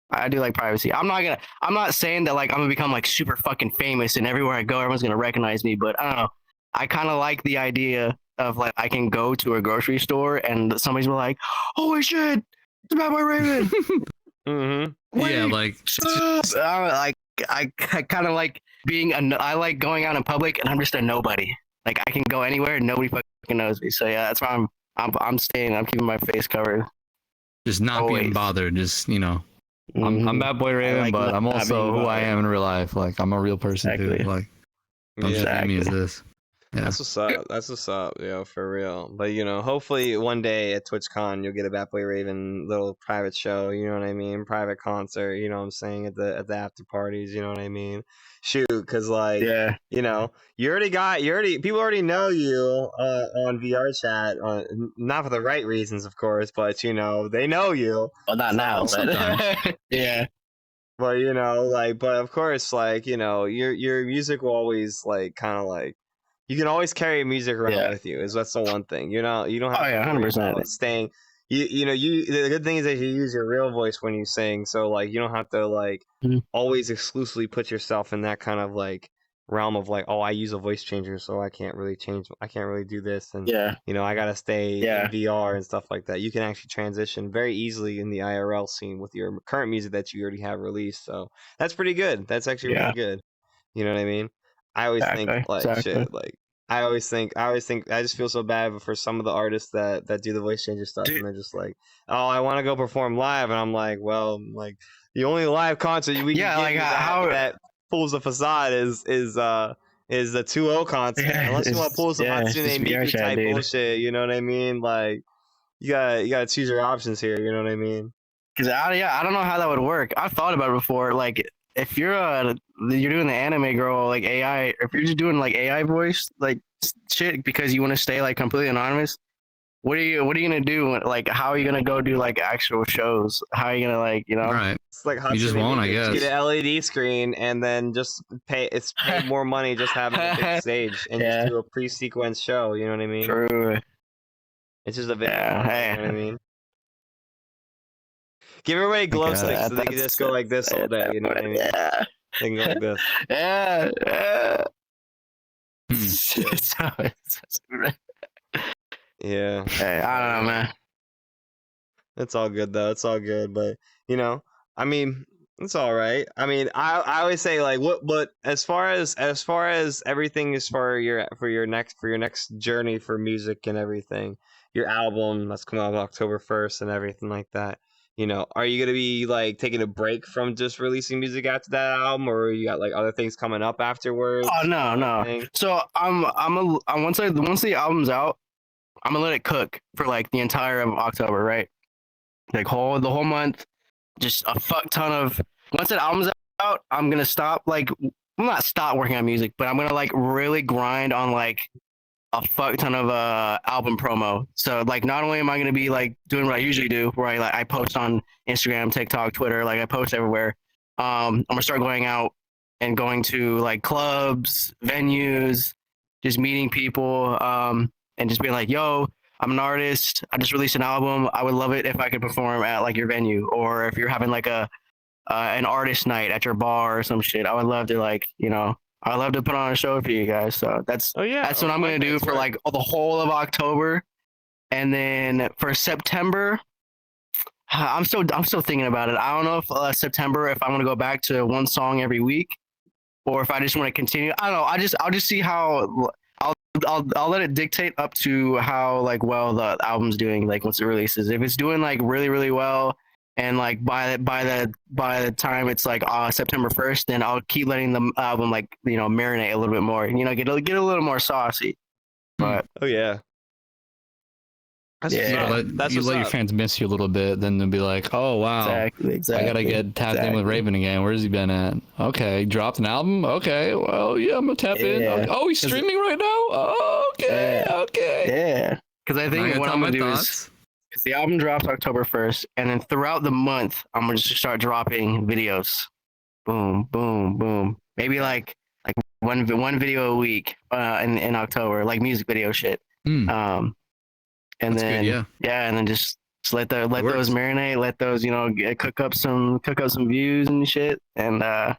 I do like privacy. I'm not saying that like I'm gonna become like super fucking famous and everywhere I go everyone's gonna recognize me, but I don't know. I kind of like the idea of like I can go to a grocery store and somebody's like, "Holy shit, it's BatBoyRaven!" Mm-hmm. Yeah, Wait, like like I kind of like being I like going out in public and I'm just a nobody. Like I can go anywhere and nobody fucking knows me. So yeah, that's why I'm staying. I'm keeping my face covered. just not being Always. bothered. Just I'm Mhm. BatBoyRaven, like but I'm not also being who I bothered. am in real life. Like I'm a real person Exactly. too. Like don't just Yeah. see me as Exactly. this. Yeah. That's what's up. That's what's up, for real. But hopefully one day at TwitchCon you'll get a BatBoyRaven little private show. You know what I mean? Private concert. You know what I'm saying at the after parties. You know what I mean? Shoot, because like Yeah. people already know you on VRChat. Not for the right reasons, of course, but they know you. Well, not now, but Sometimes. yeah. But but of course, your music will always kind of you can always carry music around Yeah. with you. That's the one thing. You don't have Oh yeah, to worry 100%. about staying. The good thing is that you use your real voice when you sing, so you don't have to Mhm. always exclusively put yourself in that kind of realm of oh, I use a voice changer, so I can't really do this, and Yeah. I gotta stay Yeah. in VR and stuff like that. You can actually transition very easily in the IRL scene with your current music that you already have released. So that's pretty good. That's actually Yeah. really good. You know what I mean? I always think Exactly. shit. I always think. I just feel so bad for some of the artists that do the voice changer stuff, Dude. and they're just like, "Oh, I want to go perform live," and I'm like, "Well, the only live concert we Yeah, can like, give you how- that pulls the facade is the 2-0 concert. Yeah, Unless you want to pull some it's Hatsune just Miku VRChat, type dude. bullshit, you know what I mean? Like, you gotta choose your options here. You know what I mean? Because I don't know how that would work. I've thought about it before. Like if you're doing the anime girl like AI, if you're just doing like AI voice like shit because you want to stay like completely anonymous, what are you gonna do? Like how are you gonna go do like actual shows? How are you gonna All right. It's like You just Hatsune won't, I Miku. Just guess. get an LED screen and then just pay more money just having a big stage and Yeah. just do a pre-sequence show. You know what I mean? True. It's just a video. Yeah, content, hey. You know what I mean? Give everybody glow Okay, sticks so they can just go like this all day. You know what I mean? Yeah. They can go like this. Yeah. Yeah. Hmm. Yeah. Hey, I don't know, man. It's all good though. It's all good, but I mean, It's all right. I mean, I always say like what, but as far as everything is for your next journey for music and everything, your album that's coming out on October 1st and everything like that. You know, are you gonna be like taking a break from just releasing music after that album, or you got like other things coming up afterwards? Oh no, no. So once the album's out, I'm gonna let it cook for like the entire of October, right? Like the whole month, just a fuck ton of. Once that album's out, I'm gonna stop. Like, I'm not stop working on music, but I'm gonna like really grind on like a fuck ton of album promo. So like, not only am I gonna be like doing what I usually do, where I post on Instagram, TikTok, Twitter, like I post everywhere. I'm gonna start going out and going to like clubs, venues, just meeting people, and just being like, yo, I'm an artist. I just released an album. I would love it if I could perform at like your venue, or if you're having like a an artist night at your bar or some shit. I would love to I would love to put on a show for you guys. So that's what I'm gonna do for like the whole of October, and then for September, I'm still thinking about it. I don't know if September if I'm gonna go back to one song every week, or if I just want to continue. I don't know. I'll just see how. I'll let it dictate up to how like well the album's doing like once it releases. If it's doing like really really well, and like by the time it's like September 1st, then I'll keep letting the album like marinate a little bit more. Get a little more saucy. But oh yeah. That's let your fans miss you a little bit, then they'll be like, "Oh wow, exactly. I gotta get tapped in with Raven again. Where's he been at? Okay, dropped an album. Okay, well yeah, I'm gonna tap in. Okay. Oh, he's streaming right now. Oh, okay, yeah. Because I think what I'm gonna do is because the album drops October 1st, and then throughout the month I'm gonna just start dropping videos. Boom, boom, boom. Maybe like one video a week in October, like music video shit. And that's then good, and then just let those marinate, let those cook up some views and shit, and and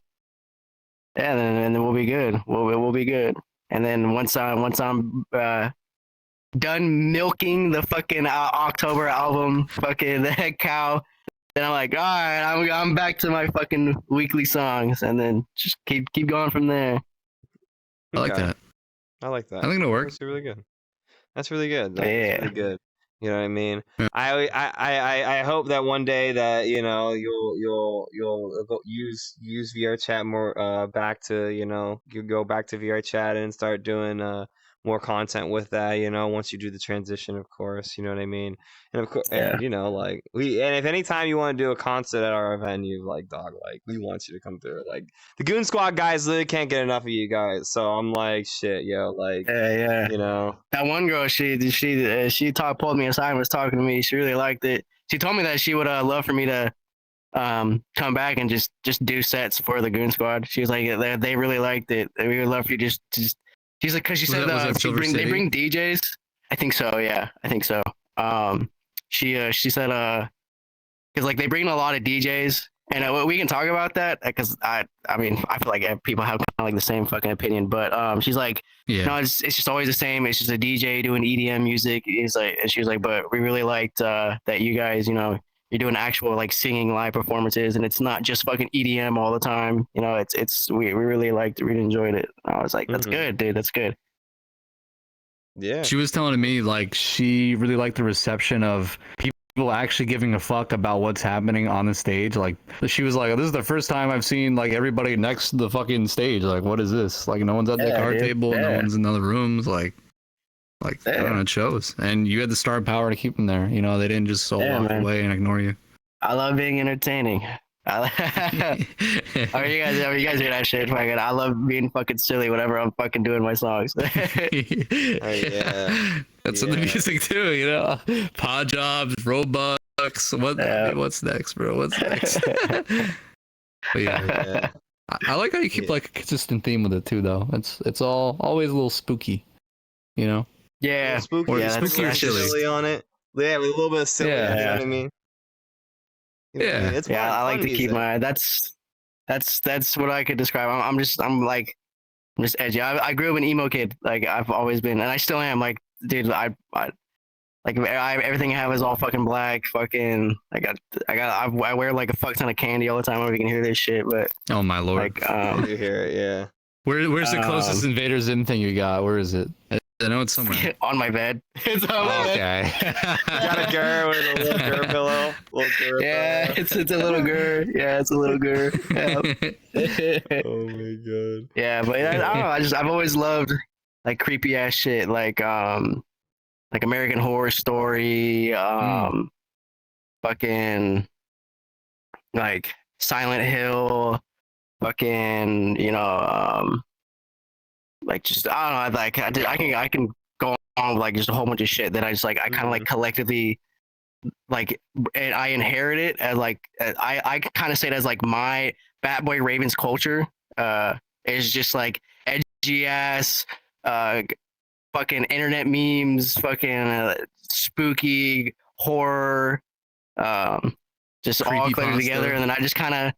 then we'll be good. We'll be good. And then once I'm done milking the fucking October album, fucking the head cow, then I'm like, all right, I'm back to my fucking weekly songs, and then just keep going from there. I like that. I like that. I think it'll work. That's really good. That's really good. That's really good. You know what I mean? Yeah. I hope that one day that you'll go use VRChat more back to you go back to VRChat and start doing more content with that, once you do the transition, of course, you know what I mean? And of course, and like and if anytime you want to do a concert at our venue, like dog, like we want you to come through. Like the Goon Squad guys literally can't get enough of you guys. So I'm like, shit, yo, like that one girl, she pulled me aside and was talking to me. She really liked it. She told me that she would love for me to come back and just do sets for the Goon Squad. She was like, they really liked it. We would love for you just she's like, because she said they bring DJs. I think so. Yeah, I think so. She said because like they bring a lot of DJs, and we can talk about that because I mean I feel like people have kind of like the same fucking opinion, but she's like, no, it's just always the same. It's just a DJ doing EDM music. It's like, and she was like, but we really liked that you guys, you're doing actual like singing live performances, and it's not just fucking EDM all the time. It's we really liked it, we enjoyed it. And I was like, that's good, dude. That's good. Yeah. She was telling me like she really liked the reception of people actually giving a fuck about what's happening on the stage. Like she was like, this is the first time I've seen like everybody next to the fucking stage. Like, what is this? Like no one's at the card table, no one's in other rooms. Like I don't know, it shows. And you had the star power to keep them there. They didn't just walk away and ignore you. I love being entertaining. You guys hear that shit? Fucking, I love being fucking silly whenever I'm fucking doing my songs. That's in the music too, Pod jobs, Robux. What's next, bro? What's next? But I like how you keep like a consistent theme with it too, though. It's always a little spooky, Yeah, spooky. Spooky or silly on it. Yeah, with a little bit of silly. You know what I mean? It's I like to keep my that's what I could describe. I'm just edgy. I grew up an emo kid. Like I've always been, and I still am. Like, dude, everything I have is all fucking black. Fucking, I wear like a fuck ton of candy all the time. I don't know if you can hear this shit, but Oh my lord. like, You hear it, yeah. Where's the closest Invader Zim thing you got? Where is it? I know it's somewhere. on my bed. It's on my bed. Okay. You got a gur with a little gur pillow. Yeah, it's a little gur. Yeah, it's a little gur. Yeah. Oh my god. Yeah, but I don't know. I've always loved like creepy ass shit, like American Horror Story, fucking like Silent Hill, fucking like just I don't know, like I can go on with like just a whole bunch of shit that I just like I kind of like collectively like, and I inherit it as like I kind of say it as like my BatBoyRaven's culture is just like edgy ass fucking internet memes, fucking spooky horror, just all cluttered together, and then I just kind of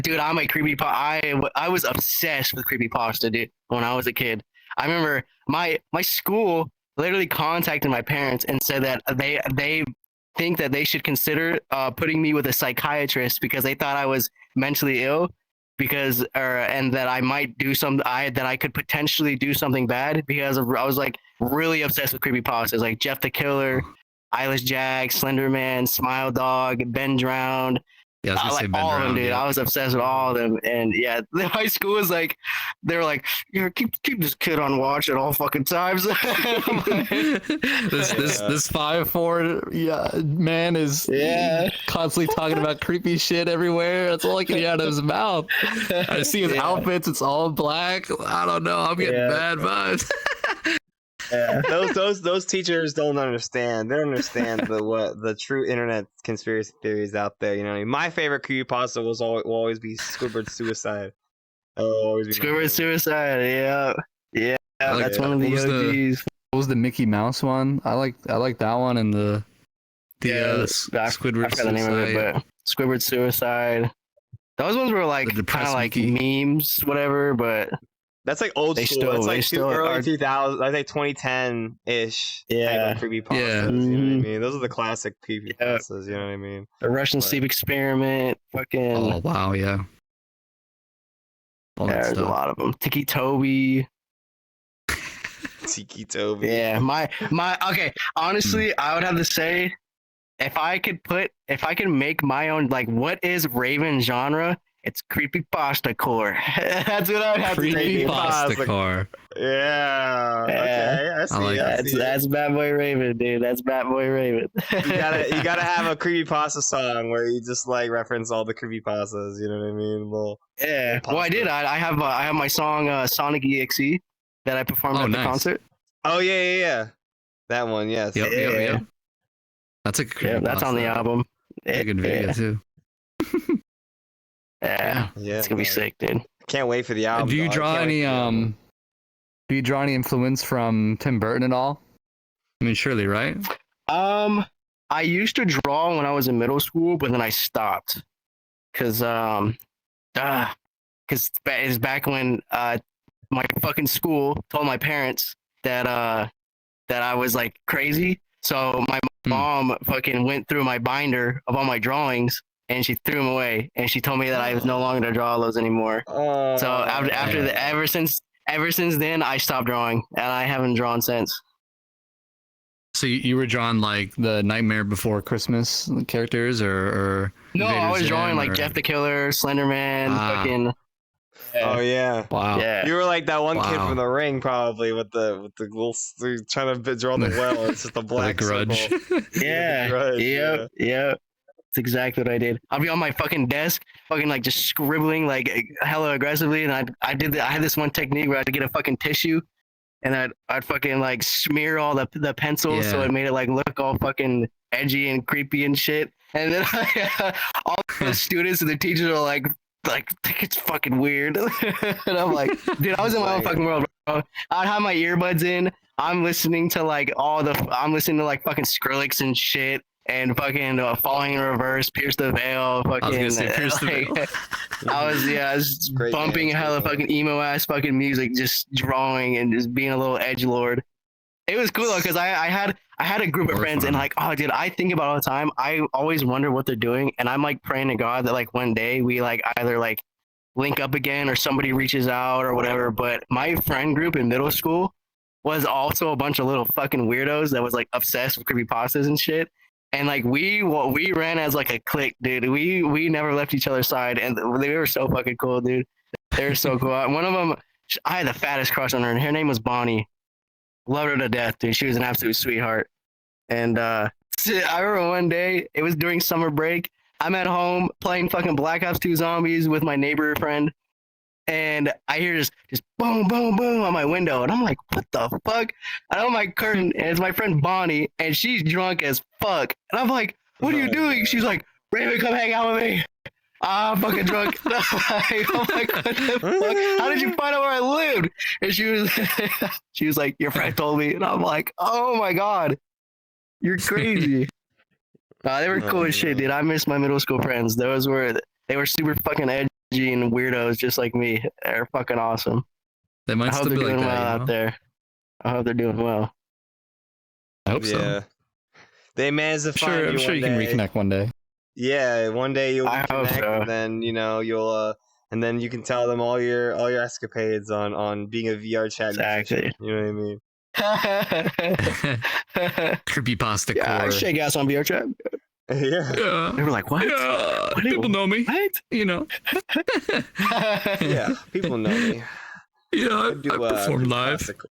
dude, I'm a I was obsessed with creepypasta, dude, when I was a kid. I remember my school literally contacted my parents and said that they think that they should consider putting me with a psychiatrist because they thought I was mentally ill and that I might do that I could potentially do something bad because I was like really obsessed with creepypastas like Jeff the Killer, Eyeless Jack, Slender Man, Smile Dog, Ben Drowned. Yeah, I was like all of them, dude. I was obsessed with all of them, and yeah, the high school was like, they were like, keep this kid on watch at all fucking times. this 5'4" man is constantly talking about creepy shit everywhere. That's all I can hear out of his mouth. I see his outfits; it's all black. I don't know. I'm getting bad vibes. Yeah. Those teachers don't understand. They don't understand the true internet conspiracy theories out there. You know what I mean? My favorite creepypasta will always be Squidward's suicide. Squidward's suicide. Yeah. That's one of the OGs. What was the Mickey Mouse one? I like that one and the Squidward. I forgot the name of it, but Squidward suicide. Those ones were like kind of like memes, whatever, but. That's like old school. It's like early 2000s. I think 2010 ish. Yeah. Creepypastas. Yeah. You know what I mean? Those are the classic creepypastas. You know what I mean? The Russian Sleep Experiment. Fucking. Oh wow, yeah. There's a lot of them. Tiki Toby. Tiki Toby. Yeah, my okay. Honestly, I would have to say, if I could make my own, like, what is Raven genre? It's creepypasta core. That's what I would have to say. Creepypasta core. Yeah. Okay. I see. That's BatBoyRaven, dude. That's BatBoyRaven. you gotta have a creepypasta song where you just like reference all the creepypastas. You know what I mean? Little well, I did. I have my song Sonic EXE that I performed at the concert. Oh yeah. That one, yes. Yep. That's a creepypasta. Yeah, that's on the album. A good video too. Yeah, it's gonna be sick, dude. Can't wait for the album. Do you draw any influence from Tim Burton at all? I mean, surely, right? I used to draw when I was in middle school, but then I stopped because it's back when my fucking school told my parents that I was like crazy. So my mom fucking went through my binder of all my drawings and she threw them away, and she told me that I was no longer to draw those anymore. So ever since then, I stopped drawing, and I haven't drawn since. So you were drawing like the Nightmare Before Christmas characters, or no? I was drawing like Jeff the Killer, Slender Man, fucking. Oh yeah! Wow! Yeah. You were like that one kid from The Ring, probably with the little trying to draw the well. It's just a black grudge. Yeah. Grudge, Yep. That's exactly what I did. I'll be on my fucking desk, fucking like just scribbling like hella aggressively, and I had this one technique where I had to get a fucking tissue, and I'd fucking like smear all the pencils so it made it like look all fucking edgy and creepy and shit. And then all the students and the teachers are like think it's fucking weird. And I'm like, dude, I was in my own fucking world, bro. I'd have my earbuds in. I'm listening to like fucking Skrillex and shit. And fucking Falling in Reverse, Pierce the Veil, fucking. I was gonna say Pierce the Veil. I was bumping hella fucking emo ass fucking music, just drawing and just being a little edgelord. it was cool though because I had a group of More friends fun. and like, oh dude, I think about it all the time. I always wonder what they're doing, and I'm like praying to God that like one day we like either like link up again or somebody reaches out or whatever. But my friend group in middle school was also a bunch of little fucking weirdos that was like obsessed with creepypastas and shit. And like we ran as like a clique, dude. We never left each other's side, and they were so fucking cool, dude. They were so cool. One of them, I had the fattest crush on her, and her name was Bonnie. Loved her to death, dude. She was an absolute sweetheart. And I remember one day, it was during summer break. I'm at home playing fucking Black Ops 2 Zombies with my neighbor friend, and I hear just boom, boom, boom on my window, and I'm like, what the fuck? I open my curtain, and it's my friend Bonnie, and she's drunk as fuck, and I'm like, what are you doing? She's like, Raven, come hang out with me. I'm fucking drunk. I'm like, what the fuck? How did you find out where I lived? And she was like, your friend told me, and I'm like, oh my god, you're crazy. They were cool as shit, dude. I miss my middle school friends. They were super fucking edgy and weirdos, just like me. They're fucking awesome. They might I hope still they're be doing like well that. out there. I hope they're doing well. I hope so. Yeah. They managed to find I'm sure you can reconnect one day. Yeah, one day you'll I hope reconnect, so. and then you'll and then you can tell them all your escapades on being a VR chat Exactly. musician. You know what I mean? Creepypasta Yeah, I core. shake ass on VRChat. Yeah. Yeah. They were like, what? Yeah. What? People know me. What? You know. Yeah, people know me. Yeah, I perform live. creepypasta core.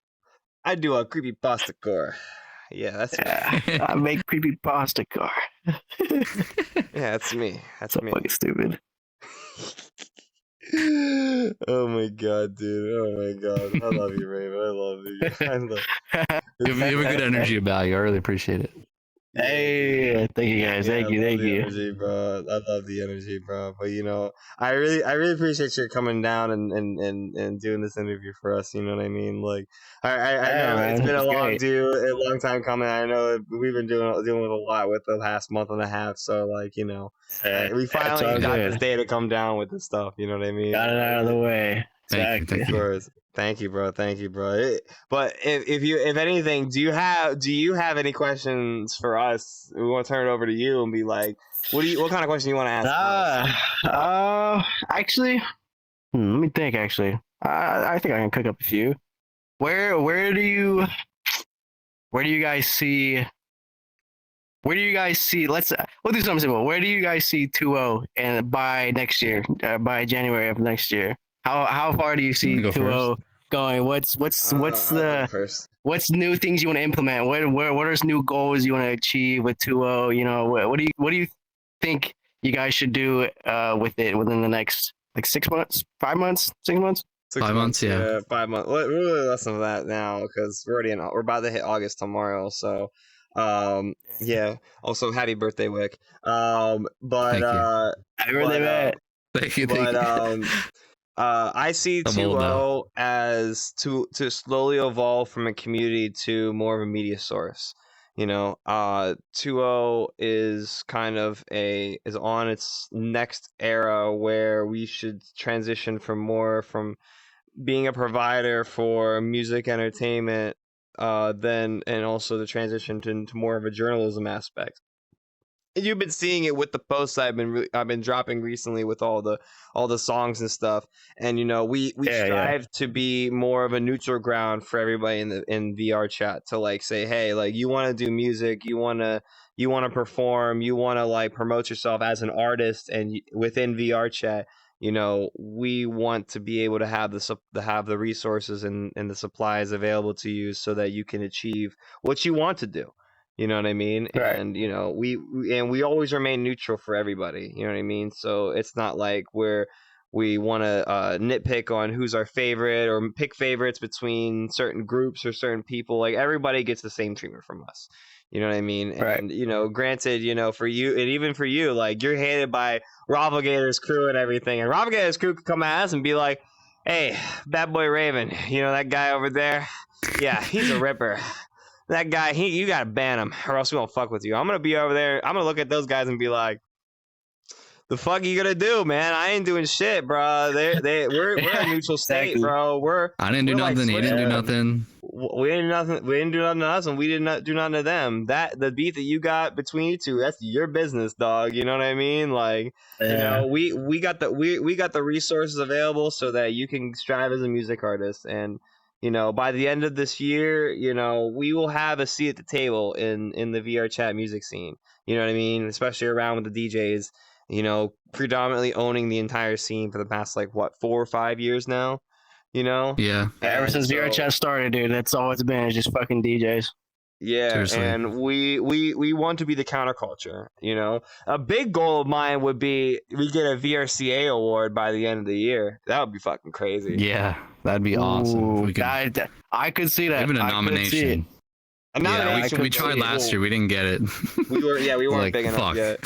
I do a creepypasta core. Yeah, that's me. Yeah, I make creepy pasta car. Yeah, that's me. That's So me. fucking stupid. Oh my god, dude. Oh my god. I love you, Raven. I love you. I love You have a good energy about you. I really appreciate it. Hey, thank you guys. Thank you. I love Thank the you. energy, bro. I love the energy, bro. But I really appreciate you coming down and doing this interview for us. You know what I mean? Like, I Yeah, know it's man, been a it's long time coming. I know we've been dealing with a lot with the past month and a half. So like, we it's finally all got good. this day to come down with this stuff. You know what I mean? Got it out of the way. Thank Exactly. you. Of course. Thank you, bro. Thank you, bro. But if anything, do you have any questions for us? We want to turn it over to you and be like, what kind of question you want to ask us? Actually, let me think. Actually, I think I can cook up a few. Where do you guys see? We'll do something simple. Where do you guys see 2-0 and by next year? By January of next year? How far do you see You wanna go 2-0 going? What's I'll go first. what's new things you want to implement? What are new goals you want to achieve with 2-0? What do you think you guys should do with it within the next like 6 months, 5 months, 6 months? 6 months, yeah. 5 months. We're really less than that now because we're about to hit August tomorrow. So, yeah. Also, happy birthday, Wick. But Thank you. Happy birthday, man. Thank you. I see I'm old 2-0 as to slowly evolve from a community to more of a media source. 2-0 is kind of is on its next era where we should transition from being a provider for music entertainment, and also the transition into more of a journalism aspect. And you've been seeing it with the posts I've been dropping recently with all the songs and stuff. And we strive to be more of a neutral ground for everybody in VR chat to like say, hey, like you want to do music, you want to perform, you want to like promote yourself as an artist, and within VR chat, we want to be able to have the resources and the supplies available to you so that you can achieve what you want to do. You know what I mean? Right. And we always remain neutral for everybody. You know what I mean? So it's not like we want to nitpick on who's our favorite or pick favorites between certain groups or certain people. Like everybody gets the same treatment from us. You know what I mean? Right. And granted, for you and even for you, like you're hated by Roflgator's crew and everything, and Roflgator's crew could come at us and be like, "Hey, BatBoyRaven, that guy over there? Yeah, he's a ripper. That guy, you gotta ban him, or else we won't fuck with you." I'm gonna be over there. I'm gonna look at those guys and be like, The fuck you gonna do, man? I ain't doing shit, bro. We're a neutral state, Exactly. bro. I didn't do we're like nothing. He didn't do Switzerland. nothing. We didn't do nothing. We didn't do nothing to us, and we did not do nothing to them. That the beef that you got between you two, that's your business, dog. You know what I mean? Like, you know, we got the resources available so that you can strive as a music artist, and you know, by the end of this year, you know, we will have a seat at the table in the VR chat music scene. You know what I mean? Especially around with the DJs. You know, predominantly owning the entire scene for the past like what 4 or 5 years now. You know? Yeah. Ever since VRChat started, dude, that's all it's been. It's just fucking DJs. Yeah, Seriously. and we want to be the counterculture. You know, a big goal of mine would be we get a VRCA award by the end of the year. That would be fucking crazy. Yeah, that'd be awesome. If Ooh, we could, I could see that. even a I could see it. nomination. A Yeah, nomination we would tried be last cool. year. We didn't get it. We weren't Like, big enough fuck. yet.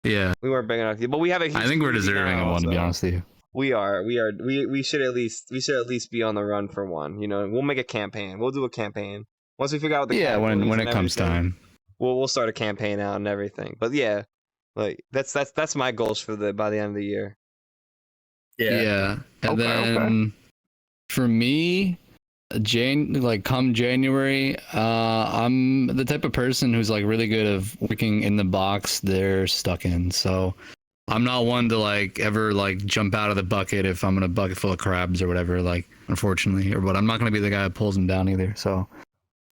Yeah, We weren't big enough yet, but we have a huge I think we're community deserving now, of one, to be so- honest with you. We are. We should at least be on the run for one. You know, we'll make a campaign. We'll do a campaign once we figure out what the Yeah, when categories it and comes everything. time. We'll start a campaign out and everything. But yeah, like that's my goals for by the end of the year. Yeah, and Okay, then for me, come January, I'm the type of person who's like really good at working in the box they're stuck in. So I'm not one to like ever like jump out of the bucket if I'm in a bucket full of crabs or whatever. Like, unfortunately, but I'm not gonna be the guy that pulls them down either. So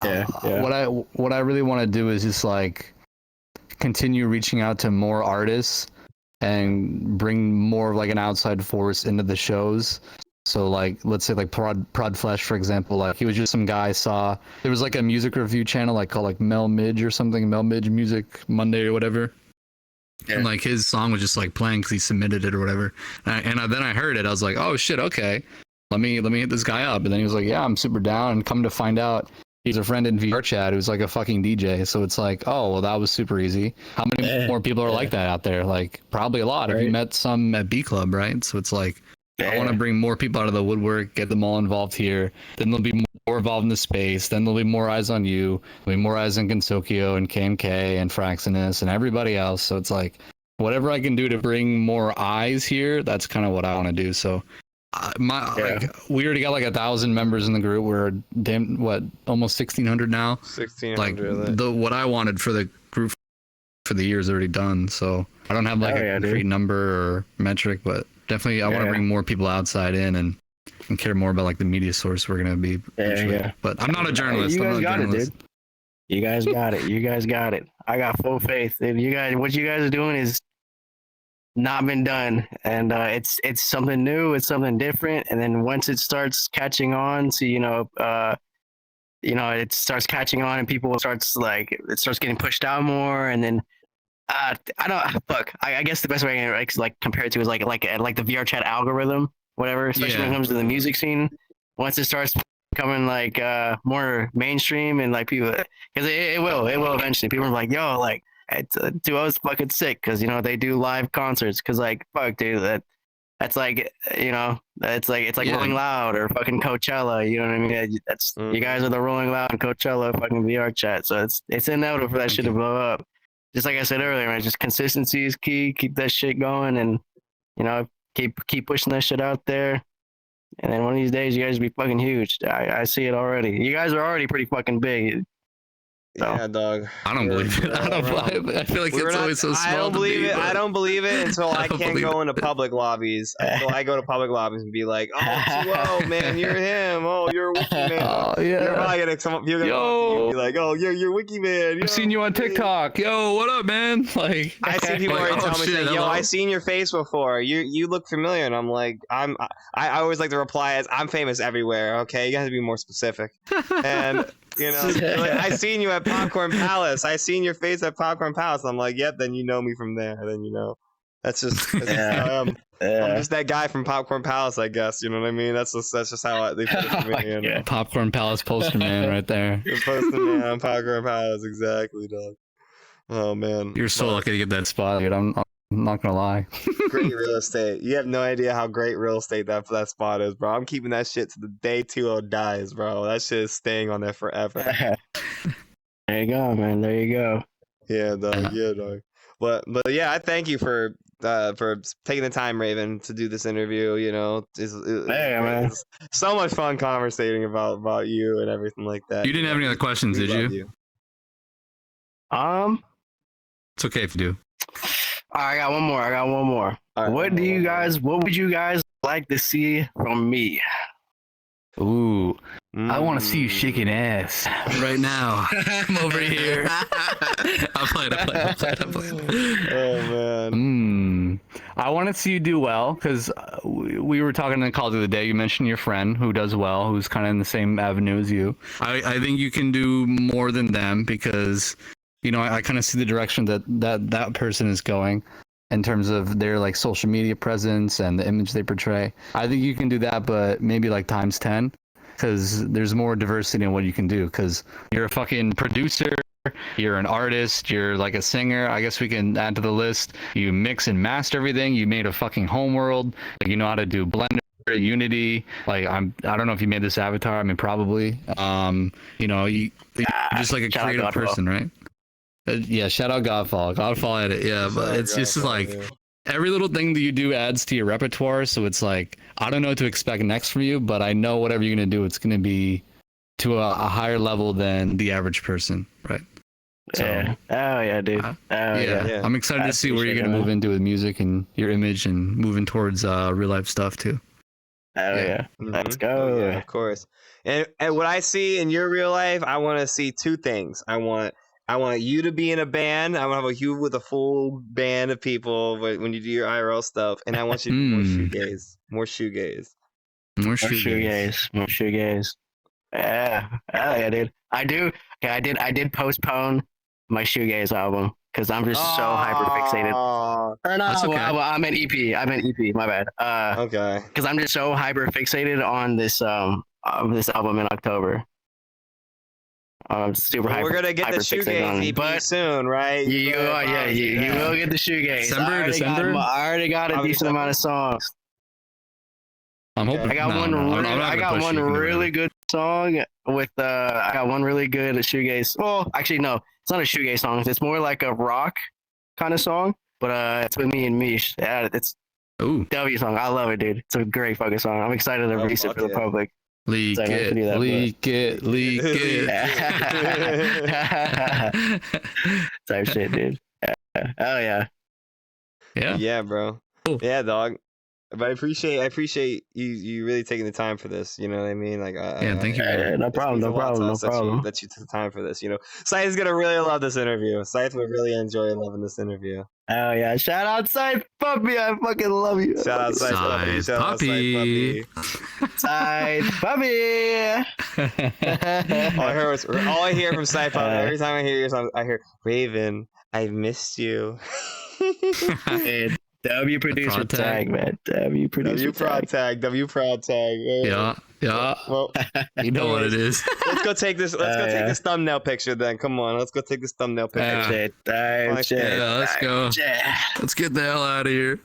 Yeah. what I really want to do is just like continue reaching out to more artists and bring more of like an outside force into the shows. So like, let's say like Prod Flesh, for example, like he was just some guy I saw, there was like a music review channel like called like Mel Midge or something, Mel Midge Music Monday or whatever. Yeah. And like his song was just like playing because he submitted it or whatever. And then I heard it. I was like, oh shit, okay. Let me hit this guy up. And then he was like, yeah, I'm super down. And come to find out, he's a friend in VRChat who's like a fucking DJ. So it's like, oh, well, that was super easy. How many more people are like that out there? Like, probably a lot. If you Right. met some at B Club, right? So it's like, I want to bring more people out of the woodwork, get them all involved here. Then there'll be more involved in the space. Then there'll be more eyes on you. There'll be more eyes on Gensokyo and KMK and Fraxinus and everybody else. So it's like, whatever I can do to bring more eyes here, that's kind of what I want to do. So like, we already got like 1,000 members in the group. We're almost 1,600 now. 1,600. Like what I wanted for the group for the year is already done. So I don't have like a concrete number or metric, but definitely I want to bring more people outside in and care more about like the media source we're gonna be. Yeah. But I'm not a journalist. You I'm guys not a got it, journalist. dude. You guys got it. You guys got it. I got full faith. If what you guys are doing is not been done, and it's something new. It's something different. And then once it starts catching on, so it starts catching on, and people it starts getting pushed out more, and then. I don't fuck. I guess the best way I can like compare it to is like the VRChat algorithm, whatever. Especially when it comes to the music scene, once it starts becoming like more mainstream and like people, because it will eventually. People are like, yo, like TWO-0's fucking sick because they do live concerts. Because like fuck, dude, that's like it's like Rolling Loud or fucking Coachella. You know what I mean? That's you guys are the Rolling Loud and Coachella fucking VRChat. So it's inevitable for that shit to blow up. Just like I said earlier, man, just consistency is key. Keep that shit going, and keep pushing that shit out there. And then one of these days, you guys will be fucking huge. I see it already. You guys are already pretty fucking big. So. Yeah, dog. I don't believe it. I feel like it's always so small. I don't believe it. I don't believe it until I can't go into it. public lobbies. Until I go to public lobbies and be like, oh, whoa, man, you're him. Oh, you're a Wiki man. Oh, yeah. You're probably gonna come up. You're gonna be like, oh, you're Wiki man. I've seen you on TikTok. Yo, what up, man? Like, I see people like, already tell me, shit, saying, yo, hello? I seen your face before. You look familiar, and I'm like, I always like to reply as I'm famous everywhere. Okay, you have to be more specific. And like, I seen you at Popcorn Palace. I seen your face at Popcorn Palace. I'm like, yep. Then you know me from there. Then that's just how I am. I'm just that guy from Popcorn Palace, I guess. You know what I mean? That's just how they put it to me. Popcorn Palace poster man right there. The poster man, Popcorn Palace, exactly, dog. Oh man, You're so lucky to get that spot, dude. I'm not gonna lie. Great real estate. You have no idea how great real estate that spot is, bro. I'm keeping that shit to the day 2-0 dies, bro. That shit is staying on there forever. There you go, man. There you go. Yeah, dog. Yeah, dog. But yeah, I thank you for taking the time, Raven, to do this interview. You know, Man. it's so much fun conversating about you and everything like that. You didn't have any other questions, We did love you? It's okay if you do. I got one more. All right, What would you guys like to see from me? Ooh, I want to see you shaking ass. Right now, I'm over here. I'm playing. Oh man. I want to see you do well because we were talking in the call the other day. You mentioned your friend who does well, who's kind of in the same avenue as you. I think you can do more than them because, you know, I kind of see the direction that person is going in terms of their like social media presence and the image they portray. I think you can do that, but maybe like times 10, because there's more diversity in what you can do. Because you're a fucking producer, you're an artist, you're like a singer. I guess we can add to the list. You mix and master everything. You made a fucking homeworld. Like, you know how to do Blender, Unity. Like I don't know if you made this avatar. I mean, probably. You know, you're just like a creative person, right? Yeah, shout out Godfall. Godfall edit. Yeah, but it's just like every little thing that you do adds to your repertoire. So it's like, I don't know what to expect next from you, but I know whatever you're going to do, it's going to be to a higher level than the average person, right? So, yeah. Oh yeah, dude. Yeah. I'm excited to see where you're going to move into with music and your image and moving towards real life stuff too. Oh yeah. Mhm. Let's go. Oh, yeah, of course. And what I see in your real life, I want to see two things. I want you to be in a band. I want to have you with a full band of people when you do your IRL stuff. And I want you to do more shoegaze. More shoegaze. More shoegaze. Yeah. Oh yeah, dude. I did postpone my shoegaze album because I'm just so hyper fixated. Or no, That's okay. I meant EP. My bad. Okay. Because I'm just so hyper fixated on this album in October. I'm super hyper. We're gonna get the shoegaze EP soon, right? You will get the shoegaze. December. I already got a decent amount of songs. I'm hoping. I got one really good song with I got one really good shoegaze. Well, actually no, it's not a shoegaze song. It's more like a rock kind of song. But it's with me and Mish. Yeah, it's W song. I love it, dude. It's a great fucking song. I'm excited to release it for the public. Leak it. Type shit, dude. Oh yeah. Yeah, bro. Cool. Yeah, dog. But I appreciate you really taking the time for this. You know what I mean? Like, thank you. No problem. That you took the time for this. You know, Scythe is gonna really love this interview. Scythe would really enjoy loving this interview. Oh yeah! Shout out Scythe Puppy, I fucking love you. Shout out Scythe Puppy. Shout out Scythe Puppy. All I hear from Scythe Puppy every time I hear your song, I hear Raven. I've missed you. W producer tag, man. W producer tag. W prod tag. Yeah. Well, you know what it is. Let's go take this. Let's go take this thumbnail picture. Then come on. Let's go take this thumbnail picture. Shit. Yeah, let's go. Let's get the hell out of here.